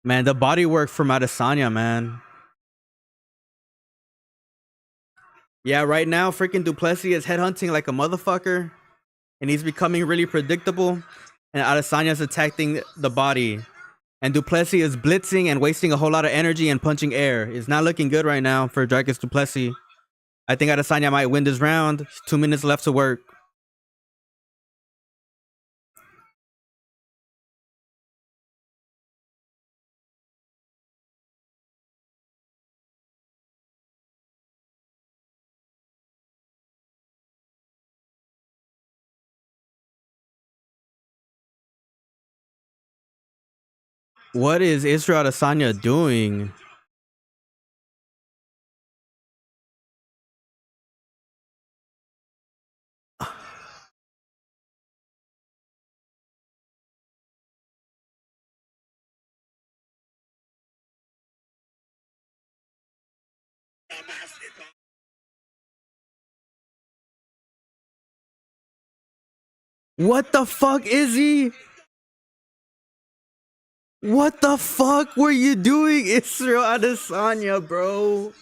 Man, the body work from Adesanya, man. Yeah, right now, freaking Duplessis is headhunting like a motherfucker, and he's becoming really predictable. And Adesanya's attacking the body, and Duplessis is blitzing and wasting a whole lot of energy and punching air. It's not looking good right now for Dricus Duplessis. I think Adesanya might win this round. 2 minutes left to work. What is Israel Adesanya doing? What the fuck is he? What the fuck were you doing, Israel Adesanya, bro?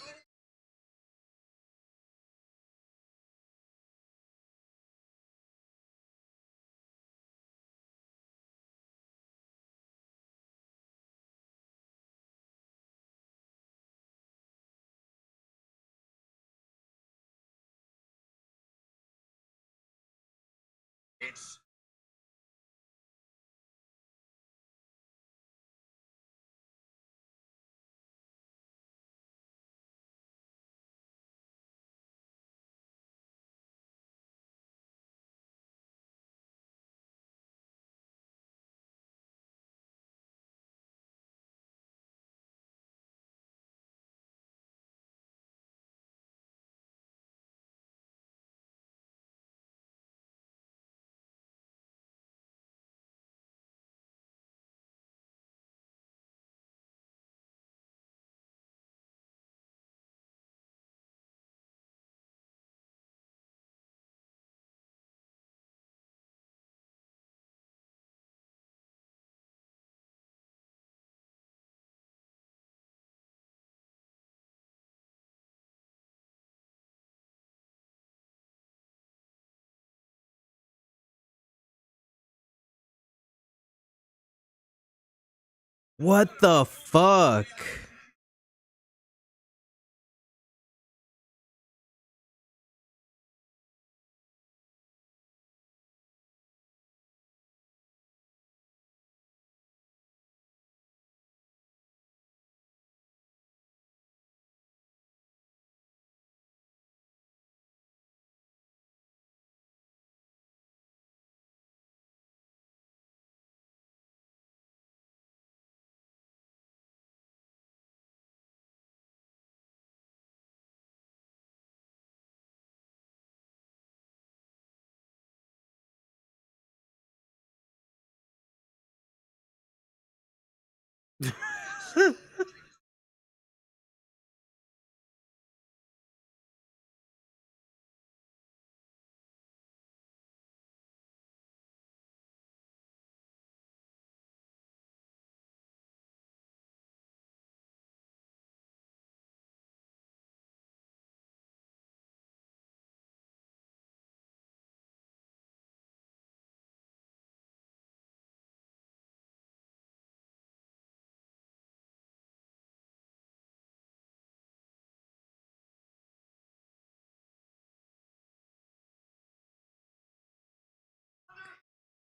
What the fuck?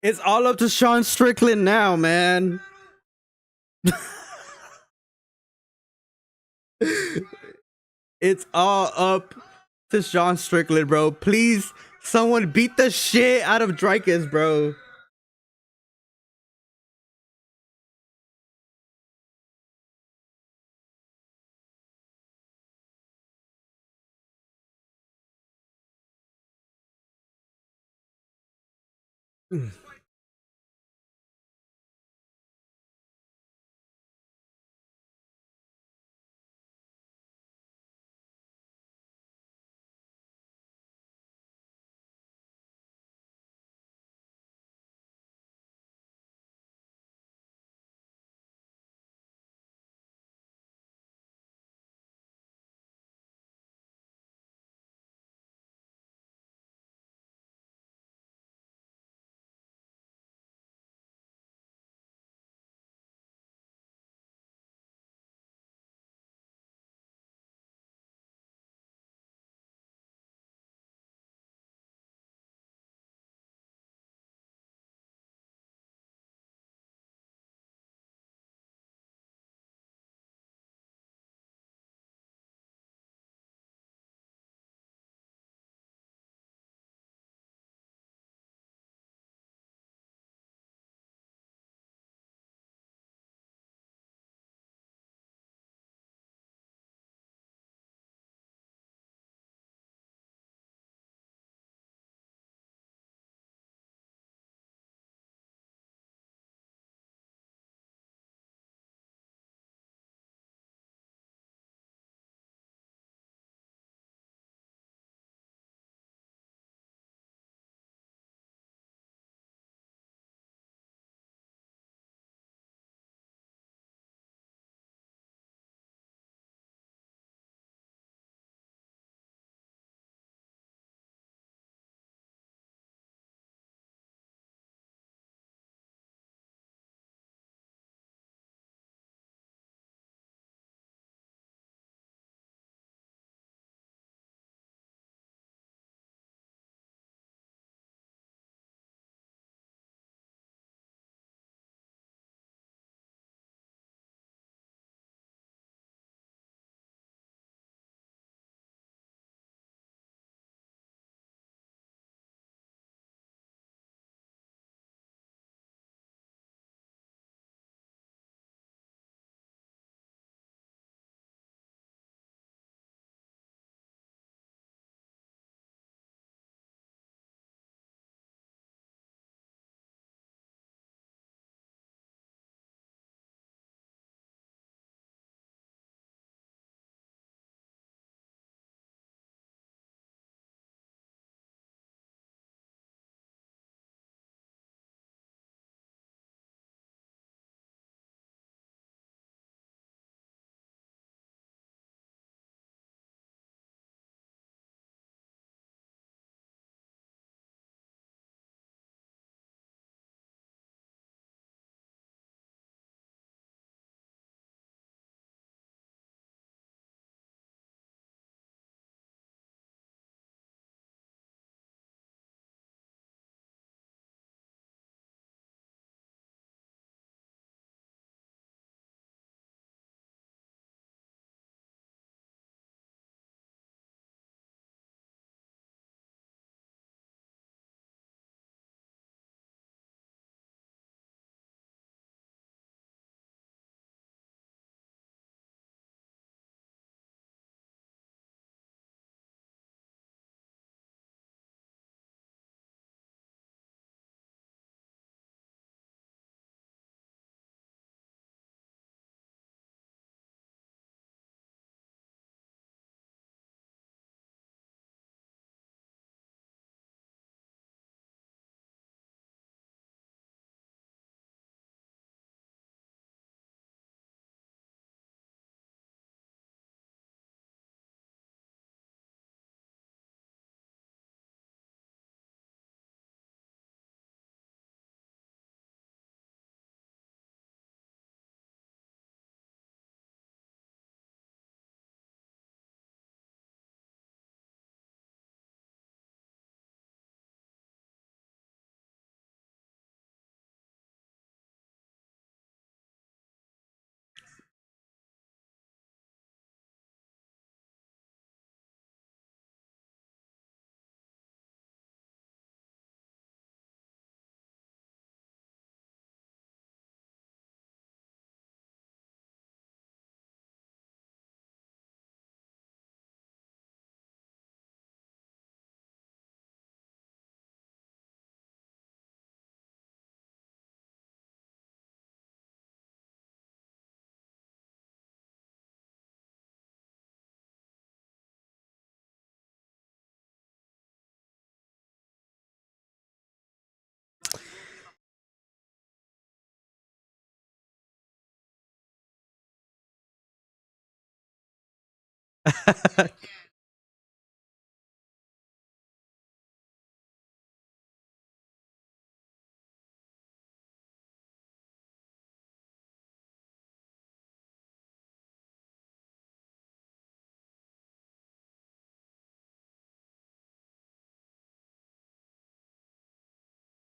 It's all up to Sean Strickland now, man. It's all up to Sean Strickland, bro. Please, someone beat the shit out of Dricus, bro.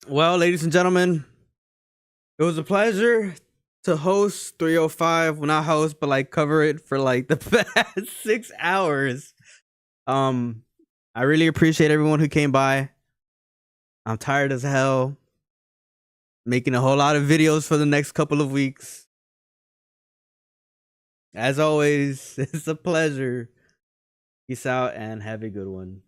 Well, ladies and gentlemen, it was a pleasure to host 305. Well, not host, but like cover it for like the past 6 hours. I really appreciate everyone who came by. I'm tired as hell. Making a whole lot of videos for the next couple of weeks. As always, it's a pleasure. Peace out and have a good one.